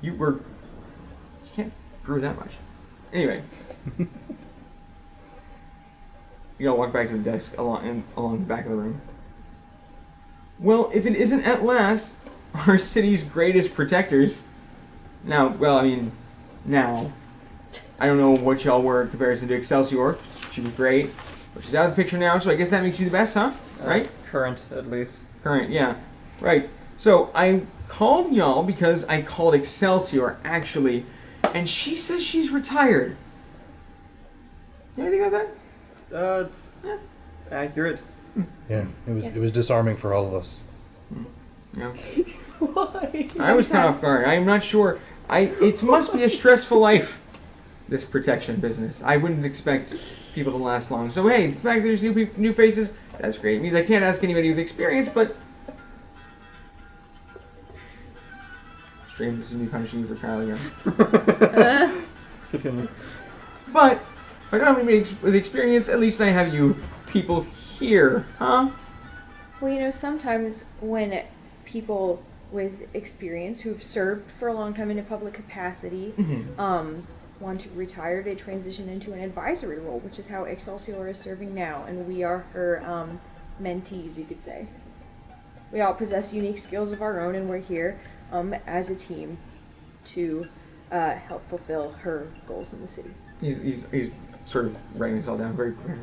you can't brew that much. Anyway, you gotta walk back to the desk along the back of the room. Well, if it isn't at last our city's greatest protectors. Now, I don't know what y'all were in comparison to Excelsior. She was great, but she's out of the picture now, so I guess that makes you the best, huh? Right? Current, at least. Current, yeah. Right. So I called y'all because I called Excelsior, actually, and she says she's retired. You know anything about that? It's accurate. Yeah, it was disarming for all of us. Yeah. Why? I was caught off guard. I'm not sure. It must be a stressful life, this protection business. I wouldn't expect people to last long. So hey, the fact that there's new faces, that's great. It means I can't ask anybody with experience, but... Stream, this is me punishing you for Kyle again. Continue. But, if I don't have anybody with experience, at least I have you people here, huh? Well, sometimes when people with experience who've served for a long time in a public capacity want to retire, they transition into an advisory role, which is how Excelsior is serving now, and we are her mentees, you could say. We all possess unique skills of our own, and we're here as a team to help fulfill her goals in the city. He's sort of writing this all down very clearly.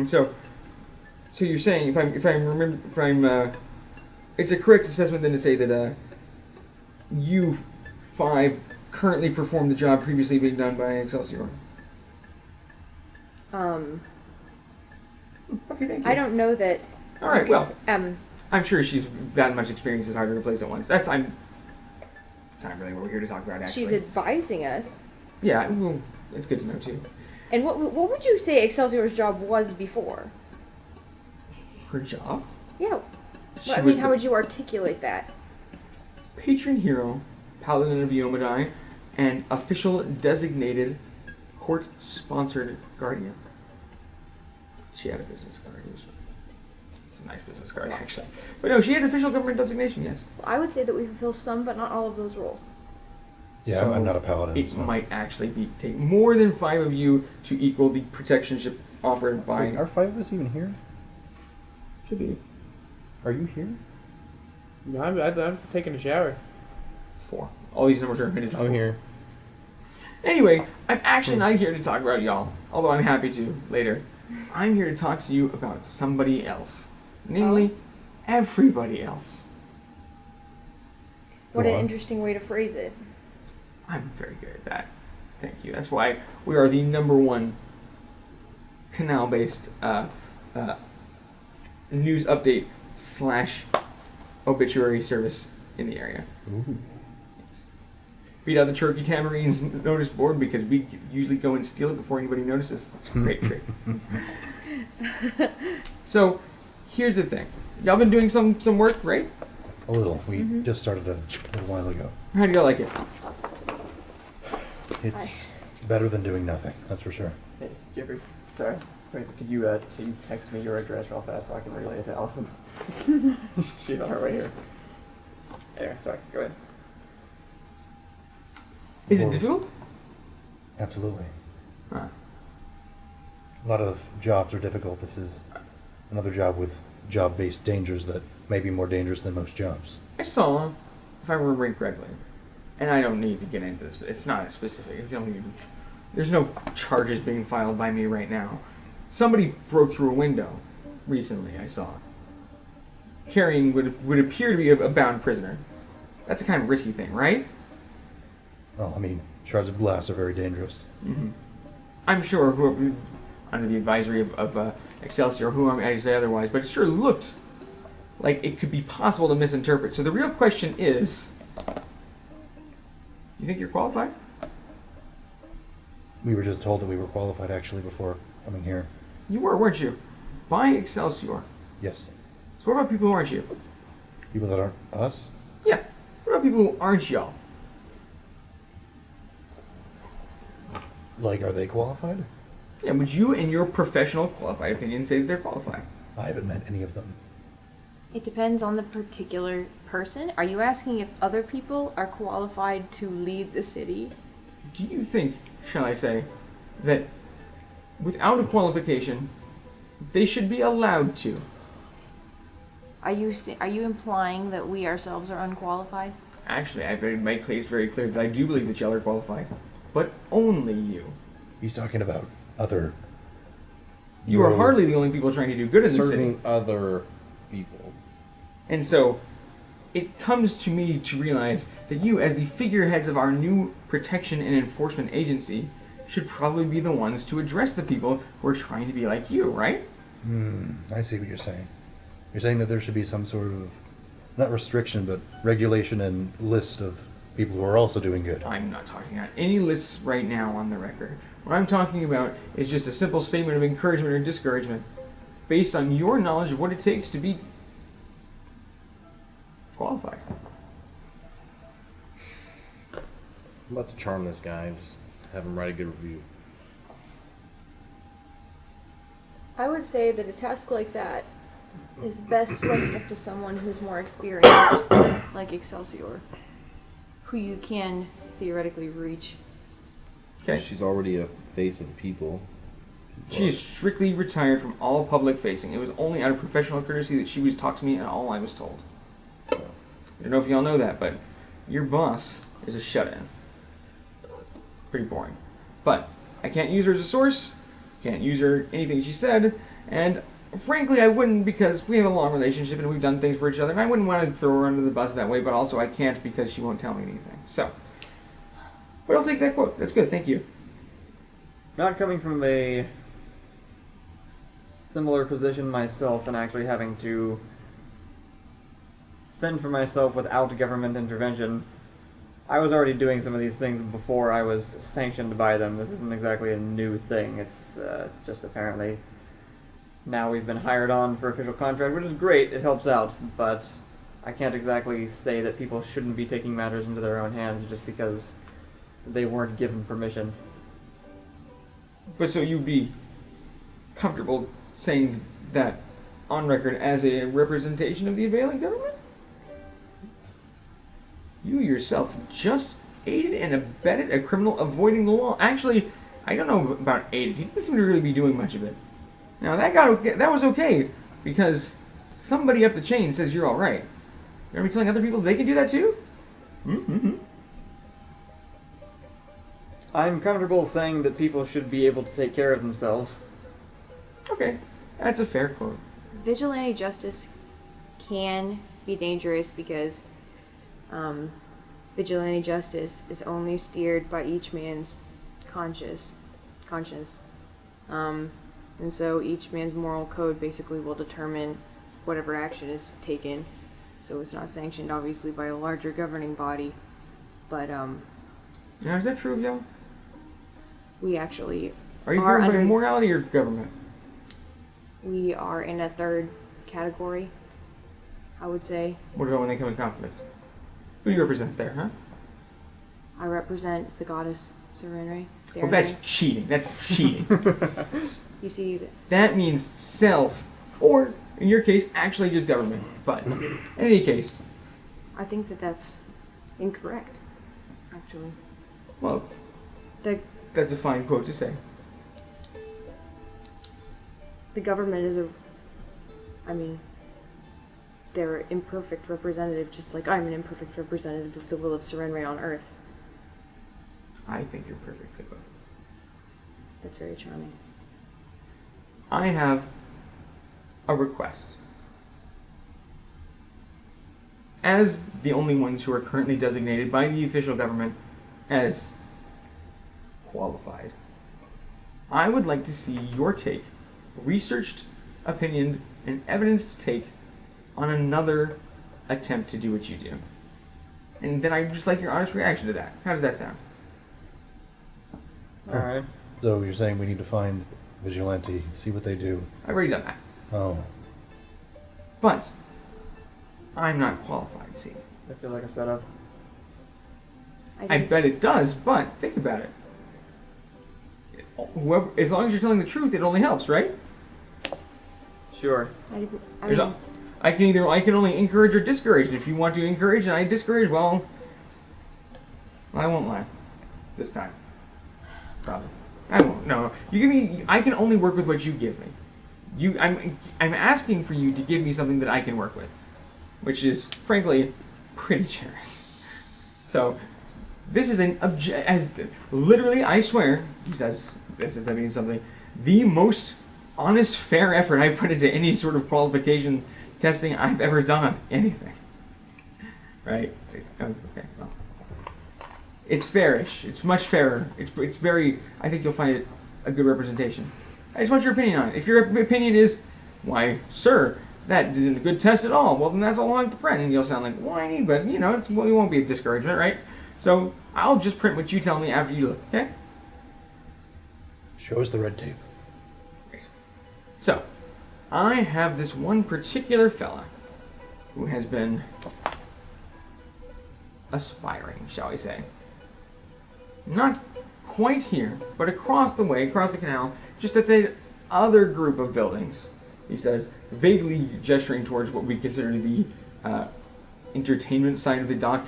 So you're saying it's a correct assessment then to say that you 5 currently perform the job previously being done by Excelsior. Okay, thank you. I don't know that. All right, well, I'm sure she's that much experience is hard to replace at once. That's not really what we're here to talk about. Actually, She's advising us. Yeah, well, it's good to know too. And what would you say Excelsior's job was before? Her job? Yeah. She Well, how would you articulate that? Patron hero, paladin of Yomadi, and official designated court-sponsored guardian. She had a business card. It's a nice business card, actually. But no, she had official government designation, yes. Well, I would say that we fulfill some, but not all of those roles. Yeah, So I'm not a paladin. It might actually take more than 5 of you to equal the protectionship offered by... Wait, are 5 of us even here? Should be. Are you here? No, I'm taking a shower. 4. All these numbers are committed to 4. I'm here. Anyway, I'm actually not here to talk about y'all, although I'm happy to later. I'm here to talk to you about somebody else. Namely, everybody else. What Go an on. interesting way to phrase it. I'm very good at that. Thank you. That's why we are the #1 canal-based news update / obituary service in the area. Ooh. Yes. Beat out the Cherokee Tamarines notice board because we usually go and steal it before anybody notices. It's a great trick. So, here's the thing. Y'all been doing some work, right? A little. We just started a little while ago. How do y'all like it? It's better than doing nothing, that's for sure. Hey, Jeffrey, sorry. Wait, could you text me your address real fast so I can relay it to Allison? She's on her way here. Anyway, sorry, go ahead. Is it Or- difficult? Absolutely. Huh. A lot of jobs are difficult. This is another job with job-based dangers that may be more dangerous than most jobs. I saw, if I remember correctly, and I don't need to get into this, but it's not as specific. It don't even, there's no charges being filed by me right now. Somebody broke through a window recently, I saw, carrying what would appear to be a bound prisoner. That's a kind of risky thing, right? Well, I mean, shards of glass are very dangerous. Mm-hmm. I'm sure, whoever, under the advisory of Excelsior, who am I to say otherwise, but it sure looked like it could be possible to misinterpret. So the real question is, you think you're qualified? We were just told that we were qualified actually before coming here. You were, weren't you? By Excelsior. Yes. So what about people who aren't you? People that aren't us? Yeah. What about people who aren't y'all? Like, are they qualified? Yeah, would you, in your professional qualified opinion, say that they're qualified? I haven't met any of them. It depends on the particular person. Are you asking if other people are qualified to lead the city? Do you think, shall I say, that without a qualification, they should be allowed to? Are you implying that we ourselves are unqualified? Actually, I've made my case very clear that I do believe that y'all are qualified. But only you. He's talking about other... You are hardly the only people trying to do good in the city. Certain other people. And so, it comes to me to realize that you, as the figureheads of our new protection and enforcement agency, should probably be the ones to address the people who are trying to be like you, right? I see what you're saying. You're saying that there should be some sort of, not restriction, but regulation and list of people who are also doing good. I'm not talking about any lists right now on the record. What I'm talking about is just a simple statement of encouragement or discouragement based on your knowledge of what it takes to be qualified. I'm about to charm this guy and just have him write a good review. I would say that a task like that is best left up to someone who's more experienced, like Excelsior, who you can theoretically reach. Okay. She's already a face of the people. She is strictly retired from all public facing. It was only out of professional courtesy that she was talked to me and all I was told. I don't know if y'all know that, but your boss is a shut-in. Pretty boring. But I can't use her as a source, can't use her anything she said, and frankly I wouldn't because we have a long relationship and we've done things for each other, and I wouldn't want to throw her under the bus that way, but also I can't because she won't tell me anything. So, but I'll take that quote. That's good, thank you. Not coming from a similar position myself and actually having to fend for myself without government intervention, I was already doing some of these things before I was sanctioned by them. This isn't exactly a new thing. It's just apparently now we've been hired on for official contract, which is great. It helps out, but I can't exactly say that people shouldn't be taking matters into their own hands just because they weren't given permission. But so you'd be comfortable saying that on record as a representation of the availing government? You yourself just aided and abetted a criminal avoiding the law. Actually, I don't know about aided. He didn't seem to really be doing much of it. Now that was okay because somebody up the chain says you're all right. You're gonna be telling other people they can do that too? Mm-hmm. I'm comfortable saying that people should be able to take care of themselves. Okay, that's a fair quote. Vigilante justice can be dangerous because vigilante justice is only steered by each man's conscience. And so each man's moral code basically will determine whatever action is taken. So it's not sanctioned, obviously, by a larger governing body. But, Now, is that true of y'all? we actually Are you are governed by under... morality or government? We are in a third category, I would say. What about when they come in conflict? Who do you represent there, huh? I represent the goddess Serenre. Well, that's cheating. That's cheating. You see, That means self, or in your case, actually just government. But in any case, I think that that's incorrect, actually. well, The that's a fine quote to say. the government is they're imperfect representative, just like I'm an imperfect representative of the will of Serenre on Earth. I think you're perfect, Pippa. That's very charming. I have a request. As the only ones who are currently designated by the official government as qualified, I would like to see your take, researched, opinioned, and evidenced take on another attempt to do what you do. And then I'd just like your honest reaction to that. How does that sound? Alright. So you're saying we need to find Vigilante, see what they do. I've already done that. Oh. But I'm not qualified, see. I feel like a setup. I bet it does, but think about it. Whoever, as long as you're telling the truth, it only helps, right? Sure. I can only encourage or discourage. And if you want to encourage and I discourage, well, I won't lie this time. Probably. I won't. No, you give me. I can only work with what you give me. I'm asking for you to give me something that I can work with, which is frankly pretty generous. So this is literally, I swear, he says as if that means something, the most honest, fair effort I put into any sort of qualification testing I've ever done on anything. Right? Okay. Well. It's fairish. It's much fairer. It's very. I think you'll find it a good representation. I just want your opinion on it. If your opinion is, why, sir, that isn't a good test at all, well then that's all I have to print, and you'll sound like whiny, but it won't be a discouragement, right? So I'll just print what you tell me after you look. Okay? Show us the red tape. Great. So I have this one particular fella who has been aspiring, shall we say. Not quite here, but across the way, across the canal, just at the other group of buildings, he says, vaguely gesturing towards what we consider to be entertainment side of the dock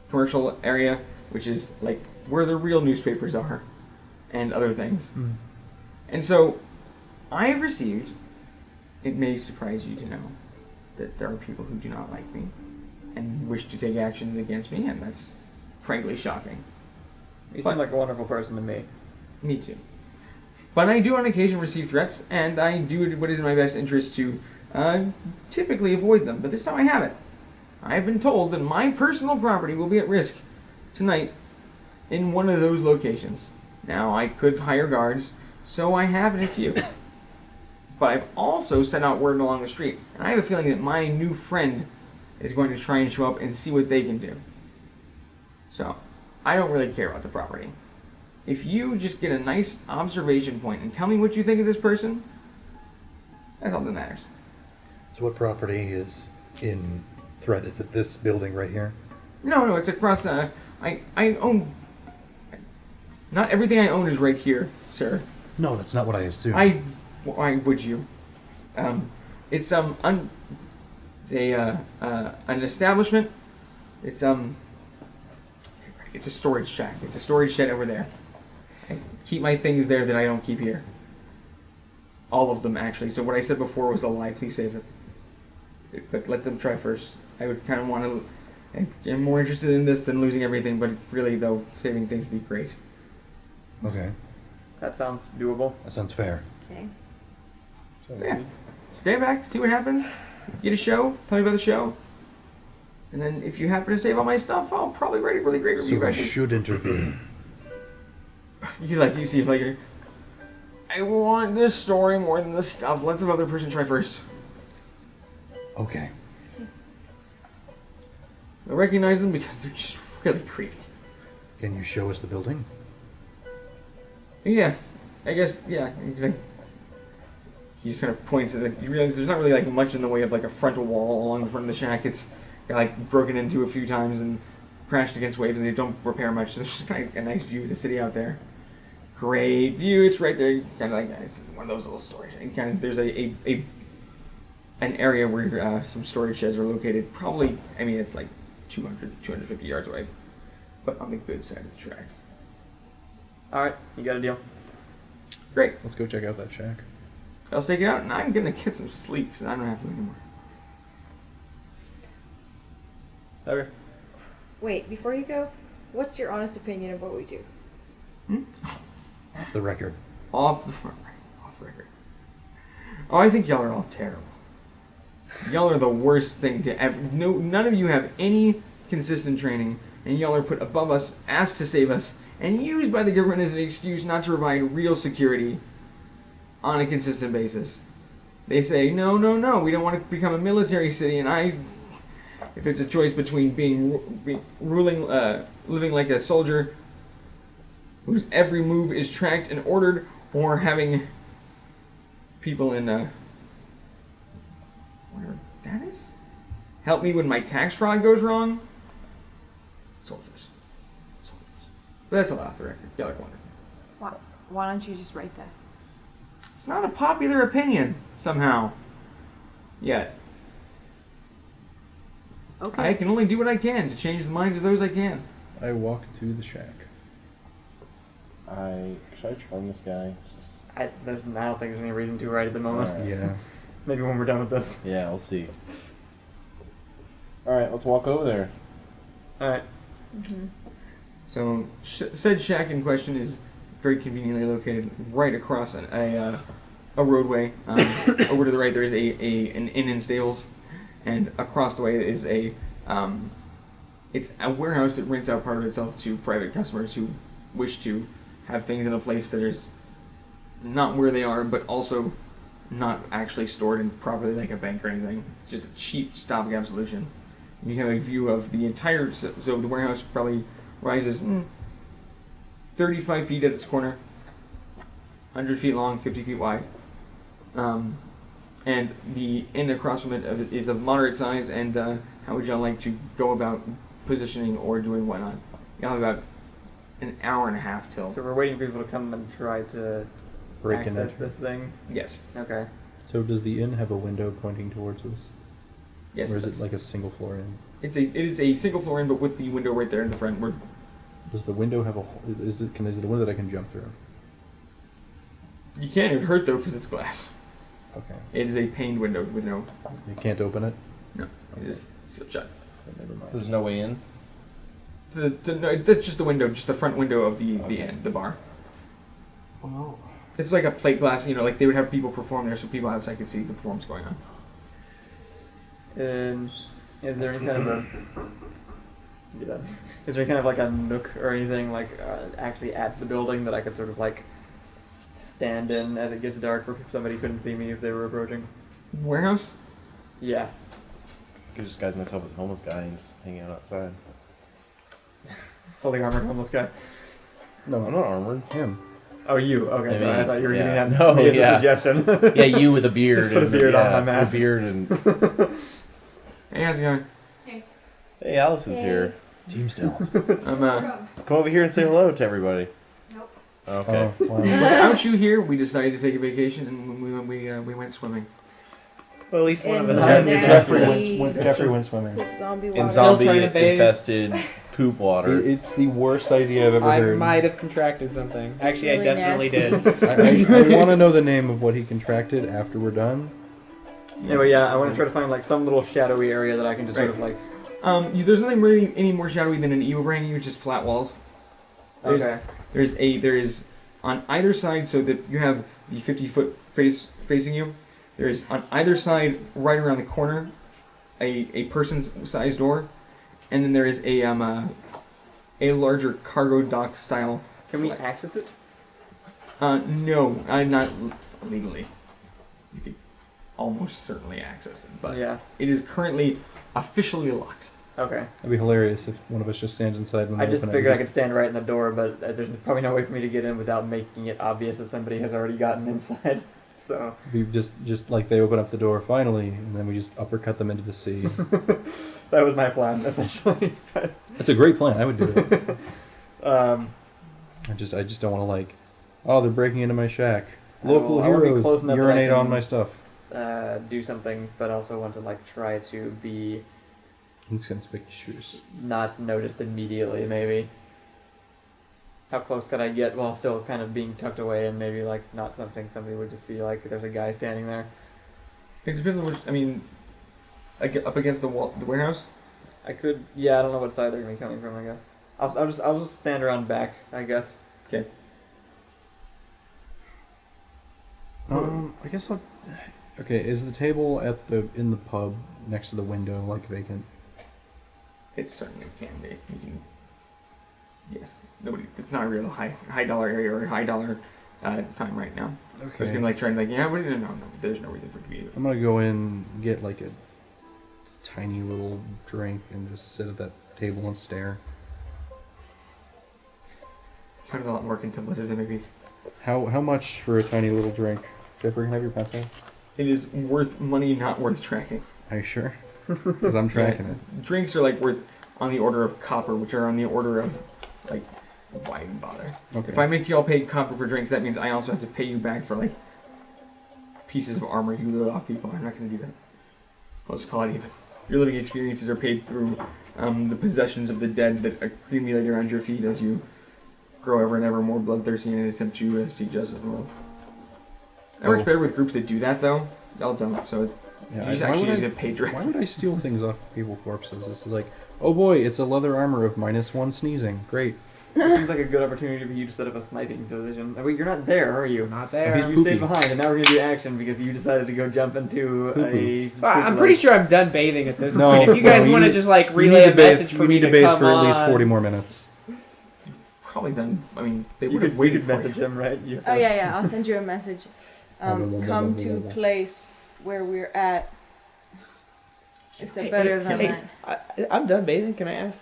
commercial area, which is like where the real newspapers are and other things. Mm. And so I have received, it may surprise you to know, that there are people who do not like me and wish to take actions against me, and that's frankly shocking. You seem like a wonderful person to me. Me too. But I do on occasion receive threats, and I do what is in my best interest to typically avoid them. But this time I haven't. I have been told that my personal property will be at risk tonight in one of those locations. Now, I could hire guards, so I have, and it's you. But I've also sent out word along the street, and I have a feeling that my new friend is going to try and show up and see what they can do. So, I don't really care about the property. If you just get a nice observation point and tell me what you think of this person, that's all that matters. So what property is in threat? Is it this building right here? No, it's across, I own, not everything I own is right here, sir. No, that's not what I assumed. Why would you? It's, an establishment. It's a storage shack. It's a storage shed over there. I keep my things there that I don't keep here. all of them actually. So what I said before was a lie. Please save it. But let them try first. I would kind of want to. I'm more interested in this than losing everything, but really though, saving things would be great. Okay. That sounds doable. That sounds fair. Okay. Yeah. Stay back, see what happens. Get a show. Tell me about the show. And then if you happen to save all my stuff, I'll probably write a really great review. So we should intervene. You see if like I want this story more than the stuff. Let the other person try first. Okay. I recognize them because they're just really creepy. Can you show us the building? Yeah, I guess, yeah. He just kind of points at it. You realize there's not really like much in the way of like a frontal wall along the front of the shack. It's got like broken into a few times and crashed against waves, and they don't repair much. So there's just kind of a nice view of the city out there. Great view. It's right there. Kind of like it's one of those little storage. And kind of there's an area where some storage sheds are located. Probably, I mean, it's like 250 yards away, but on the good side of the tracks. All right, you got a deal. Great. Let's go check out that shack. I'll take it out, and I'm gonna get some sleep, so I don't have to anymore. Okay. Wait, before you go, what's your honest opinion of what we do? Off the record. Off the record. Oh, I think y'all are all terrible. Y'all are the worst thing to ever. No, none of you have any consistent training, and y'all are put above us, asked to save us, and used by the government as an excuse not to provide real security on a consistent basis. They say, no, we don't want to become a military city, and if it's a choice between living like a soldier whose every move is tracked and ordered, or having people in whatever that is, help me when my tax fraud goes wrong. Soldiers. But that's a lot off the record. Y'all are wonderful. Why don't you just write that? It's not a popular opinion, somehow. Yet. Okay. I can only do what I can to change the minds of those I can. I walk to the shack. Should I charm this guy? I don't think there's any reason to right at the moment. Alright. Yeah. Maybe when we're done with this. Yeah, we'll see. Alright, let's walk over there. Alright. Mm-hmm. So, said shack in question is very conveniently located right across a roadway. Over to the right there is an inn and stables, and across the way is it's a warehouse that rents out part of itself to private customers who wish to have things in a place that is not where they are, but also not actually stored in properly like a bank or anything. Just a cheap stopgap solution. You have a view of the entire, so the warehouse probably rises 35 feet at its corner, 100 feet long, 50 feet wide. And the inn across from it is of moderate size, and how would y'all like to go about positioning or doing whatnot? Y'all have about an hour and a half till. So we're waiting for people to come and try to Break in access entry. this thing? Yes. Okay. So does the inn have a window pointing towards us? Yes. Or is does. it like a single floor inn? It is a single floor inn, but with the window right there in the front. Does the window have a hole? Is it a window that I can jump through? You can't get hurt though because it's glass. Okay. It is a paned window with no. You can't open it? No, it is sealed shut. So never mind. There's no way in? No, that's just the window, just the front window of the inn, the bar. Oh. It's like a plate glass, like they would have people perform there so people outside could see the performance going on. And is there any kind of a... Do that. Is there any kind of like a nook or anything like actually at the building that I could sort of like stand in as it gets dark where somebody couldn't see me if they were approaching? Warehouse? Yeah. I could disguise myself as a homeless guy and just hang out outside. Fully armored homeless guy. No, I'm not armored. Him. Oh, you? Okay, I sorry. I mean, thought you were yeah. giving that to me as a suggestion. Yeah, you with a beard. Just put a beard on my mask. A beard and... Hey, how's it going? Hey, Allison's here. Team still. I'm Come over here and say hello to everybody. Nope. Okay. Oh, wow. without you here, we decided to take a vacation and we went swimming. Well, at least one of us And had nasty Jeffrey went swimming. Zombie water. In Still trying to zombie bathe. infested poop water. It's the worst idea I've ever I heard. might have contracted something. Actually, really I definitely nasty. did. I want to know the name of what he contracted after we're done. Anyway, yeah, I want to try to find like some little shadowy area that I can just sort of like. There's nothing really any more shadowy than an evil brain. It's just flat walls. Okay. There is on either side, so that you have the 50-foot face facing you. There is on either side, right around the corner, a person's size door, and then there is a larger cargo dock style. Can we access it? No, I'm not legally. You could almost certainly access it, but Yeah. it is currently officially locked. Okay. It'd be hilarious if one of us just stands inside when they I just open it. figured I could stand right in the door, but there's probably no way for me to get in without making it obvious that somebody has already gotten inside. So We just like they open up the door finally, and then we just uppercut them into the sea. that was my plan essentially. But, That's a great plan. I would do it. um, I just don't want to like, oh, they're breaking into my shack. I Local will be heroes close enough that I urinate on can, my stuff. do something, but also want to like try to be Inconspicuous. not noticed immediately. Maybe. How close could I get while still kind of being tucked away and maybe like not something somebody would just be like, there's a guy standing there. It depends on which. I mean, up against the wall, the warehouse. I could, yeah, I don't know what side they're gonna be coming from. I guess I'll just stand around back. I guess. Okay. I guess I'll. Okay, is the table in the pub next to the window like vacant? It certainly can be. You can, yes. Nobody. It's not a real high dollar area or high dollar time right now. I was Okay. gonna like try and like, yeah, what do you know? No, there's no reason for it to be. I'm gonna go in, get like a tiny little drink, and just sit at that table and stare. Sounded a lot more contemplative than maybe. How much for a tiny little drink? Jeffery, can I have your pencil? It is worth money, not worth tracking. Are you sure? Because I'm tracking it. Drinks are like worth on the order of copper, which are on the order of like, why even bother? Okay. If I make you all pay copper for drinks, that means I also have to pay you back for like pieces of armor you load off people. I'm not going to do that. Let's call it even. Your living experiences are paid through the possessions of the dead that accumulate around your feet as you grow ever and ever more bloodthirsty in an attempt to seek justice in the world. That works better with groups that do that, though. Y'all don't, so Yeah, you just actually just get paid direct. Why would I steal things off people's corpses? This is like, oh boy, it's a leather armor of -1 sneezing. Great. It seems like a good opportunity for you to set up a sniping position. I mean, you're not there, are you? Not there. He's You poopy. stayed behind, and now we're gonna do action because you decided to go jump into Poopy. Well, I'm pretty sure I'm done bathing at this No, point. If you guys no, want to need- just like you relay need a to bathe- message for you me need to to bathe come for at least on. 40 more minutes. Probably done. I mean, they You would have could waited for message you. him, right? You Oh yeah, I'll send you a message. Come to place where we're at. Except better than Hey, that. I'm done bathing. Can I ask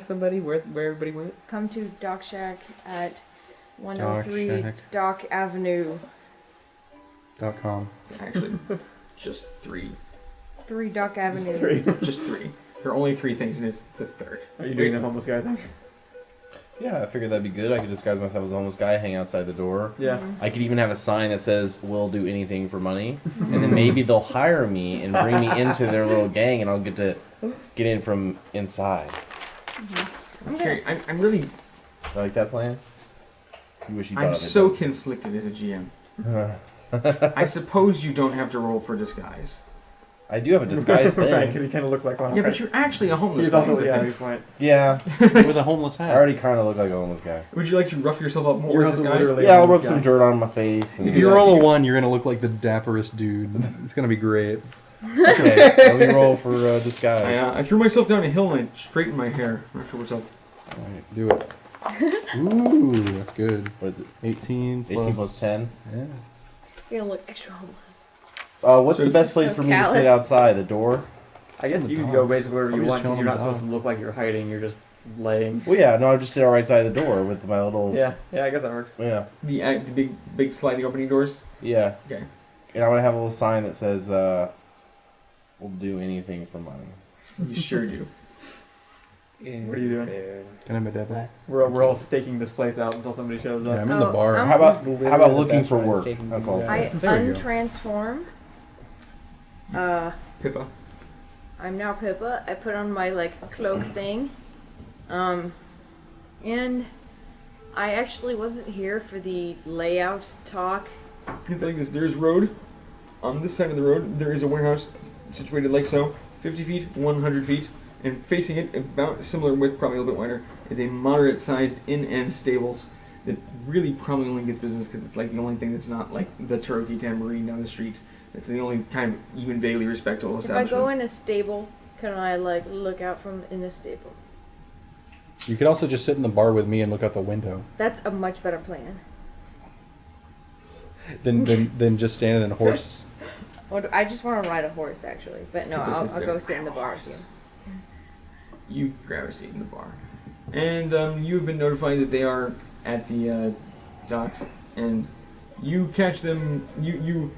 somebody where everybody went? Come to Dock Shack at 103 Shack. Dock Avenue. .com. Actually, just 3. 3 Dock Avenue. Three. Just 3. There are only 3 things, and it's the third. Are you doing the homeless guy thing? Yeah, I figured that'd be good. I could disguise myself as a homeless guy, hang outside the door. Yeah. I could even have a sign that says, "We'll do anything for money," and then maybe they'll hire me and bring me into their little gang, and I'll get to get in from inside. I'm really. I like that plan. You wish you thought I'm of it, so conflicted as a GM. I suppose you don't have to roll for disguise. I do have a disguise thing. Right, because he kind of looks like one. Yeah, but you're actually a homeless He's guy. also, is the yeah, thing. good point. Yeah, With a homeless I hat. already kind of look like a homeless guy. Would you like to rough yourself up more You're with also disguise? literally- Yeah, I'll homeless rub some guy. dirt on my face. And If you roll a 1, you're gonna look like the dapperest dude. It's gonna be great. Okay, let me roll for disguise. I threw myself down a hill and I straightened my hair. I'm not sure what's up. Alright, do it. Ooh, that's good. What is it? 18 plus... 18 plus 10. Yeah. You're gonna look extra homeless. What's So the best place so for me to callous. sit outside? The door? I guess The you can dogs. go basically wherever I'm you just want. 'Cause chilling You're not with the supposed to look like you're hiding. You're just laying. Well, yeah, no, I'll just sit right outside the door with my little. Yeah, I guess that works. Yeah. The big sliding opening doors. Yeah. Okay. And I'm gonna have a little sign that says, "We'll do anything for money." You sure do. What are you doing? Can I have a devil? We're all staking this place out until somebody shows Yeah, up. I'm in the Oh, bar. I'm- How about The looking best for friends work? taking That's you all. guys. I There we go. untransform. Pippa. I'm now Pippa. I put on my like cloak thing. And I actually wasn't here for the layout talk. It's like this. There's road. On this side of the road, there is a warehouse situated like so, 50 feet, 100 feet, and facing it, about similar width, probably a little bit wider, is a moderate-sized inn and stables that really probably only gets business because it's like the only thing that's not like the Cherokee Tambourine down the street. It's the only kind of even vaguely respectable If I establishment. go in a stable, can I like look out from in a stable? You could also just sit in the bar with me and look out the window. That's a much better plan. Than just standing in a horse. Well, I just want to ride a horse actually, but no, I'll go sit in the bar with you. You grab a seat in the bar. And you have been notified that they are at the docks, and you catch them, you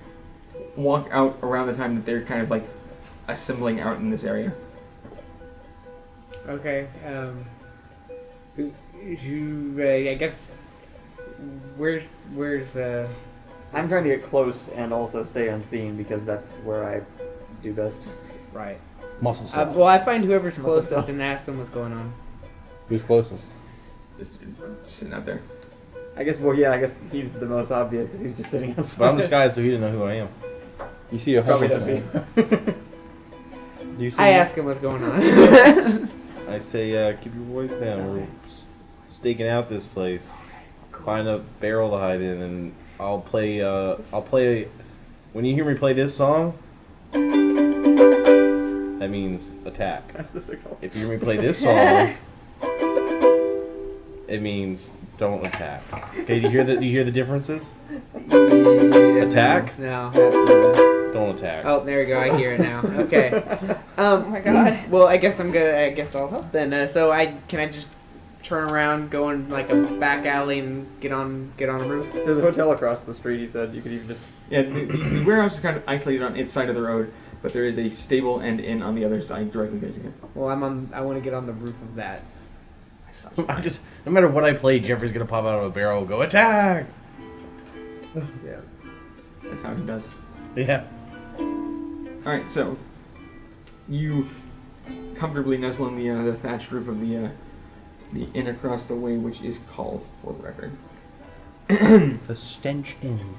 walk out around the time that they're kind of like assembling out in this area. Okay, I guess, where's, I'm trying to get close and also stay unseen because that's where I do best. right. Muscle stuff. Well, I find whoever's Muscle closest stuff. and ask them what's going on. Who's closest? Just sitting out there. I guess, well, yeah, I guess he's the most obvious because he's just sitting outside. But I'm disguised, so he didn't know who I am. You see a Probably homeless does. man. Do you see I him? ask him what's going on. I say, keep your voice down. We're staking out this place. Find a barrel to hide in, and I'll play. When you hear me play this song, that means attack. If you hear me play this song, it means don't attack. Okay, do you hear the differences? Attack? No, absolutely. Don't attack. Oh, there we go. I hear it now. Okay. Oh my god. Well, I guess I'll help then. So can I just turn around, go in like a back alley, and get on a roof? There's a hotel across the street. He said you could even just. Yeah, the warehouse is kind of isolated on its side of the road, but there is a stable and inn on the other side, directly facing it. Well, I want to get on the roof of that. No matter what I play, Jeffrey's gonna pop out of a barrel and go attack. Yeah. That's how he does. Yeah. All right, so you comfortably nestle in the thatched roof of the inn across the way, which is called, for the record, The Stench Inn.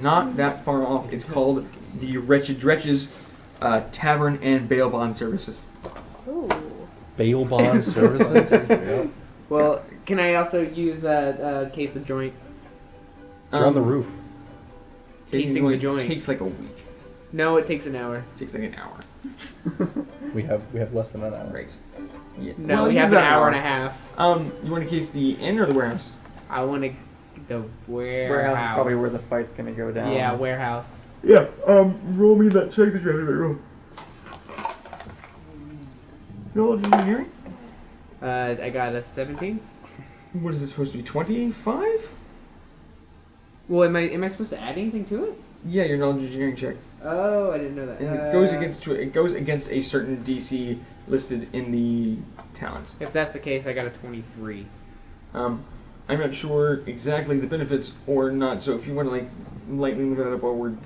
not that far off. It's called the Wretched Dretches Tavern and Bail Bond Services. Ooh. Bail bond services. Yep. Well, can I also use case the joint? You're on the roof. Casing the joint. Takes like a week. No, it takes an hour. Takes like an hour. We have less than an hour. Great. Yeah. No, Well, we you have an got hour and a half. You want to case the inn or the warehouse? I want to the warehouse. Warehouse is probably where the fight's gonna go down. Yeah, warehouse. Yeah. Roll me that check that you have to roll. Knowledge engineering. I got a 17. What is it supposed to be? 25? Well, am I supposed to add anything to it? Yeah, your knowledge engineering check. Oh, I didn't know that. And it goes against a certain DC listed in the talent. If that's the case, I got a 23. I'm not sure exactly the benefits or not, so if you want to like lightly look that up while we're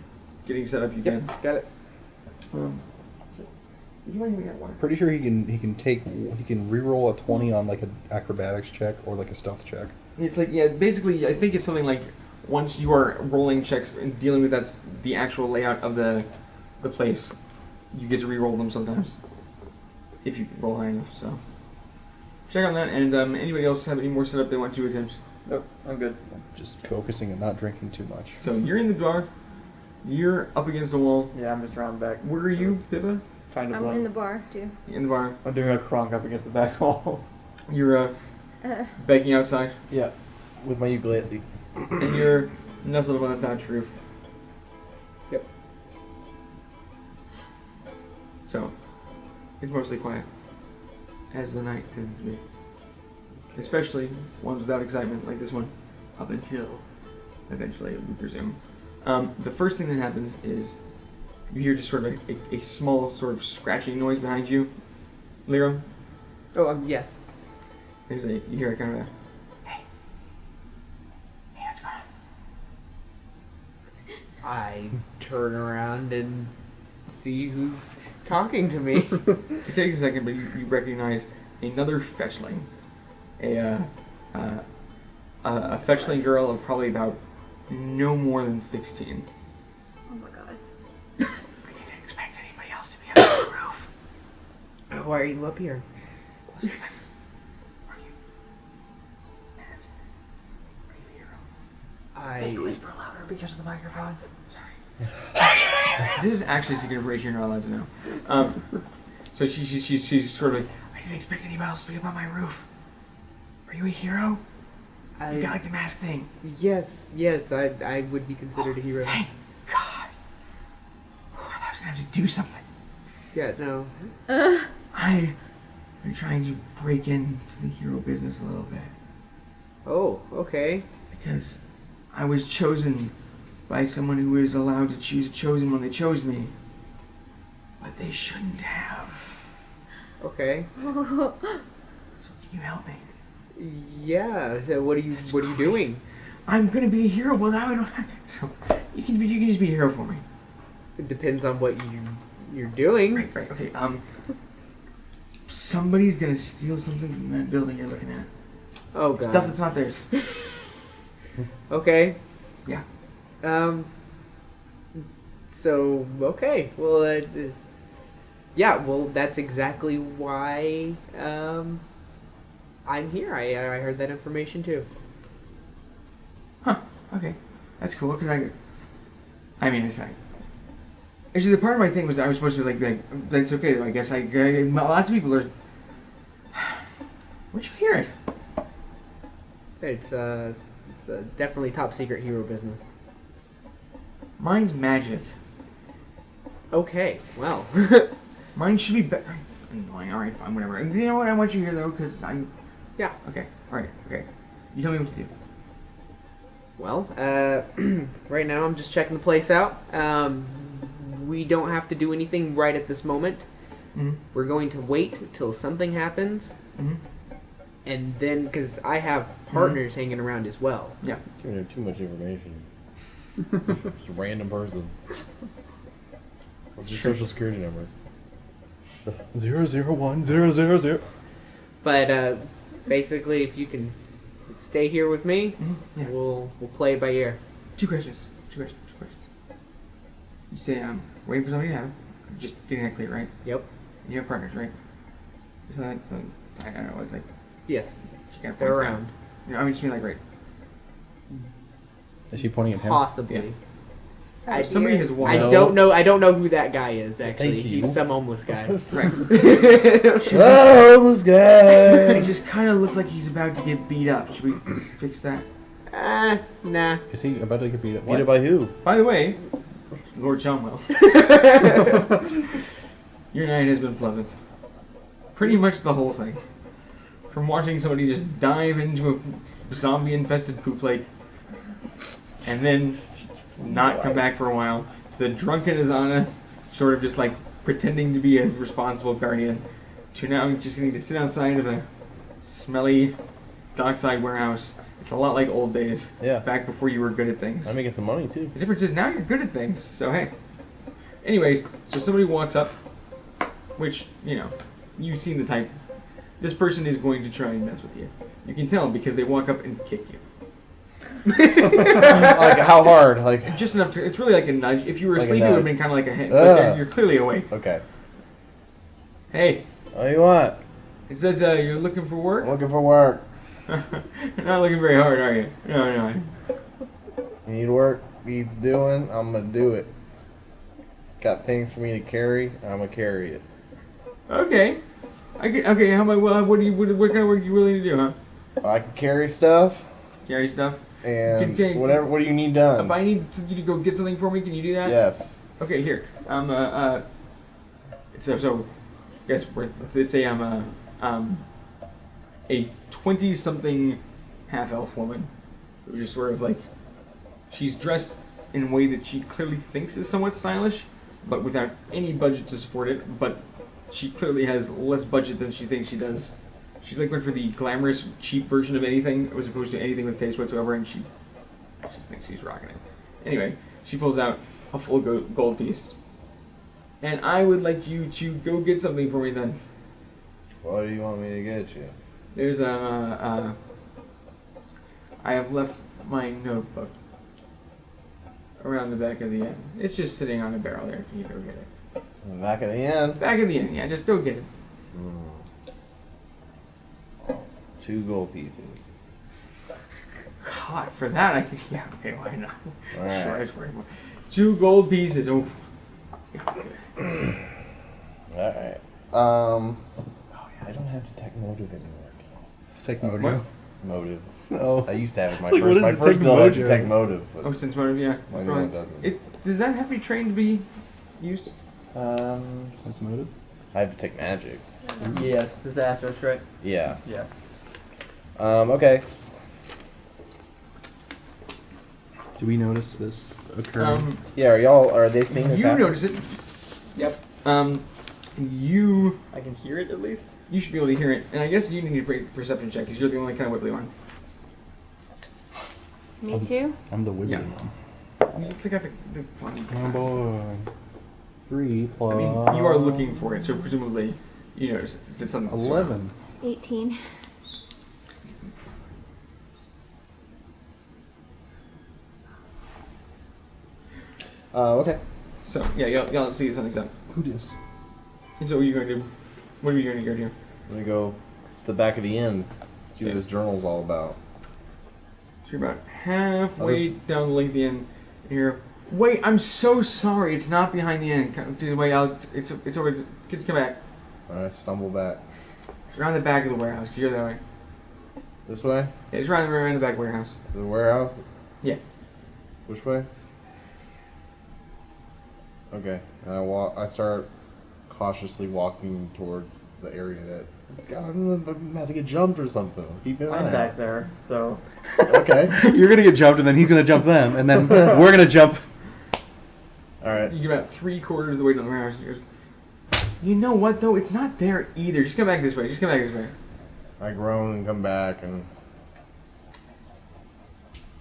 getting set up, you can. Got it. You might even get one. Pretty sure he can reroll a 20 on like an acrobatics check or like a stealth check. It's like, yeah, basically, I think it's something like once you are rolling checks and dealing with the actual layout of the place, you get to re-roll them sometimes if you roll high enough. So check on that. And anybody else have any more setup they want to attempt? Nope, I'm good. Just focusing and not drinking too much. So you're in the bar. You're up against a wall. Yeah, I'm just round back. Where are you, Pippa? Kind of. I'm in the bar too. In the bar. I'm doing a cronk up against the back wall. You're begging outside. Yeah. With my ukulele. And you're nestled up on the thatched roof. Yep. So, it's mostly quiet, as the night tends to be. Especially ones without excitement like this one, up until eventually we presume. The first thing that happens is you hear just sort of a small sort of scratching noise behind you. Liram? Oh, yes. You hear a kind of a, hey, what's going on? I turn around and see who's talking to me. It takes a second, but you recognize another fetchling. A fetchling girl of probably about no more than 16. Oh my god. I didn't expect anybody else to be up on the roof. Why are you up here? Listen, are you a hero? I Whisper louder because of the microphones. This is actually secret information you're not allowed to know. So she's sort of like, I didn't expect anybody else to be up on my roof. Are you a hero? You got like the mask thing. Yes, I would be considered a hero. Thank God. I thought I was gonna have to do something. Yeah, no. I've been trying to break into the hero business a little bit. Oh, okay. Because I was chosen by someone who was allowed to choose a chosen when they chose me. But they shouldn't have. Okay. So can you help me? Yeah. What are you doing? I'm gonna be a hero. Well, now I don't have. So you can just be a hero for me. It depends on what you're doing. Right. Okay. Somebody's gonna steal something from that building you're looking at. Oh god. Stuff that's not theirs. Okay. Yeah. So okay. Well. Yeah. Well, that's exactly why. I'm here. I heard that information too. Huh. Okay. That's cool. Cause I mean, it's like. Actually, the part of my thing was I was supposed to be like that's okay. Though. I guess lots of people are. Where'd you hear it? It's definitely top secret hero business. Mine's magic. Okay. Well. Mine should be better. Annoying. All right, fine, whatever. You know what? I want you here though, cause I'm. Yeah. Okay. All right. Okay. You tell me what to do. Well, right now I'm just checking the place out. We don't have to do anything right at this moment. Mm-hmm. We're going to wait till something happens, and then because I have partners hanging around as well. Yeah. Giving her too much information. Just a random person. What's your social security number? 00100. But basically, if you can stay here with me, Yeah. we'll play it by ear. Two questions. You say waiting for somebody to have. Just getting that clear, right? Yep. You have partners, right? So I don't know. It's like Yes. she got They're points around. down. You know, I mean, just mean like right. Is she pointing at him? Possibly. Yeah. Somebody has walked. I don't know who that guy is. Actually, Thank you. he's some homeless guy. Right. Oh, this guy. He just kind of looks like he's about to get beat up. Should we fix that? Nah. Is he about to get beat up? Beat it by who? By the way, Lord Chomwell. Your night has been pleasant. Pretty much the whole thing. From watching somebody just dive into a zombie-infested poop lake and then not come back for a while, to the drunken Azana sort of just like pretending to be a responsible guardian, to now just getting to sit outside of a smelly dockside warehouse. It's a lot like old days. Yeah. Back before you were good at things. I'm making some money too. The difference is now you're good at things, so hey. Anyways, so somebody walks up, which, you know, you've seen the type. This person is going to try and mess with you. You can tell because they walk up and kick you. Like how hard? Like Just enough to, it's really like a nudge. If you were Like a asleep, it would have nudge. been kind of like a hit, but you're clearly awake. okay. Hey, What do you want? it says you're looking for work? I'm looking for work. You're not looking very hard, are you? No. You need work? Needs doing? I'm gonna do it. Got things for me to carry? I'm gonna carry it. Okay. Okay, how about, what kind of work are you willing to do, huh? I can carry stuff Carry stuff? and Can- whatever. What do you need done? If I need you to go get something for me, can you do that? Yes. Okay, here. So, guess let's say I'm a 20-something half-elf woman who's just sort of like, she's dressed in a way that she clearly thinks is somewhat stylish, but without any budget to support it. But she clearly has less budget than she thinks she does. She like went for the glamorous, cheap version of anything, as opposed to anything with taste whatsoever, and she just thinks she's rocking it. Anyway, she pulls out a full gold piece. And I would like you to go get something for me then. What do you want me to get you? There's I have left my notebook around the back of the inn. It's just sitting on a barrel there. Can you go get it? In the back of the inn? Back of the inn, yeah. Just go get it. 2 gold pieces. God, for that I could. Yeah, okay, why not? All right. Sure, I was worried more. 2 gold pieces. Oh. Alright. Oh yeah, I don't have detect motive anymore. Detect motive. Motive. Oh. I used to have it. My Like, what first is build had mojo? detect motive. But Oh, sense motive, yeah. my new Probably. one doesn't. Does that have to be trained to be used? Sense motive. I have detect magic. Yes, disastrous, right? Yeah. Yeah. Okay. Do we notice this occurring? Yeah, are they seeing this You happen? notice it. Yep. You. I can hear it at least. You should be able to hear it, and I guess you need a perception check because you're the only kind of wibbly one. Me too? I'm the wibbly Yeah. one. It's got the fun. Oh boy. 3 plus. I mean, you are looking for it, so presumably you notice that something. 11. 18. Okay. So yeah, y'all see something's up. Who dis? And so what are you going to do? What are you going to go do? I'm gonna go to the back of the inn, see what this journal's all about. So you're about halfway down the length of the inn. And you're, wait, I'm so sorry. It's not behind the inn. Wait, it's over. Kids, come back. Alright, stumble back. Around the back of the warehouse. You're that way. This way? Yeah, it's around the back warehouse. The warehouse? Yeah. Which way? Okay. And I start cautiously walking towards the area that. God, I'm about to get jumped or something. Keep an eye I'm out. back there, so. Okay. You're gonna get jumped, and then he's gonna jump them, and then we're gonna jump. Alright. You get about 3/4 of the way down the warehouse. And he goes, you know what though? It's not there either. Just come back this way. Just come back this way. I groan and come back and.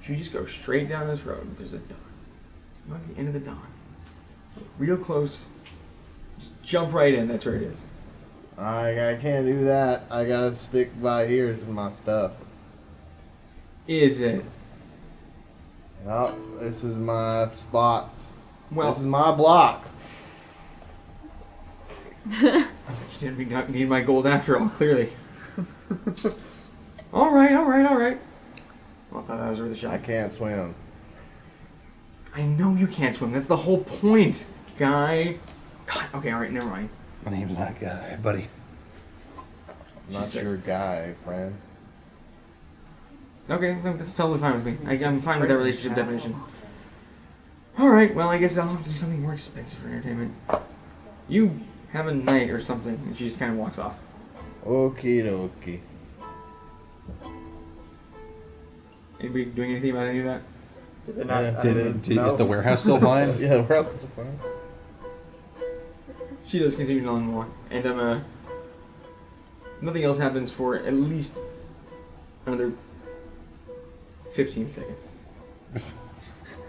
You just go straight down this road. There's a dawn. You're at the end of the dawn. Real close. Just jump right in. That's where it is. I can't do that. I gotta stick by here to my stuff. Is it? Well, this is my spot. Well, this is my block. You didn't need my gold after all, clearly. All right. Well, I thought that was worth a shot. I can't swim. I know you can't swim. That's the whole point, guy. God, okay, all right, never mind. My name's that guy, buddy. I'm not your guy, friend. It's okay, that's totally fine with me. I'm fine with that relationship definition. All right, well, I guess I'll have to do something more expensive for entertainment. You have a night or something, and she just kind of walks off. Okie dokie. Anybody doing anything about any of that? Did they not? Is the warehouse still fine? Yeah, the warehouse is still fine. She does continue to walk, and nothing else happens for at least another 15 seconds.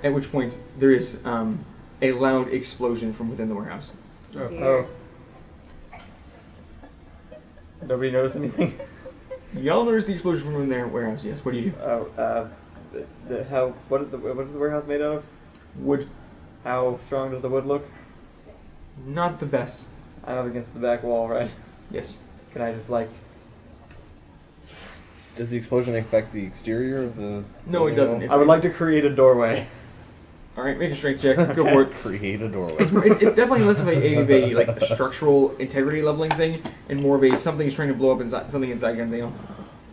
At which point there is a loud explosion from within the warehouse. Oh. Nobody noticed anything? Y'all notice the explosion from within their warehouse? Yes. What do you do? What is the warehouse made out of? Wood. How strong does the wood look? Not the best. I'm up against the back wall, right? Yes. Can I just Does the explosion affect the exterior of the... No, it doesn't. I would like to create a doorway. Alright, make a strength check. Go for it. Create a doorway. It's definitely less of a structural integrity leveling thing, and more of a something's trying to blow up inside something inside kind of thing.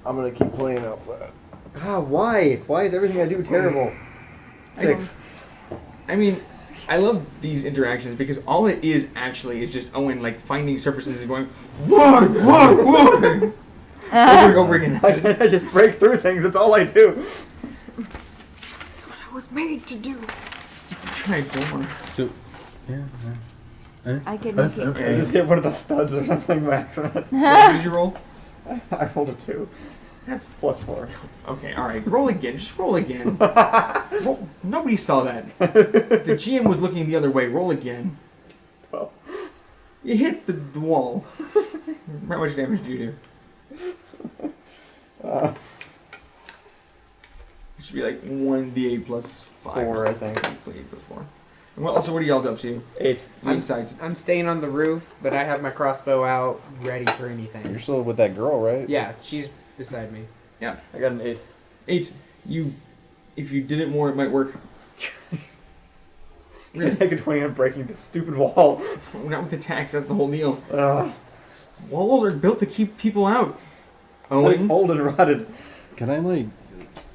I'm gonna keep playing outside. Ah, why? Why is everything I do terrible? 6. I mean, I love these interactions because all it is actually is just Owen finding surfaces and going, whoa, whoa, whoa, over and over again. I just break through things. That's all I do. That's what I was made to do. Try more. So, yeah. I could make it. I just hit one of the studs or something by accident. What did you roll? I rolled a 2. That's +4. Okay, alright. Roll again. Just roll again. Nobody saw that. The GM was looking the other way. Roll again. 12. You hit the wall. How much damage do you do? It should be like 1d8 plus 5. 4, I think. 8 plus 4. And what are y'all up to? 8. I'm staying on the roof, but I have my crossbow out, ready for anything. You're still with that girl, right? Yeah, she's beside me. Yeah. I got an 8. 8. If you did it more, it might work. Really? Take a 20 on breaking this stupid wall. Not with attacks, that's the whole deal. Walls are built to keep people out. Owen? It's old and rotted. Can I, like,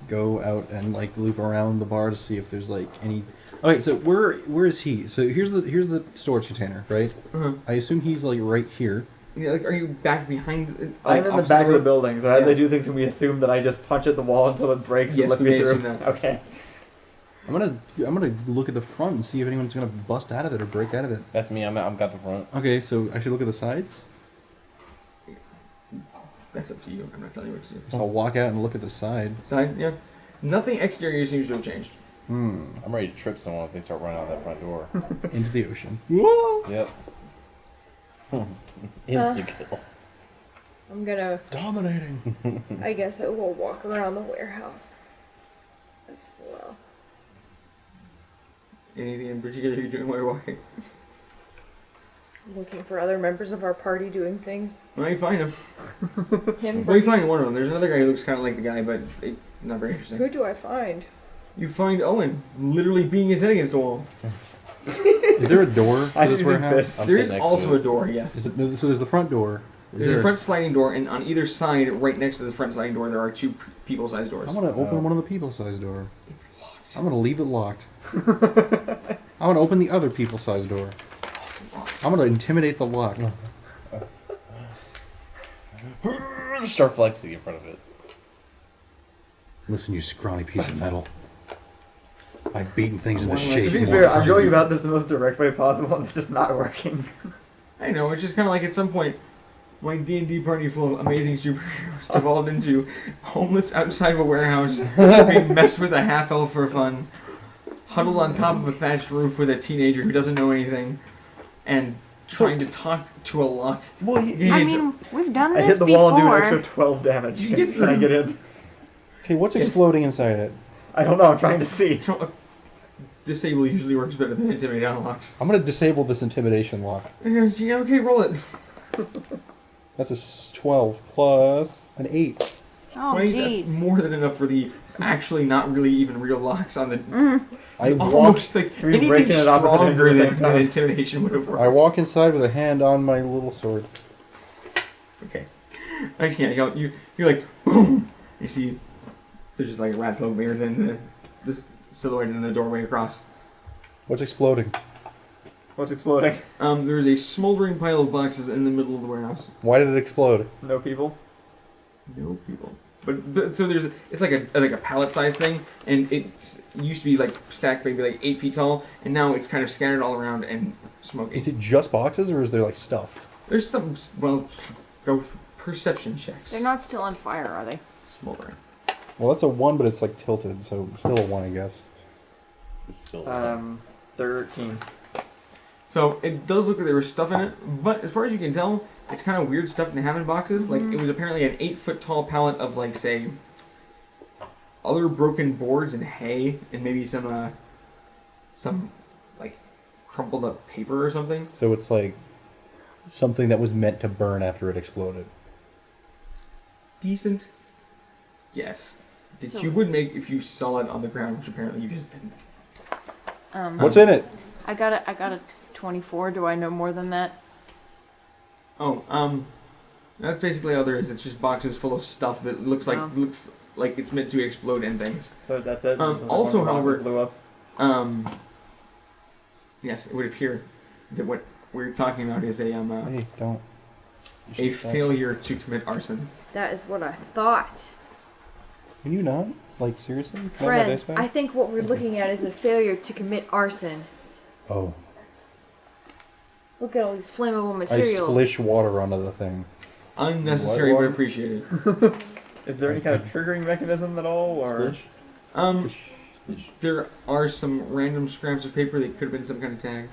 go out and, like, loop around the bar to see if there's, like, any... Okay, so where is he? So here's the storage container, right? Uh-huh. I assume he's, like, right here. Yeah, like, are you back behind... I'm in the back of the building, so as they do things, we assume that I just punch at the wall until it breaks and let me through. That. Okay. I'm gonna look at the front and see if anyone's gonna bust out of it or break out of it. That's me. I'm got the front. Okay, so I should look at the sides. That's up to you. I'm not telling you what to do. So I'll walk out and look at the side. Side, yeah. Nothing exterior seems to have changed. I'm ready to trip someone if they start running out that front door. Into the ocean. Yep. Insta kill. I'm gonna... Dominating. I guess I will walk around the warehouse as well. Anything in particular you're doing while you're walking? Looking for other members of our party doing things. Well, you find him. Him? Well, you find one of them. There's another guy who looks kind of like the guy, but not very interesting. Who do I find? You find Owen, literally beating his head against a wall. Is there a door to this warehouse? There is also a door, yes. So there's the front door. There's a front sliding door, and on either side, right next to the front sliding door, there are 2 people-sized doors. I'm going to open one of the people-sized door. It's locked. I'm going to leave it locked. I'm going to open the other people-sized door. I'm going to intimidate the lock. Start flexing in front of it. Listen, you scrawny piece of metal. I've beaten things into shape. To be fair, I'm going about this the most direct way possible, and it's just not working. I know, it's just kind of like at some point, my D&D party full of amazing superheroes devolved into homeless outside of a warehouse, being messed with a half-elf for fun, huddled on top of a thatched roof with a teenager who doesn't know anything, and trying to talk to a lock. Well, I mean, we've done this I hit the before. wall and do an extra 12 damage. Can I get in? Okay, what's exploding inside it? I don't know, I'm trying to see. Disable usually works better than intimidate unlocks. I'm going to disable this intimidation lock. Yeah, okay, roll it. That's a 12 plus an 8. Oh, jeez. That's more than enough for the actually not really even real locks on the... I almost walk, like anything stronger than intimidation would have worked. I walk inside with a hand on my little sword. Okay. You're like, boom! You see, there's just like a rat float bigger than this silhouette in the doorway across. What's exploding? What's exploding? There's a smoldering pile of boxes in the middle of the warehouse. Why did it explode? No people. No people. But so it's like a pallet-sized thing, and it used to be like stacked maybe like 8 feet tall, and now it's kind of scattered all around and smoking. Is it just boxes, or is there like stuff? There's some. Well, go perception checks. They're not still on fire, are they? Smoldering. Well, that's a 1, but it's like tilted, so still a 1, I guess. It's still 13. So it does look like there was stuff in it, but as far as you can tell, it's kind of weird stuff to have in boxes. Like, it was apparently an 8-foot tall pallet of, like, say, other broken boards and hay, and maybe some like, crumpled up paper or something. So it's like something that was meant to burn after it exploded. Decent. Yes. So- You would make if you saw it on the ground, which apparently you just didn't. What's in it? I got a 24. Do I know more than that? That's basically all there is. It's just boxes full of stuff that looks like it's meant to explode and things. So that's it. Also, however, blew up. Yes, it would appear that what we're talking about is a Hey, don't. a failure to commit arson. That is what I thought. Can you not? Like, seriously? Can I have my Friends, dice back? I think what we're looking at is a failure to commit arson. Oh. Look at all these flammable I materials. splish water onto the thing. Unnecessary What but water? appreciated. Is there any kind of triggering mechanism at all, or? There are some random scraps of paper that could have been some kind of tags.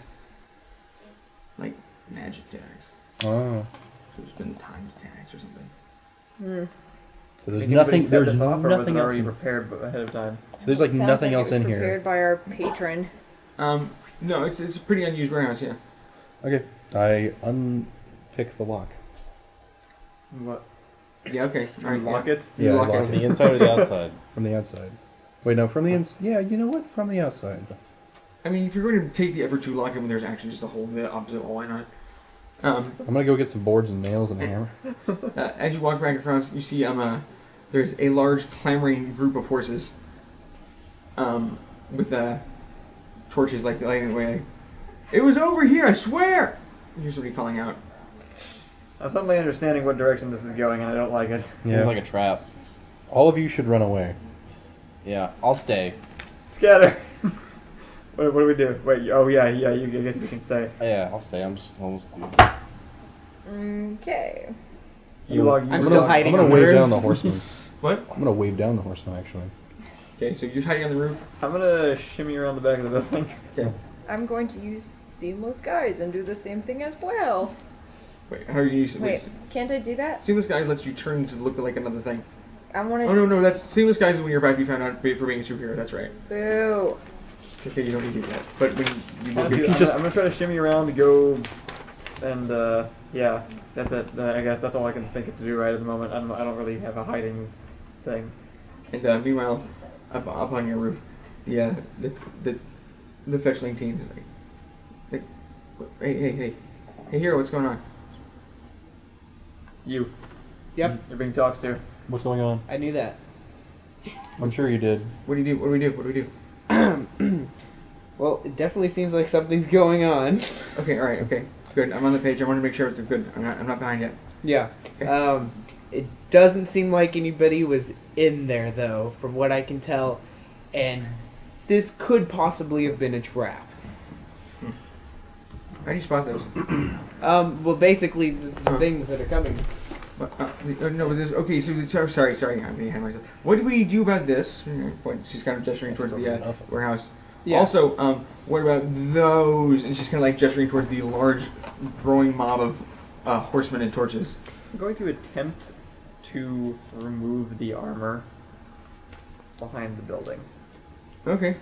Like magic tags. Oh. So it's been times 10x or something. So there's Did nothing. anybody set There's this off, or was nothing it else. already In, prepared ahead of time? so there's like Sounds nothing like else it was in here. prepared by our patron. No, it's a pretty unused warehouse, yeah. Okay. I unpick the lock. What? Yeah, okay. All right, Lock yeah. it? Yeah, lock I it. lock From the inside or the outside? From the outside. Wait, no, from the inside. Yeah, you know what? From the outside. I mean, if you're going to take the effort to lock it when there's actually just a hole in the opposite wall, why not? I'm gonna go get some boards and nails and a hammer. As you walk back across, you see there's a large clamoring group of horses with torches like lighting the way. It was over here, I swear! Here's somebody calling out. I'm suddenly understanding what direction this is going, and I don't like it. Seems like a trap. All of you should run away. Yeah, I'll stay. Scatter! What do we do? Wait, oh yeah, I guess you can stay. Yeah, I'll stay. I'm just almost. Okay. I'm still hiding I'm on gonna the wave roof. down the horseman. What? I'm gonna wave down the horseman, actually. Okay, so you're hiding on the roof. I'm gonna shimmy around the back of the building. Okay. I'm going to use Seamless Guise and do the same thing as well. Wait, how are you using Wait, can't I do that? Seamless Guise lets you turn to look like another thing. I want to. Oh no, that's Seamless Guise is when you're about to be found out for being a superhero. That's right. Boo. It's okay, you don't need to do that. But when you Honestly, I'm gonna try to shimmy around to go, and yeah, that's it. I guess that's all I can think of to do right at the moment. I don't really have a hiding thing. And meanwhile, up on your roof, the fetchling team is like, hey, hero, what's going on? You. Yep. You're being talked to. What's going on? I knew that. I'm sure you did. What do you do? What do we do? What do we do? Well, it definitely seems like something's going on. Okay, all right, okay, good. I'm on the page. I want to make sure it's good. I'm not behind yet. Yeah. Okay. It doesn't seem like anybody was in there, though, from what I can tell, and this could possibly have been a trap. How do you spot those? Well, basically, the things that are coming. No, but okay. So sorry. I'm behind myself. What do we do about this? Point. She's kind of gesturing towards the warehouse. Yeah. Also, what about those? And she's kind of like gesturing towards the large, growing mob of horsemen and torches. I'm going to attempt to remove the armor behind the building. Okay.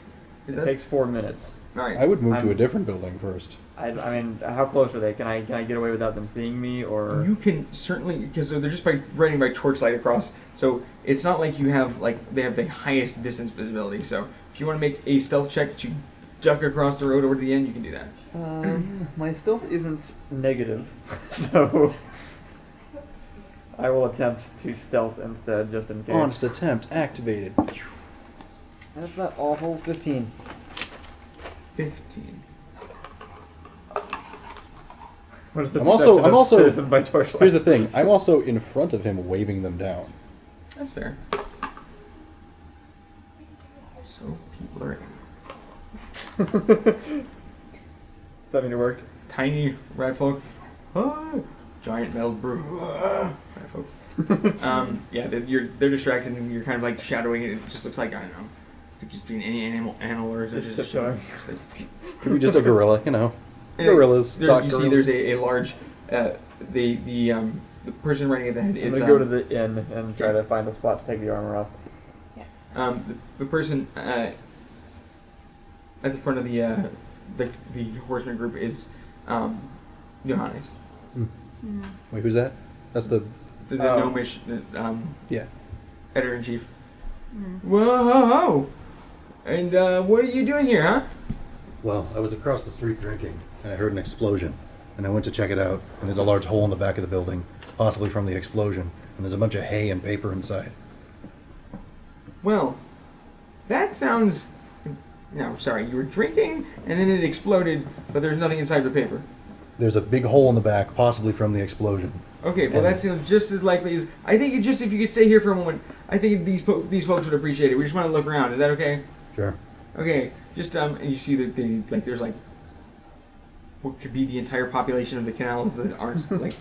It takes 4 minutes. All right. I would move to a different building first. I mean, how close are they? Can I get away without them seeing me, or? You can certainly, because they're just running by torchlight across. So it's not like you have they have the highest distance visibility. So if you want to make a stealth check to duck across the road over to the end, you can do that. My stealth isn't negative, so I will attempt to stealth instead, just in case. Honest attempt activated. That's not awful. 15. 15. What is the I'm also. perception of citizen by torchlight? Here's the thing. I'm also in front of him, waving them down. That's fair. So people are. Does that mean it worked? Tiny rat folk. Giant metal brew. Rat folk. Yeah, they're distracted and you're kind of like shadowing it. It just looks like, I don't know, could just be any animal or Just just tiptoeing. Could be just a gorilla, you know. Gorillas. You gorillas. see, there's a large. The person running at the head I'm is. gonna go to the inn and try to find a spot to take the armor off. The person at the front of the horseman group is Johannes. Wait, who's that? That's the gnomish yeah. editor in chief. Whoa! And what are you doing here, huh? Well, I was across the street drinking, and I heard an explosion. And I went to check it out, and there's a large hole in the back of the building, possibly from the explosion. And there's a bunch of hay and paper inside. Well, that sounds... No, sorry, you were drinking, and then it exploded, but there's nothing inside the paper. There's a big hole in the back, possibly from the explosion. Okay, well that's just as likely as... I think if you could stay here for a moment, I think these folks would appreciate it. We just want to look around. Is that okay? Sure. Okay, just and you see that there's like what could be the entire population of the canals that aren't like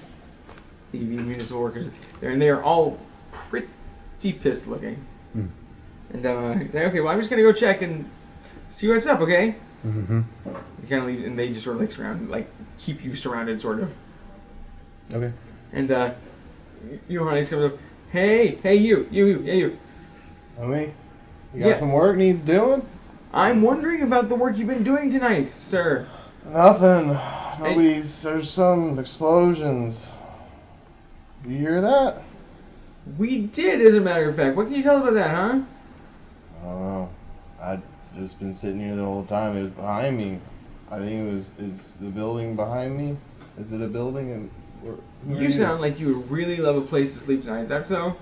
the municipal workers there, and they are all pretty pissed looking. And okay, well I'm just gonna go check and see what's up. Okay. Mm-hmm. You kind of leave, and they just sort of like surround, like keep you surrounded, sort of. Okay. And Johannes comes up. Hey, you. Me? You got some work needs doing? I'm wondering about the work you've been doing tonight, sir. Nothing. There's some explosions. Do you hear that? We did, as a matter of fact. What can you tell us about that, huh? I don't know. I've just been sitting here the whole time. It was behind me. I think is the building behind me? Is it a building? And You sound like you would really love a place to sleep tonight. Is that so?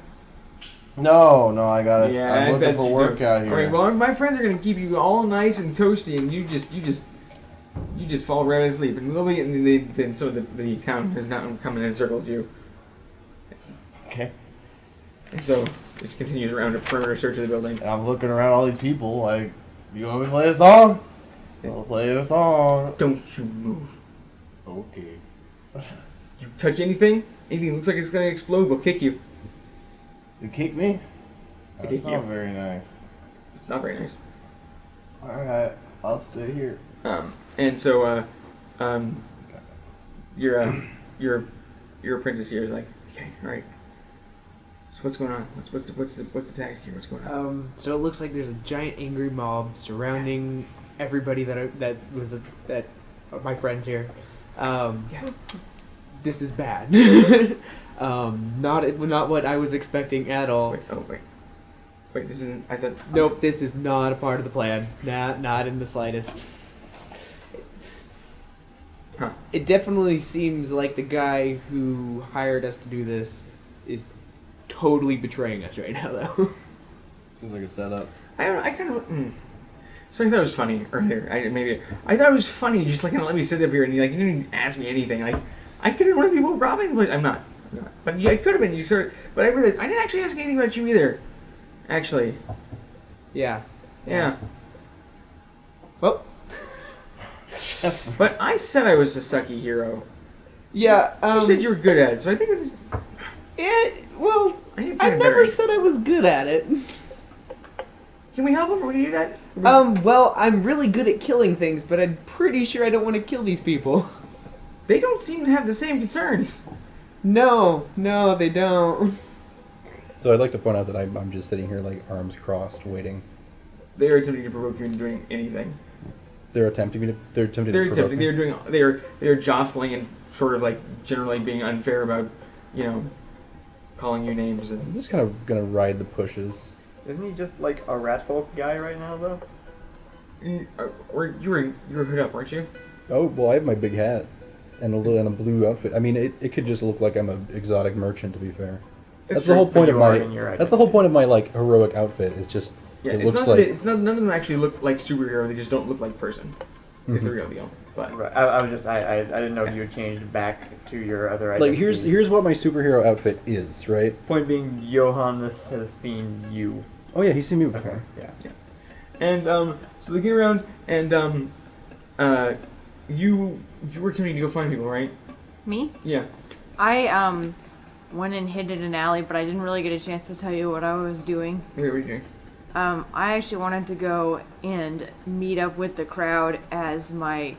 No, I'm looking bet for you work do. out here. All right, well, my friends are gonna keep you all nice and toasty, and you just fall right asleep, and we'll be getting so the town is not coming in circles you. Okay. And so just continues around a perimeter search of the building. And I'm looking around all these people like, you want me to play a song? I'll play the song. Don't you move. Okay. You touch anything that looks like it's gonna explode, we'll kick you. You kick me? That's kick not you. very nice. It's not very nice. Alright, I'll stay here. And so your apprentice here is like, okay, all right. So what's going on? What's the tactic here? What's going on? So it looks like there's a giant angry mob surrounding everybody that my friends here. This is bad. Not what I was expecting at all. Wait, this isn't. I thought. Nope, this is not a part of the plan. Not in the slightest. Huh. It definitely seems like the guy who hired us to do this is totally betraying us right now, though. Seems like a setup. I don't know. I kind of. So I thought it was funny earlier. I thought it was funny. Just like kind of let me sit up here and you didn't even ask me anything. Like I could have been one of the people robbing the place. I'm not. But yeah, I could have been. But I realized I didn't actually ask anything about you either. Actually. Yeah. Well. But I said I was a sucky hero. Yeah. You said you were good at it, so I think this is. Yeah. Well, I never said I was good at it. Can we help him? Are we gonna do that? Well, I'm really good at killing things, but I'm pretty sure I don't want to kill these people. They don't seem to have the same concerns. No, they don't. So I'd like to point out that I'm just sitting here like arms crossed, waiting. They are attempting to provoke you into doing anything. They're attempting to provoke me. They're jostling and sort of like generally being unfair about, calling you names and. I'm just kind of gonna ride the pushes. Isn't he just like a rat folk guy right now, though? You were hood up, weren't you? Oh well, I have my big hat and a blue outfit. I mean, it could just look like I'm an exotic merchant. To be fair, that's the whole point of my. That's the whole point of my heroic outfit. It's just it looks like. It's not. None of them actually look like superhero. They just don't look like person. Is the real deal. But right. I didn't know if you had changed back to your other identity. Like here's what my superhero outfit is, right? Point being, Johannes has seen you. Oh yeah, he's seen me before. Okay. Yeah. And so they get around and you were attempting to go find people, right? Me? Yeah. I went and hid in an alley, but I didn't really get a chance to tell you what I was doing. What were you doing? I actually wanted to go and meet up with the crowd as my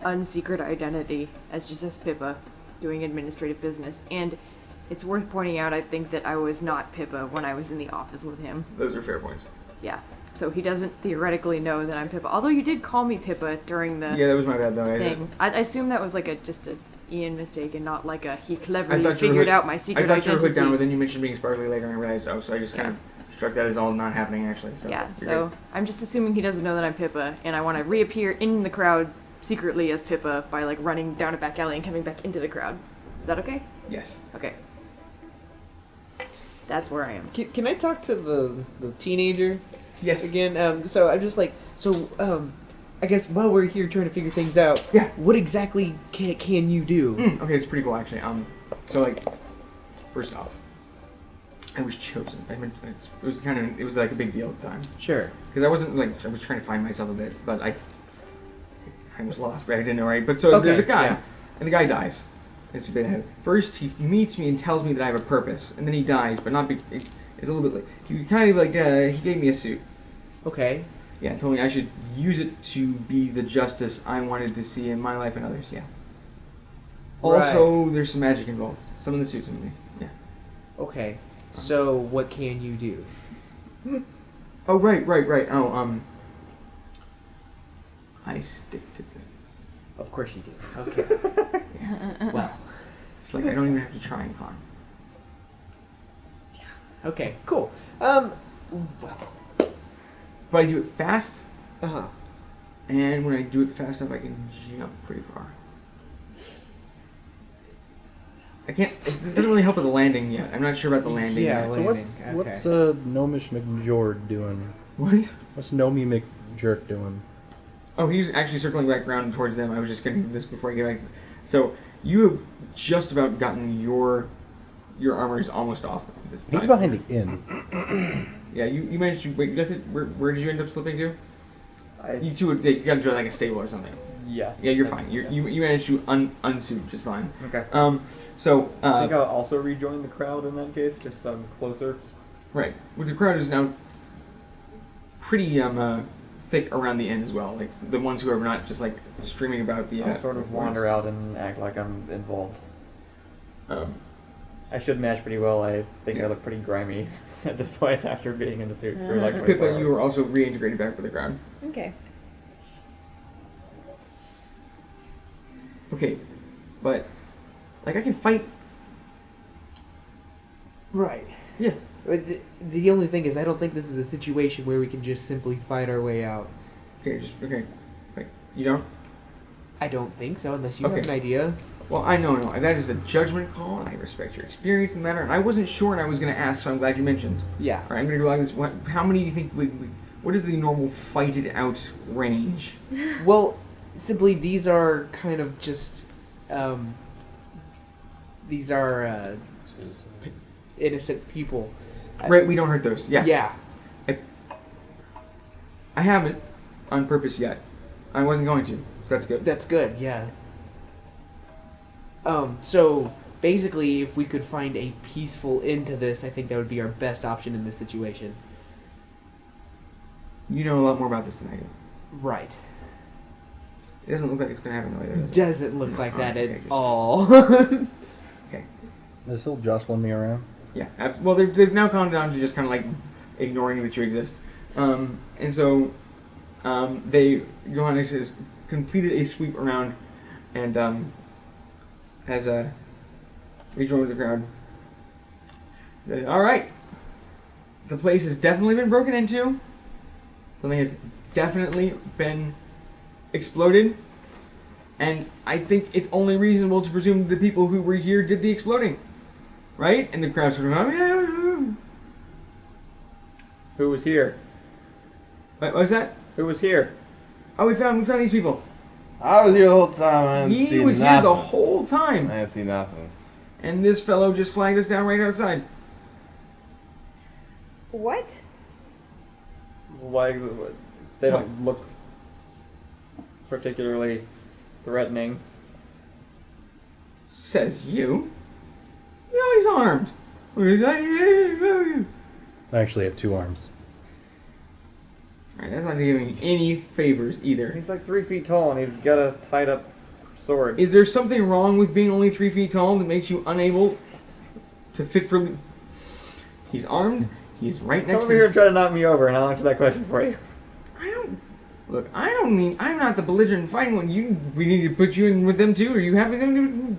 unsecret identity, as just as Pippa, doing administrative business. And it's worth pointing out, I think, that I was not Pippa when I was in the office with him. Those are fair points. Yeah. So he doesn't theoretically know that I'm Pippa. Although you did call me Pippa during the that was my bad though. thing. I assume that was like just a Ian mistake and not like a he cleverly figured out my secret identity. I thought you were hooked down, but then you mentioned being sparkly later and I realized, so I just kind of struck that as all not happening actually. So yeah, so good. I'm just assuming he doesn't know that I'm Pippa, and I want to reappear in the crowd secretly as Pippa by like running down a back alley and coming back into the crowd. Is that okay? Yes. Okay. That's where I am. Can I talk to the teenager? Yes. Again, so I'm just like, I guess while we're here trying to figure things out, yeah. What exactly can you do? Okay, it's pretty cool actually. So like, first off, I was chosen. It was like a big deal at the time. Sure. Because I was trying to find myself a bit, but I was lost, right? I didn't know, right? But so there's a guy, and the guy dies. It's a bit ahead. First, he meets me and tells me that I have a purpose, and then he dies, but not. It's a little bit like he kind of like he gave me a suit. Okay. Yeah, told me I should use it to be the justice I wanted to see in my life and others. Yeah. Also, there's some magic involved. Some of the suits, some of the, yeah. Okay. So what can you do? Oh, right. Oh, I stick to things. Of course you do. Okay. Well, it's like I don't even have to try and con. Okay, cool. Well. But I do it fast. Uh-huh. And when I do it fast enough, I can jump pretty far. I can't. It doesn't really help with the landing yet. I'm not sure about the landing. Yeah, yet. So what's Gnomish McJord doing? What? What's Gnomi McJerk doing? Oh, he's actually circling back around towards them. I was just getting this before I get back. So you have just about gotten your armor is almost off at this time. He's behind the inn. Yeah, you managed to wait. You got to, where did you end up slipping to? You two would you got to join like a stable or something. Yeah. Yeah, you're fine. You managed to unsuit just fine. Okay. So I think I'll also rejoin the crowd in that case, just so I'm closer. Right. Well, the crowd is now pretty thick around the end as well. Like the ones who are not just like streaming about the. I'll sort of wander out and act like I'm involved. I should match pretty well. I think I look pretty grimy at this point after being in the suit for like 24 Pippa, hours. you were also reintegrated back with the crowd. Okay. Okay, but like I can fight. Right. Yeah. But the only thing is, I don't think this is a situation where we can just simply fight our way out. Okay. Like you don't. I don't think so, unless you have Okay. an idea. Well, I know. That is a judgment call, and I respect your experience in the matter. And I wasn't sure, and I was going to ask, so I'm glad you mentioned. Yeah. All right, I'm going to go like this. How many do you think what is the normal fighted out range? Well, simply these are kind of just, these are innocent people. Right, we don't hurt those. Yeah. Yeah. I haven't on purpose yet. I wasn't going to. So that's good. That's good. Yeah. So basically, if we could find a peaceful end to this, I think that would be our best option in this situation. You know a lot more about this than I do. Right. It doesn't look like it's going to happen later. Doesn't look like that at all. Okay. Is still jostling me around? Yeah. Well, they've now calmed down to just kind of like ignoring that you exist. And so Johannes has completed a sweep around and has rejoined the crowd. All right. The place has definitely been broken into. Something has definitely been exploded. And I think it's only reasonable to presume the people who were here did the exploding. Right? And the crowd sort of, oh, yeah. Who was here? What was that? Who was here? Oh, we found these people. I was here the whole time. I didn't see He was nothing. here the whole time. I didn't see nothing. And this fellow just flagged us down right outside. What? Why? They don't look particularly threatening. Says you. You know he's armed. I actually have 2 arms. Alright, that's not giving me any favors either. He's like 3 feet tall and he's got a tied up sword. Is there something wrong with being only 3 feet tall that makes you unable to fit for... He's armed. He's right Come next over to here and try to knock me over and I'll answer that question for you. Look, I'm not the belligerent fighting one. We need to put you in with them too. Are you having them do...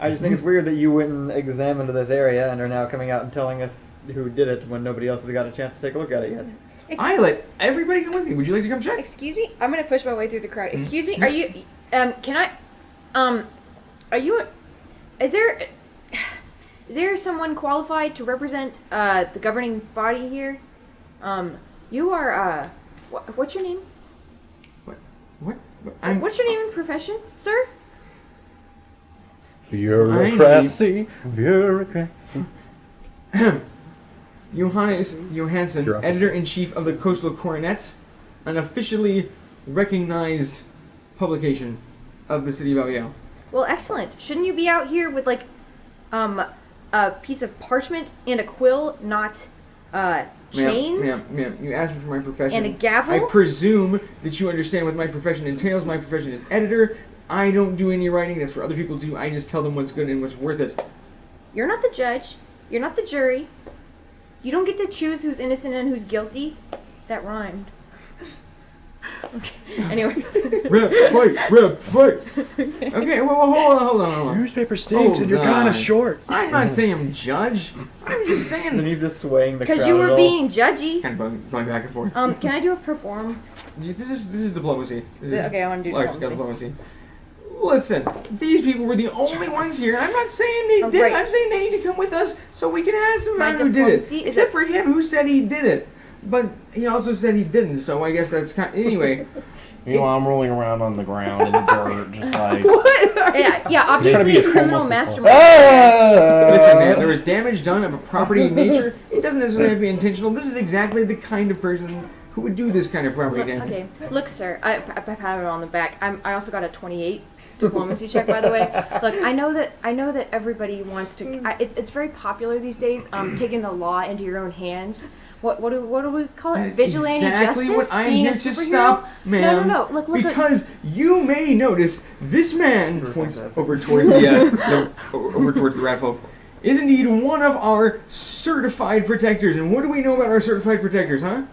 I just think it's weird that you went and examined this area and are now coming out and telling us who did it when nobody else has got a chance to take a look at it yet. I let everybody come with me. Would you like to come check? Excuse me? I'm gonna push my way through the crowd. Excuse me? Are you, can I, are you, is there someone qualified to represent, the governing body here? You are, what's your name? What? What's your name and profession, sir? Bureaucracy. Johannes Johansson, editor-in-chief of the Coastal Cornet, an officially recognized publication of the city of Aviel. Well, excellent. Shouldn't you be out here with, like, a piece of parchment and a quill, not, chains? Ma'am, you asked me for my profession. And a gavel? I presume that you understand what my profession entails. My profession is editor. I don't do any writing. That's for other people to do. I just tell them what's good and what's worth it. You're not the judge. You're not the jury. You don't get to choose who's innocent and who's guilty. That rhymed. Okay. Anyways. Rep fight. Okay, well, hold on. Newspaper stinks and you're kind of short. I'm not saying I'm judge. I'm just saying. Then you're just swaying the crowd. Because you were being judgy. It's kind of going back and forth. Can I do a perform? This is diplomacy. Okay, I want to do diplomacy. Listen, these people were the only ones here. I'm not saying they did. Right. I'm saying they need to come with us so we can ask them about who did it. Except for him, who said he did it. But he also said he didn't, so I guess that's kind of... Anyway. Meanwhile, I'm rolling around on the ground in the dirt, just like... What? Yeah, obviously a criminal mastermind. Listen, man, there was damage done of a property in nature. It doesn't necessarily have to be intentional. This is exactly the kind of person who would do this kind of property damage. Okay, look, sir, I pat it on the back. I also got a 28 diplomacy check, by the way. Look, I know that everybody wants to... it's very popular these days, taking the law into your own hands. What do we call it? Vigilante exactly justice? What I'm Being here a to superhero? stop, ma'am. No. Look. Because you may notice this man points over towards the over towards the rat folk is indeed one of our certified protectors. And what do we know about our certified protectors, huh?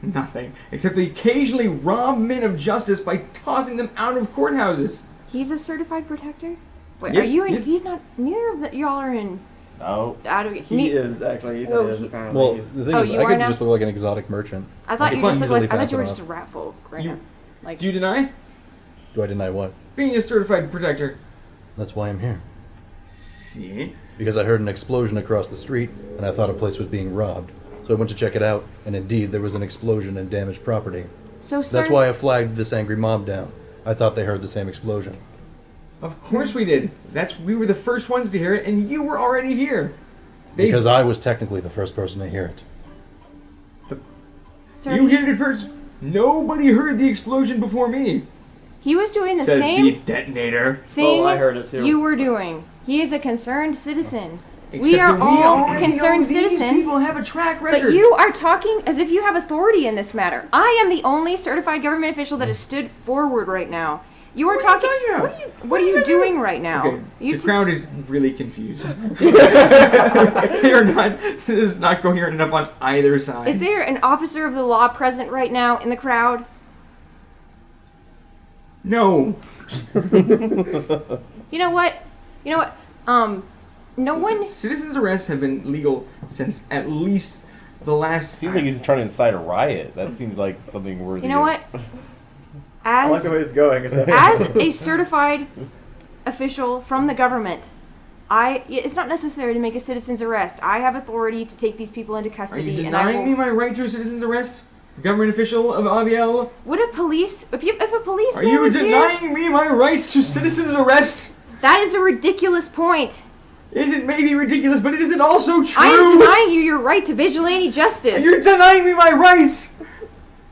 Nothing, except they occasionally rob men of justice by tossing them out of courthouses. He's a certified protector? Wait, Yes, are you in? yes. He's not. Neither of y'all are in. No. He is, actually. Ethan is, apparently. Well, the thing is, you I are could now? just look like an exotic merchant. I thought you just looked easily like. I pass thought you were it just a off. rat folk right now. Like. Do you deny Do I deny what? being a certified protector? That's why I'm here. See? Because I heard an explosion across the street, and I thought a place was being robbed. So I went to check it out, and indeed there was an explosion and damaged property. So, sir. That's why I flagged this angry mob down. I thought they heard the same explosion. Of course we did. We were the first ones to hear it, and you were already here. Because I was technically the first person to hear it. Sir, You heard it first. Nobody heard the explosion before me. He was doing the Says same the detonator. thing I heard it too. you were doing. He is a concerned citizen. Except we are that all already concerned know these citizens. people have a track record. But you are talking as if you have authority in this matter. I am the only certified government official that has stood forward right now. You are talking. What are you doing right now? Okay, You the crowd is really confused. They are not. This is not coherent enough on either side. Is there an officer of the law present right now in the crowd? No. You know what? No one. Citizens' arrests have been legal since at least the last. Seems like he's trying to incite a riot. That seems like something worthy. You know what? I like the way it's going. As a certified official from the government, it's not necessary to make a citizen's arrest. I have authority to take these people into Are custody, you and I denying will. me my right to a citizen's arrest? Government official of Aviel? Would a police, if a Are policeman you was here, denying me my right to citizen's arrest? that is a ridiculous point. It may be ridiculous, but is it also true? I am denying you your right to vigilante justice. You're denying me my rights.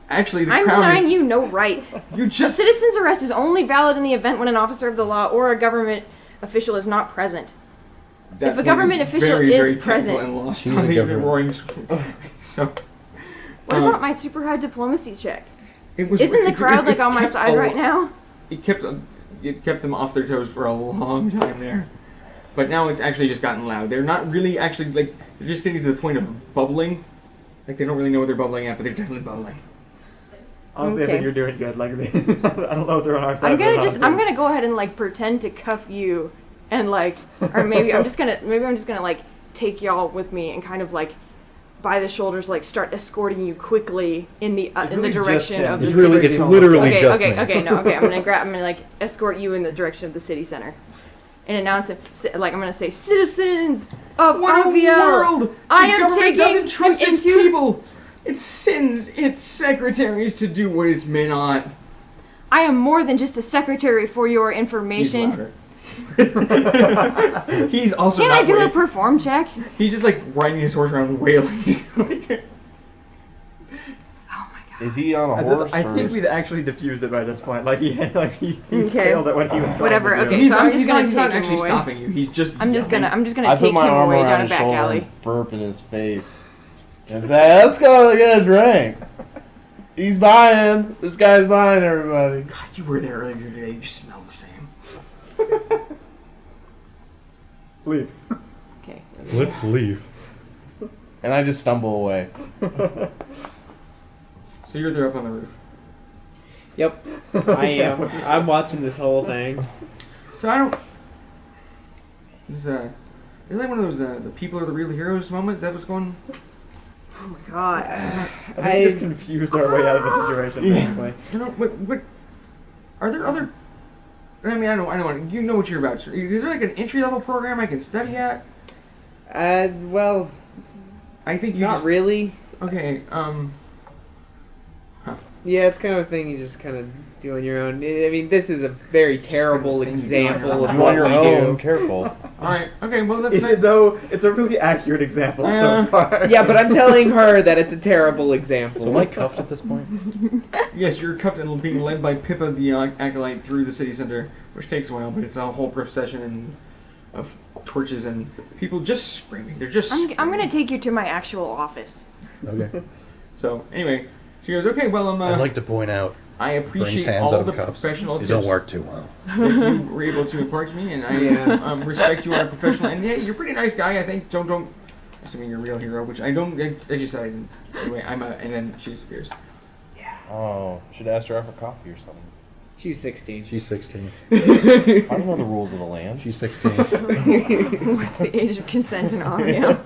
Actually, the I'm crowd denying is. you no right. A citizen's arrest is only valid in the event when an officer of the law or a government official is not present. That If a government point official very, is very present. technical and lost She's on a the government. roaring. So. What about my super high diplomacy check? It was, Isn't the crowd like on my kept side right now? It kept them off their toes for a long time there, but now it's actually just gotten loud. They're not really actually like they're just getting to the point of bubbling. Like they don't really know what they're bubbling at, but they're definitely bubbling. Honestly, I think you're doing good. Like, I don't know if they're on our side. I'm gonna go ahead and like pretend to cuff you, and like, or maybe I'm just gonna like take y'all with me and kind of like by the shoulders, like start escorting you quickly in the direction of the It's city. it's literally okay, just okay, me. okay, no, okay. I'm gonna like escort you in the direction of the city center, and announce it. Like I'm gonna say, citizens of What a Aviel, world! I The am government taking doesn't trust its into. people. It sends its secretaries to do what it may not. I am more than just a secretary for your information. He's also. Can not I do a waiting. perform check? He's just like riding his horse around wailing. Is he on a horse? I or think is- we've actually diffused it by this point. Like he Okay. failed at what he was trying Whatever. to do. Okay, so I'm just he's gonna not, he's not take him actually away. stopping you. He's just. I'm just gonna I take put my him arm away around down a his back shoulder alley. and burp in his face and say, "Let's go get a drink." He's buying. This guy's buying everybody. God, you were there earlier today. You smell the same. Leave. Okay. Let's leave. And I just stumble away. So you're there up on the roof. Yep, I am. I'm watching this whole thing. So I don't. This is like one of those the people are the real heroes moments. Is that what's going? Oh my god. I think we just confused our way out of the situation, basically. No, what? Are there other? I mean, I don't. You know what you're about. Is there like an entry level program I can study at? Well, I think you not just, really. Okay. Yeah, it's kind of a thing you just kind of do on your own. I mean, this is a very terrible example of You what on your we own. do. Careful. All right. Okay. Well, that's Even nice. though it's a really accurate example so far. Yeah, but I'm telling her that it's a terrible example. So am I cuffed at this point? Yes, you're cuffed and being led by Pippa the acolyte through the city center, which takes a while, but it's a whole procession of torches and people just screaming. They're just. I'm gonna take you to my actual office. Okay. So anyway, she goes, "Okay, well, I'd like to point out. I appreciate hands all out the of cuffs. professional They tips don't work too well. that you were able to impart to me, and I respect you are a professional. And yeah, you're a pretty nice guy, I think. Don't. Assuming you're a real hero, which I don't. I just said I didn't. Anyway, and then she disappears. Oh, should ask her out for coffee or something. She's 16. She's 16. I don't know the rules of the land. She's 16. What's the age of consent in Aria?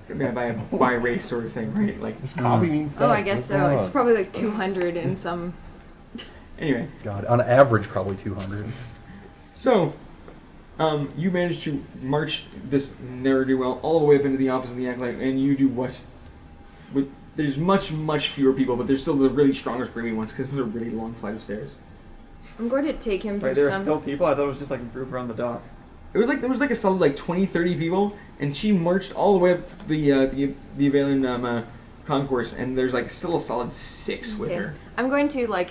By race sort of thing, right? Like This coffee means sex. Oh, I guess What's so. going It's on? probably like 200 in some. Anyway, God, on average, probably 200. so you managed to march this ne'er-do-well all the way up into the office of the acolyte, and you do what? There's much fewer people, but there's still the really strong or screaming ones because there's a really long flight of stairs. I'm going to take him Wait, through there are some. still people? I thought it was just like a group around the dock. There was like a solid like 20-30 people, and she marched all the way up the Avalian concourse, and there's like still a solid 6 with Okay. her. I'm going to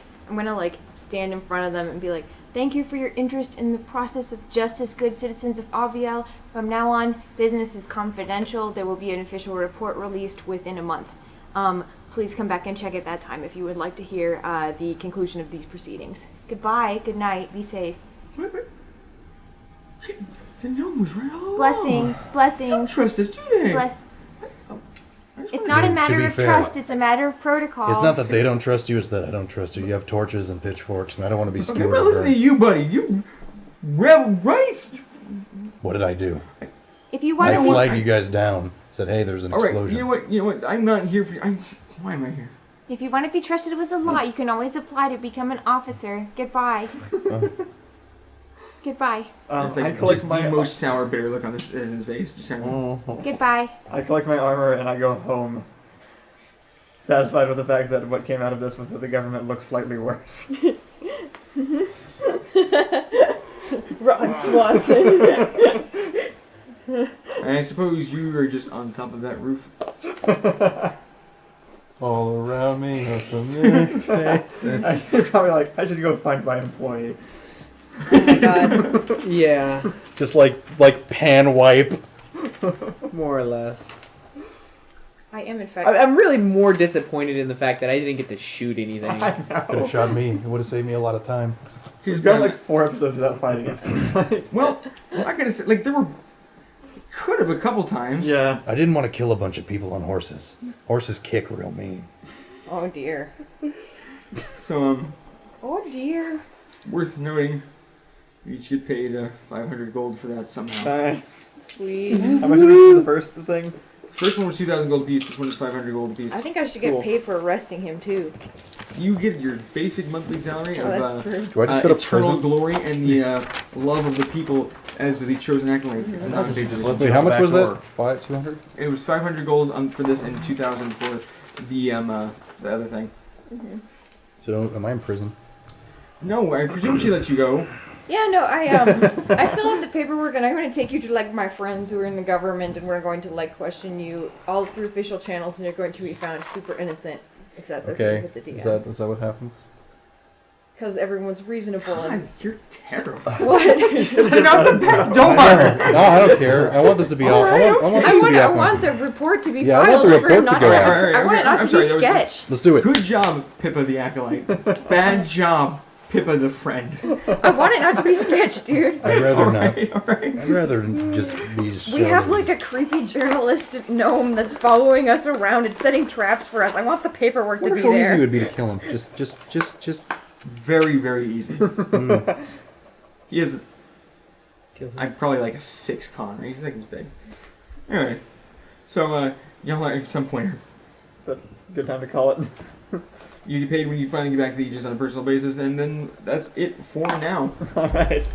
stand in front of them and be like, "Thank you for your interest in the process of justice, good citizens of Aviel. From now on, business is confidential. There will be an official report released within a month. Please come back and check at that time if you would like to hear the conclusion of these proceedings. Goodbye, good night, be safe. Wait. The gnome was right all along. Blessings, They don't blessings. trust us, do they? It's not a To matter be of fair, trust, it's a matter of protocol. It's not that they don't trust you, it's that I don't trust you. You have torches and pitchforks, and I don't want to be Okay, skewered. well, or listen to burned. you, buddy. You rebel rights. What did I do? If you want I to flagged you guys down. Said, hey, there's an All right, explosion. you know what? I'm not here for you. Why am I here? If you want to be trusted with the law, you can always apply to become an officer. Goodbye. Goodbye. It's like I collect just my the most sour, bitter look on his face. Just kind of, Goodbye. I collect my armor and I go home, satisfied with the fact that what came out of this was that the government looks slightly worse. Ron Swanson. And I suppose you are just on top of that roof. All around me are familiar faces. You're probably like, I should go find my employee. Oh my god. Yeah, Just like pan wipe. more or less. I am, in fact. I'm really more disappointed in the fact that I didn't get to shoot anything. I Could know. have shot me. It would have saved me a lot of time. We've got like 4 episodes without fighting it. Well, I'm not gonna say there were. Could have a couple times. Yeah. I didn't want to kill a bunch of people on horses. Horses kick real mean. Oh dear. So Oh dear. worth noting, you each get paid 500 gold for that somehow. Nice. Sweet. How much was the first thing? First one was 2,000 gold apiece. This one is 500 gold apiece. I think I should get Cool. paid for arresting him too. You get your basic monthly salary Oh, of that's true. Do I just go to eternal prison? glory and the love of the people as the chosen acolyte. It's not a big Just deal. let's Wait, go how much back was door. that? 200? It was 500 gold for this and 2,000 for the other thing. So am I in prison? No, I presume she lets you go. Yeah, no, I fill out the paperwork and I'm going to take you to like my friends who are in the government and we're going to like question you all through official channels and you're going to be found super innocent if that's okay, Okay. with the DM. Is that what happens? Because everyone's reasonable God, and you're terrible. what? Let out the back door. No, I don't care. I want this to be off. I want this to be I off. want the report to be Yeah, I filed want the for it report to not go to out. I want it not I'm to be sorry, that was- sketch. Let's do it. Good job, Pippa the acolyte. Bad job, Pippa the friend. I want it not to be sketch, dude. I'd rather not. Alright. I'd rather just be shown. We have like a creepy journalist gnome that's following us around and setting traps for us. I want the paperwork to be How easy there. it would be to kill him. Just. Very, very easy. He is. I'm probably like a 6 con, right? He's like this big. Anyway, so y'all are at some point. Good time to call it. You get paid when you finally get back to the Aegis on a personal basis, and then that's it for now. Alright.